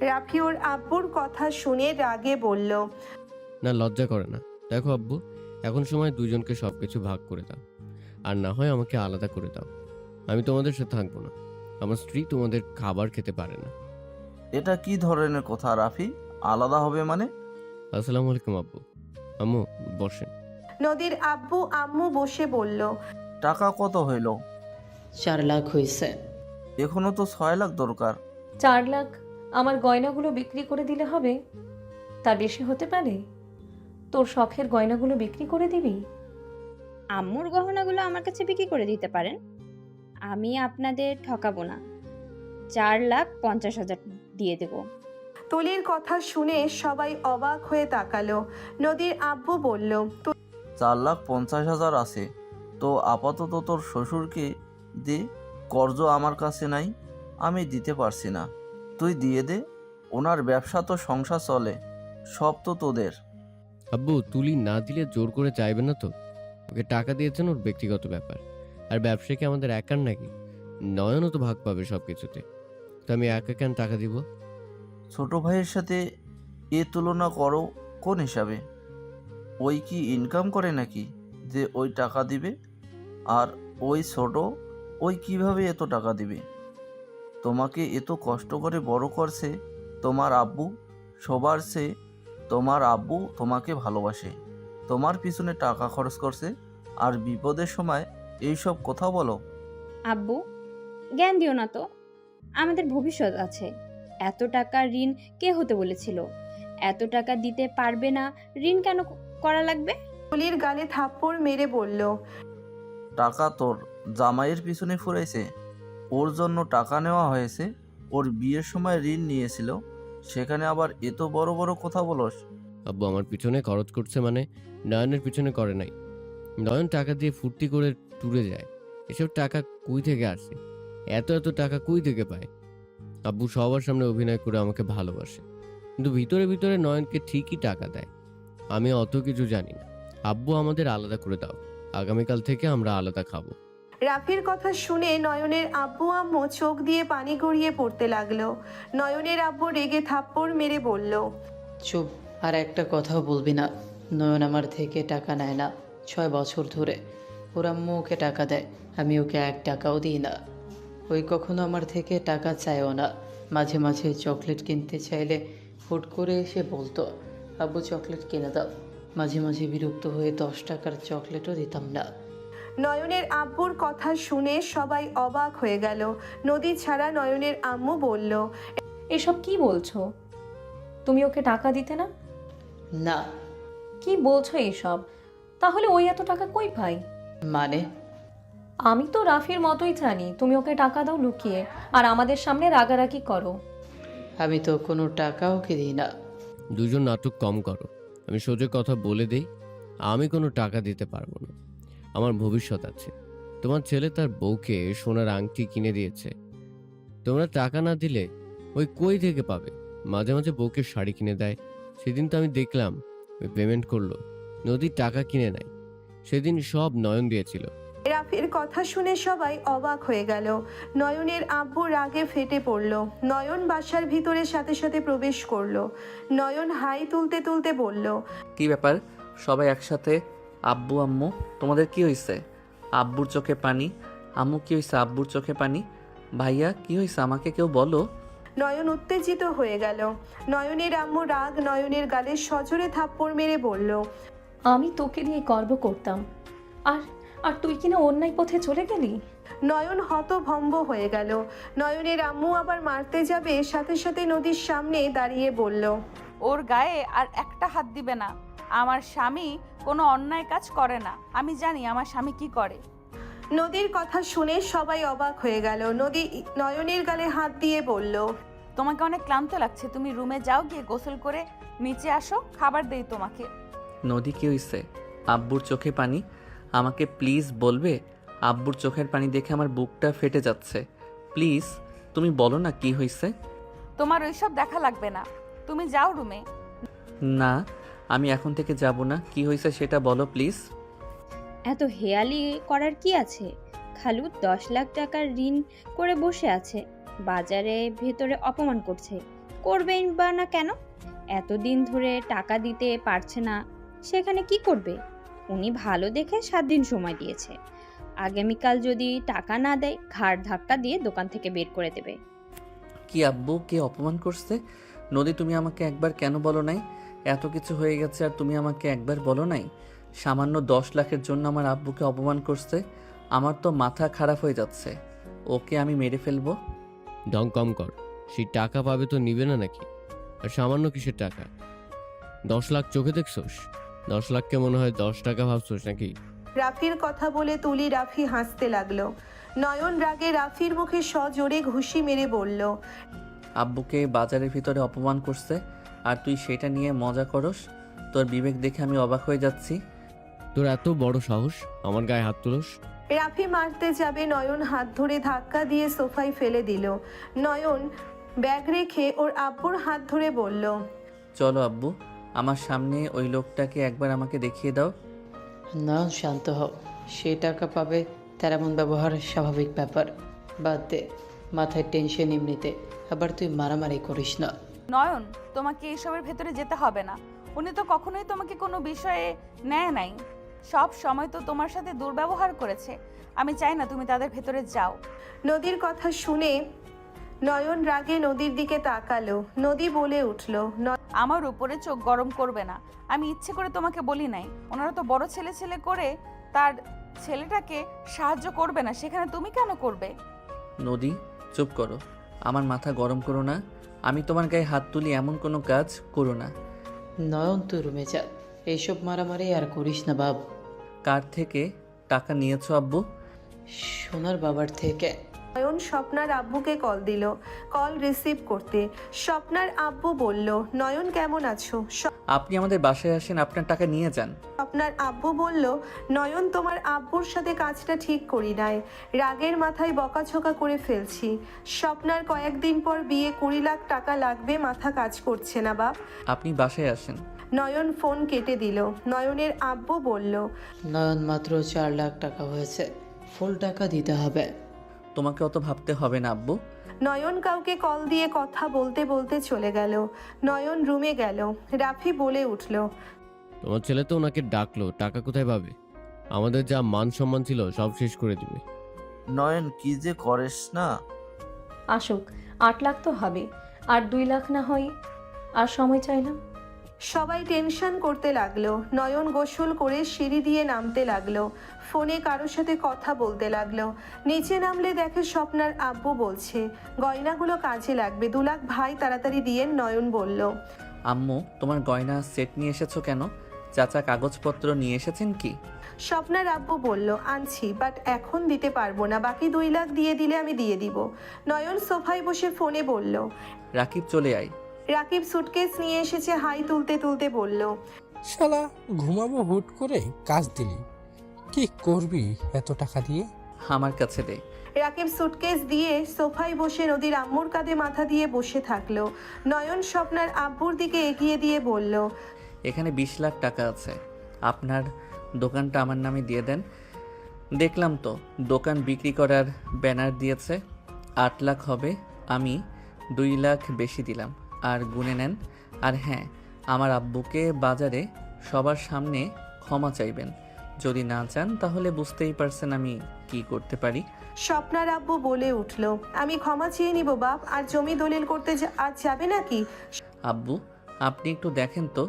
রাফি ওর আব্বুর কথা শুনে রাগে বলল, না, লজ্জা করে না। দেখো আব্বু, এখন সময় দুজনকে সবকিছু ভাগ করে দাও, আর না হয় আমাকে আলাদা করে দাও। আমি তোমাদের সাথে থাকবো না, আমার স্ত্রী তোমাদের খাবার খেতে পারে না। এটা কি ধরনের কথা রাফি? আলাদা হবে মানে? আসসালামু আলাইকুম আব্বু। আম্মু বসেন। নদীর আব্বু আম্মু বসে বলল, টাকা কত হইল? 4 লাখ হয়েছে। এখনো তো 6 লাখ দরকার। 4 লাখ আমার গয়নাগুলো বিক্রি করে দিলে হবে? তার বেশি হতে পারে? তোর শখের গয়নাগুলো বিক্রি করে দিবি? আম্মুর গহনাগুলো আমার কাছে বিক্রি করে দিতে পারেন, আমি আপনাদের ঠকাবো না। 4,50,000 দিয়ে দেব। তুলির কথা শুনে সবাই অবাক হয়ে তাকালো। নদীর আব্বু বলল, 4,50,000 আছে তো আপাতত তোর শ্বশুরকে দে, কর্জ আমার কাছে নাই, আমি দিতে পারছি না, তুই দিয়ে দে। ওনার ব্যবসা তো সংসার চলে, সব তো তোদের। আব্বু, তুলি না দিলে জোর করে চাইবে না তো? ওকে টাকা দিয়েছেন, ওর ব্যক্তিগত ব্যাপার। আর ব্যবসা কি আমাদের একার নাকি? নয়নও তো ভাগ পাবে সব কিছুতে, তো আমি একা কেন টাকা দিব? ছোট ভাইয়ের সাথে এ তুলনা করো কোন হিসাবে? ওই কি ইনকাম করে নাকি যে ওই টাকা দিবে? আর ওই ছোট, ওই কিভাবে এত টাকা দিবে? তোমাকে এত কষ্ট করে বড় করছে তোমার আব্বু, সবার চেয়ে তোমার আব্বু তোমাকে ভালোবাসে, তোমার পিছনে টাকা খরচ করছে, আর বিপদের সময় এইসব কথা বলো? আব্বু, জ্ঞান দিও না তো, আমাদের ভবিষ্যৎ আছে। এত টাকা ঋণ কে হতে বলেছিল? এত টাকা দিতে পারবে না, ঋণ কেন করা লাগবে? তুলির গালে থাপ্পড় মেরে বলল, টাকা তোর জামাইয়ের পিছনে ফুরাইছে, ওর জন্য টাকা নেওয়া হয়েছে, ওর বিয়ের সময় ঋণ নিয়েছিল, সেখানে আবার এত বড় বড় কথা বলস? আব্বু আমার পিছনে খরচ করছে মানে নয়নের পিছনে করে নাই। নয়ন টাকা দিয়ে ফুর্তি করে ট্যুরে যায়। এসব টাকা কই থেকে আসে? এত এত টাকা কই থেকে পায়? আব্বু সবার সামনে অভিনয় করে আমাকে ভালোবাসে, কিন্তু ভিতরে ভিতরে নয়নকে ঠিকই টাকা দেয়। আমি অত কিছু জানি না। আব্বু আমাদের আলাদা করে দাও, আগামীকাল থেকে আমরা আলাদা খাবো। রাফির কথা শুনে নয়নের আব্বু আম্মু চোখ দিয়ে পানি গড়িয়ে পড়তে লাগলো। নয়নের আব্বু রেগে থাপ্পড় মেরে বলল, চুপ, আর একটা কথাও বলবি না। নয়ন আমার থেকে টাকা নেয় না 6 বছর ধরে। ওর আম্মু ওকে টাকা দেয়, আমি ওকে 1 টাকাও দিই না। ওই কখনো আমার থেকে টাকা চায়ও না। মাঝে মাঝে চকলেট কিনতে চাইলে হুট করে এসে বলতো, আব্বু চকলেট কিনে দাও। মাঝে মাঝে বিরক্ত হয়ে 10 টাকার চকলেটও দিতাম না। নয়নের আব্বুর কথা শুনে সবাই অবাক হয়ে গেল। নদী ছাড়া নয়নের আম্মু বলল, এসব কি বলছো? তুমি ওকে টাকা দিতে না? না কি বলছো এইসব? তাহলে ওই এত টাকা কই পাই? মানে? আমি তো রাফির মতোই জানি তুমি ওকে টাকা দাও লুকিয়ে, আর আমাদের সামনে রাগারাগি করো। আমি তো কোনো টাকা ওকে দিই না। দুজন নাটক কম করো। আমি সোজা কথা বলে দেই, আমি কোনো টাকা দিতে পারবো না। আমার ভবিষ্যৎ আছে। তোমার ছেলে তার বউকে সোনার আংটি কিনে দিয়েছে। তোমরা টাকা না দিলে ওই কই থেকে পাবে? মাঝে মাঝে বউকে শাড়ি কিনে দেয়। সেদিন তো আমি দেখলাম ওই পেমেন্ট করলো, নদীর টাকা কিনে নেয়। সেদিন সব নয়ন দিয়েছিল। রাফির কথা শুনে সবাই অবাক হয়ে গেল। নয়নের আব্বু রাগে ফেটে পড়ল। নয়ন বাসার ভিতরে সাথে সাথে প্রবেশ করলো। নয়ন হাই তুলতে তুলতে বলল, কি ব্যাপার সবাই একসাথে? আব্বু আম্মু তোমাদের কি হয়েছে? আব্বুর চোখে পানি। আম্মু কি হয়েছে? আব্বুর চোখে পানি। ভাইয়া কি হয়েছে আমাকে কেউ বলো। নয়ন উত্তেজিত হয়ে গেল। নয়নের আম্মু রাগ নয়নের গালে সজোরে থাপ্পড় মেরে বলল, আমি তোকে নিয়ে গর্ব করতাম, আর আর তুই কিনা অন্যায় পথে চলে গেলি। নয়ন হতভম্ব হয়ে গেল। নয়নের আম্মু আবার মারতে যাবে, সাথে সাথে নদীর সামনে দাঁড়িয়ে বলল, ওর গায়ে আর একটা হাত দিবে না। আমার স্বামী কোনো অন্যায় কাজ করে না। আমি জানি আমার স্বামী কি করে। নদীর কথা শুনে সবাই অবাক হয়ে গেল। নদী নয়নের গালে হাত দিয়ে বলল, তোমাকে অনেক ক্লান্ত লাগছে, তুমি রুমে যাও, গিয়ে গোসল করে নিচে আসো, খাবার দেই তোমাকে। নদী কি হয়েছে? আব্বুর চোখে পানি। আমাকে প্লিজ বলবে? আব্বুর চোখের পানি দেখে আমার বুকটা ফেটে যাচ্ছে। প্লিজ তুমি বলো না কি হয়েছে। তোমার ওইসব দেখা লাগবে না, তুমি যাও রুমে। না, আমি এখন থেকে যাব না। কি হয়েছে সেটা বলো প্লিজ। এত হেয়ালি করার কি আছে? খালু 10 লাখ টাকার ঋণ করে বসে আছে, বাজারে ভেতরে অপমান করছে। করবেই বা না কেন? এতদিন ধরে টাকা দিতে পারছে না, সেখানে কি করবে? উনি ভালো দেখে 7 দিন সময় দিয়েছে। আগামীকাল যদি টাকা না দেয়, ঘাড় ধাক্কা দিয়ে দোকান থেকে বের করে দেবে। কি আব্বু কে অপমান করছে? নদী তুমি আমাকে একবার কেন বলো নাই? এত কিছু হয়ে গেছে আর তুমি আমাকে একবার বলো নাই? সামান্য 10 লাখের জন্য আমার আব্বুকে অপমান করছে। আমার তো মাথা খারাপ হয়ে যাচ্ছে। ওকে আমি মেরে ফেলবো। ঢং কম কর। সেই টাকা পাবে তো নিবে না নাকি? আর সামান্য কিসের টাকা? 10 লাখ চোখে দেখছোস? 10 লাখকে মনে হয় 10 টাকা ভাবছোস নাকি? রাফির কথা বলে তুলি রাফি হাসতে লাগলো। নয়ন রাগে রাফির মুখে সজোরে ঘুষি মেরে বলল, আব্বুকে বাজারের ভিতরে অপমান করছে আর তুই সেটা নিয়ে মজা করস? তোর বিবেক দেখে আমি অবাক হয়ে যাচ্ছি। তোর এত বড় সাহস আমার গায়ে হাত তুলস? রাফি মারতে যাবে, নয়ন হাত ধরে ধাক্কা দিয়ে সোফায় ফেলে দিল। নয়ন ব্যাগ রেখে ওর আব্বুর হাত ধরে বলল, চলো আব্বু, আমার সামনে ওই লোকটাকে একবার আমাকে দেখিয়ে দাও। না, শান্ত হও। সে টাকা পাবে, তার এমন ব্যবহার স্বাভাবিক ব্যাপার। বাদ দে, মাথায় টেনশন এমনিতে, আবার তুই মারামারি করিস না। নয়ন, তোমাকে এসবের ভেতরে যেতে হবে না। উনি তো কখনোই তোমাকে কোনো বিষয়ে নেয় নাই, সব সময় তো তোমার সাথে দুর্ব্যবহার করেছে। আমি চাই না তুমি তাদের ভেতরে যাও। নদীর কথা শুনে নয়ন রাগে নদীর দিকে তাকালো। নদী বলে উঠল, আমার উপরে চোখ গরম করবে না। আমি ইচ্ছে করে তোমাকে বলি নাই। ওনারা তো বড় ছেলে ছেলে করে তার ছেলেটাকে সাহায্য করবে না, সেখানে তুমি কেন করবে? নদী চুপ করো, আমার মাথা গরম করো না। আমি তোমার গায়ে হাত তুলি এমন কোনো কাজ করো না। নয়ন, তুই রুমে যা, এইসব মারামারি আর করিস না বাব। কার থেকে টাকা নিয়েছো আব্বু? সোনার বাবার থেকে। নয়ন স্বপ্নার আব্বুকে কল দিল। কল রিসিভ করতে স্বপ্নার আব্বু বলল, নয়ন কেমন আছো? আপনি আমাদের বাসায় আসেন, আপনার টাকা নিয়ে যান। স্বপ্নার আব্বু বলল, নয়ন তোমার আব্বুর সাথে কাজটা ঠিক করি নাই, রাগের মাথায় বকাঝকা করে ফেলছি। স্বপ্নার কয়েকদিন পর বিয়ে, 20 লাখ টাকা লাগবে, মাথা কাজ করছে না বাপ। আপনি বাসায় আসেন। নয়ন ফোন কেটে দিল। নয়নের আব্বু বলল, নয়ন মাত্র 4 লাখ টাকা হয়েছে, ফুল টাকা দিতে হবে। তোমাকে অত ভাবতে হবে না আব্বু। নয়ন কাউকে কল দিয়ে কথা বলতে বলতে চলে গেল। নয়ন রুমে গেল। রাফি বলে উঠল, তোমার ছেলে তো ওনাকে ডাকলো, টাকা কোথায় পাবে? আমাদের যা মান সম্মান ছিল সব শেষ করে দিবে। নয়ন কি যে করিস না। আসুক, 8 লাখ তো হবে, আর 2 লাখ না হয় আর সময় চাইলাম। সবাই টেনশন করতে লাগলো। নয়ন গোসল করে সিঁড়ি দিয়ে নামতে লাগলো। ফোনে কারোর সাথে কথা বলতে লাগলো। নিচে নামলে দেখে স্বপ্নার আব্বু বলছে, গয়নাগুলো কাজে লাগবে, 2 লাখ ভাই তাড়াতাড়ি দিয়ে। নয়ন বলল, আম্মু, তোমার গয়না সেট নিয়ে এসেছো কেন? চাচা কাগজপত্র নিয়ে এসেছেন কি? স্বপ্নার আব্বু বলল, আনছি, বাট এখন দিতে পারবো না, বাকি 2 লাখ দিয়ে দিলে আমি দিয়ে দিব। নয়ন সোফায় বসে ফোনে বলল। রাকিব চলে আয়। রাকিব সুটকেস নিয়ে এসেছে, হাই তুলতে তুলতে বলল, শালা ঘুমাবো হুট করে কাজ দিলি, কি করবি এত টাকা দিয়ে? আমার কাছে দে। রাকিব সুটকেস দিয়ে সোফায় বসে নদীর আম্মুর কাঁধে মাথা দিয়ে বসে থাকলো। নয়ন স্বপ্নার আব্বুর দিকে এগিয়ে দিয়ে বলল, এখানে 20 লাখ টাকা আছে, আপনার দোকানটা আমার নামে দিয়ে দেন। দেখলাম তো দোকান বিক্রি করার ব্যানার দিয়েছে। 8 লাখ হবে, আমি 2 লাখ বেশি দিলাম, আর গুনে নেন। আর হ্যাঁ, আমার আব্বুকে বাজারে সবার সামনে ক্ষমা চাইবেন। যদি না চান তাহলে বুঝতেই পারছেন আমি কি করতে পারি। স্বপ্নার আব্বু বলে উঠল, আমি ক্ষমা চেয়ে নিব বাপ, আর জমি দলিল করতে আজ যাবে নাকি? আব্বু, আপনি একটু দেখেন তো,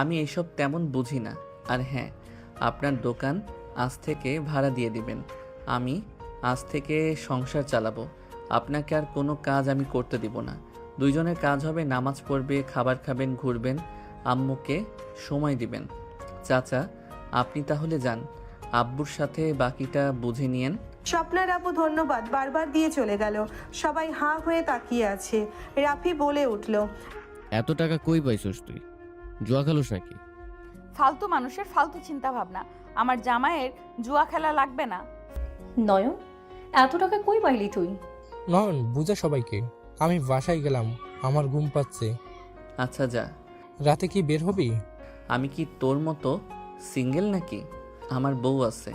আমি এইসব তেমন বুঝি না। আর হ্যাঁ, আপনার দোকান আজ থেকে ভাড়া দিয়ে দিবেন। আমি আজ থেকে সংসার চালাবো, আপনাকে আর কোনো কাজ আমি করতে দিব না। দুইজনের কাজ হবে, নামাজ পড়বে, খাবার খাবেন, ঘুরবেন, আম্মুকে সময় দিবেন। চাচা, আপনি তাহলে যান, আব্বুর সাথে বাকিটা বুঝে নিয়েন। স্বপ্নার আব্বু ধন্যবাদ বারবার দিয়ে চলে গেল। সবাই হাঁ হয়ে তাকিয়ে আছে। রাফি বলে উঠল, এত টাকা কই পাইছস তুই? জুয়া খেলোস নাকি? ফালতু মানুষের ফালতু চিন্তা ভাবনা। আমার জামাইয়ের জুয়া খেলা লাগবে না। নয়ন, এত টাকা কই পাইলি তুই? নয়ন বুঝা সবাইকে, আমি বাসায় গেলাম, আমার ঘুম পাচ্ছে। আচ্ছা যা। রাতে কি বের হবি? আমি কি তোর মতো সিঙ্গেল নাকি? আমার বউ আছে।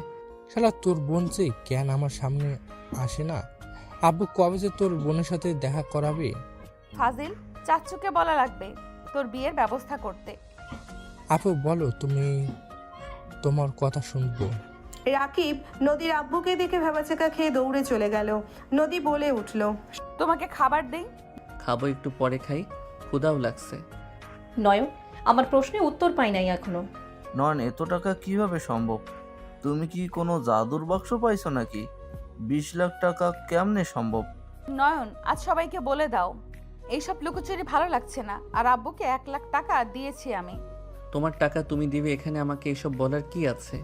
শালা তোর বোন যে কেন আমার সামনে আসে না? আব্বু কবে যে তোর বোনের সাথে দেখা করাবে? ফাজিল, চাচ্চুকে বলা লাগবে তোর বিয়ের ব্যবস্থা করতে। আপু বলো, তুমি, তোমার কথা শুনবো। রাকিব নদীর আব্বুকে দেখে ভেবাচেকা খেয়ে দৌড়ে চলে গেল। নদী বলে উঠল, তোমাকে খাবার দেই? খাবো, একটু পরে খাই, ক্ষুধাও লাগছে। নয়ন, আমার প্রশ্নের উত্তর পাই নাই এখনো। নয়ন, এত টাকা কিভাবে সম্ভব? তুমি কি কোনো জাদুর বাক্স পাইছো নাকি? 20 লাখ টাকা কেমনে সম্ভব? নয়ন, আজ সবাইকে বলে দাও এইসব লুকোচুরি ভালো লাগছে না। আর আব্বুকে 1 লাখ টাকা দিয়েছি আমি। তোমার টাকা তুমি দিবে, এখানে আমাকে এসব বলার কি আছে?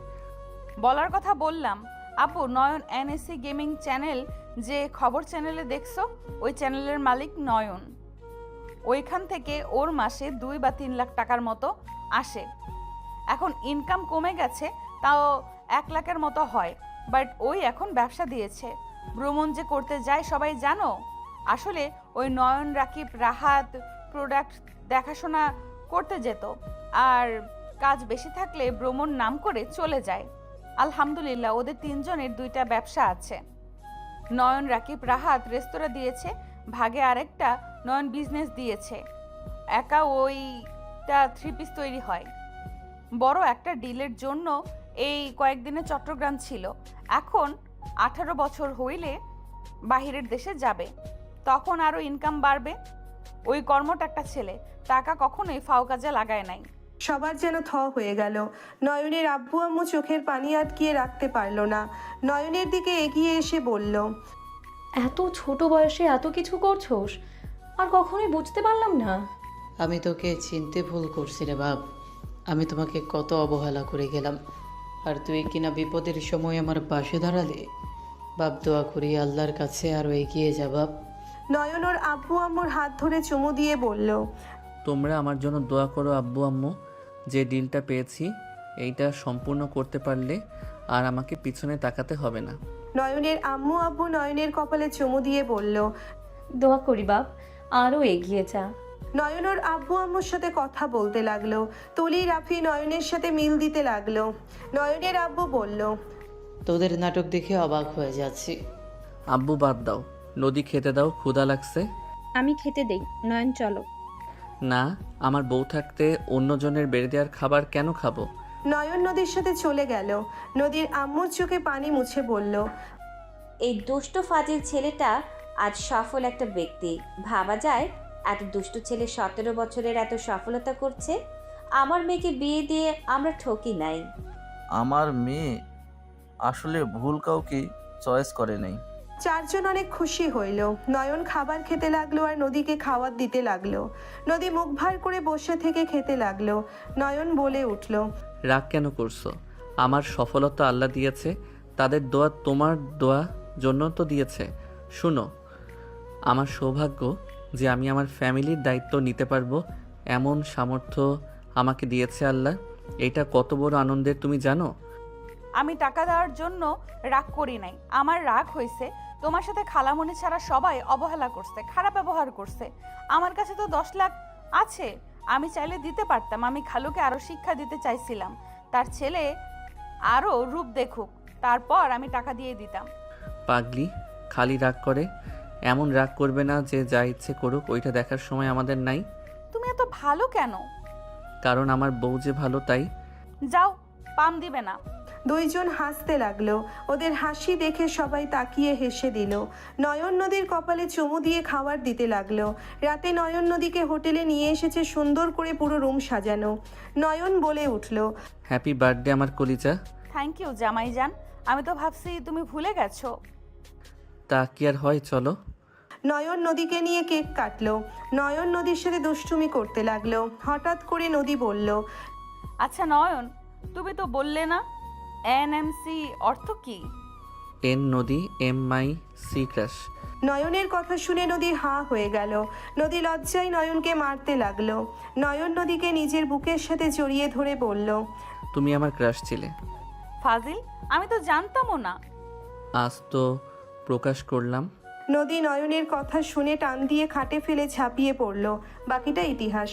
বলার কথা বললাম। আপু, নয়ন এনএসসি গেমিং চ্যানেল, যে খবর চ্যানেলে দেখছো, ওই চ্যানেলের মালিক নয়ন। ওইখান থেকে ওর মাসে 2 বা 3 লাখ টাকার মতো আসে। এখন ইনকাম কমে গেছে, তাও 1 লাখের মতো হয়। বাট ওই এখন ব্যবসা দিয়েছে। ভ্রমণ যে করতে যায় সবাই জানো। আসলে ওই নয়ন, রাকিব, রাহাত প্রোডাক্ট দেখাশোনা করতে যেত, আর কাজ বেশি থাকলে ভ্রমণ নাম করে চলে যায়। আলহামদুলিল্লাহ, ওদের 3 জনের 2টা ব্যবসা আছে। নয়ন, রাকিব, রাহাত রেস্তোরাঁ দিয়েছে, ভাগে আরেকটা নয়ন বিজনেস দিয়েছে। একা ওইটা 3 পিস তৈরি হয়। বড় একটা ডিলের জন্য এই কয়েকদিনে চট্টগ্রাম ছিল। এখন 18 বছর হইলে বাহিরের দেশে যাবে, তখন আরও ইনকাম বাড়বে। ওই কর্মটা একটা ছেলে, টাকা কখনোই ফাও কাজে লাগায় নাই। সবার যেন থ হয়ে গেল। নয়নের আব্বু আম্মু চোখের পানি আটকিয়ে রাখতে পারল না। নয়নের দিকে এগিয়ে এসে বলল, এত ছোট বয়সে এত কিছু করছোস, আর কখনোই বুঝতে পারলাম না। আমি তোকে চিনতে ভুল করছি রে বাপ। আমি তোমাকে কত অবহেলা করে গেলাম, আর তুই কিনা বিপদের সময় আমার পাশে দাঁড়ালে। বাপ দোয়া করি আল্লাহর কাছে আরও এগিয়ে যা বাপ। নয়ন ওর আব্বু আম্মুর হাত ধরে চুমু দিয়ে বলল, তোমরা আমার জন্য দোয়া করো আব্বু আম্মু, যে ডিলটা পেয়েছি এইটা সম্পূর্ণ করতে পারলে আর আমাকে পিছনে তাকাতে হবে না। নয়নের আম্মু আব্বু নয়নের কপালে চুমু দিয়ে বলল। দোয়া করি বাপ, আরও এগিয়ে যা। নয়ন ওর আব্বু আম্মুর সাথে কথা বলতে লাগলো। তুলি রাফি নয়নের সাথে মিল দিতে লাগলো। নয়নের আব্বু বলল, তোদের নাটক দেখে অবাক হয়ে যাচ্ছি। আব্বু বাদ দাও, নদী খেতে দাও, ক্ষুধা লাগছে। আমি খেতে দেই, নয়ন চলো। না, আমার বউ থাকতে অন্যজনের বেড়ে দেওয়ার খাবার কেন খাবো? নয়ন নদীর সাথে চলে গেল। নদীর আম্মুর চোখে পানি মুছে বলল, এই দুষ্ট ফাজিল ছেলেটা আজ সফল একটা ব্যক্তি। ভাবা যায় এত দুষ্ট ছেলে 17 বছরের এত সফলতা করছে। আমার মেয়েকে বিয়ে দিয়ে আমরা ঠকি নাই। আমার মেয়ে আসলে ভুল কাউকে চয়েস করে নাই। চারজন অনেক খুশি হইল। নয়ন খাবার খেতে লাগলো আর নদীকে খাবার দিতে লাগলো। নদী মুখ ভার করে বসে থেকে খেতে লাগলো। নয়ন বলে উঠল, রাগ কেন করছো? আমার সফলতা আল্লাহ দিয়েছে, তাদের দোয়া তোমার দোয়া জন্য তো দিয়েছে। শুনো, আমার সৌভাগ্য যে আমি আমার ফ্যামিলির দায়িত্ব নিতে পারবো এমন সামর্থ্য আমাকে দিয়েছে আল্লাহ। এটা কত বড় আনন্দের তুমি জানো? আমি টাকা দেওয়ার জন্য রাগ করি নাই। আমার রাগ হয়েছে তোমার সাথে খালামণি ছাড়া সবাই অবহেলা করছে, খারাপ ব্যবহার করছে। আমার কাছে তো 10 লাখ আছে, আমি চাইলে দিতে পারতাম। আমি খালুকে আরো শিক্ষা দিতে চাইছিলাম, তার ছেলে আরো রূপ দেখুক, তারপর আমি টাকা দিয়ে দিতাম। পাগলি, খালি রাগ করে। এমন রাগ করবে না যে যা ইচ্ছে করুক, ওইটা দেখার সময় আমাদের নাই। তুমি এত ভালো কেন? কারণ আমার বউ যে ভালো তাই। যাও, পাম দিবে না। দুইজন হাসতে লাগলো। ওদের হাসি দেখে সবাই তাকিয়ে হেসে দিল। নয়ন নদীর কপালে চুমু দিয়ে খাবার দিতে লাগলো। রাতে নয়ন নদীকে হোটেলে নিয়ে এসেছে সুন্দর করে পুরো রুম সাজানো। নয়ন বলে উঠল, হ্যাপি বার্থডে আমার কলিজা। থ্যাংক ইউ জামাই জান, আমি তো ভাবছি তুমি ভুলে গেছো। তা কি আর হয়, চলো। নয়ন নদীকে নিয়ে কেক কাটলো। নয়ন নদীর সাথে দুষ্টুমি করতে লাগলো। হঠাৎ করে নদী বলল, আচ্ছা নয়ন, তুমি তো বললে না এনএমসি অর্থ কি? এন নদী, এম মাই সি ক্রাশ। নয়নের কথা শুনে নদী হাঁ হয়ে গেল। নদী লজ্জায় নয়নকে মারতে লাগলো। নয়ন নদীকে নিজের বুকের সাথে জড়িয়ে ধরে বলল, তুমি আমার ক্রাশ ছিলে। ফাজিল, আমি তো জানতামও না। আজ তো প্রকাশ করলাম। নদী নয়নের কথা শুনে টান দিয়ে খাটে ফেলে ঝাঁপিয়ে পড়ল। বাকিটা ইতিহাস।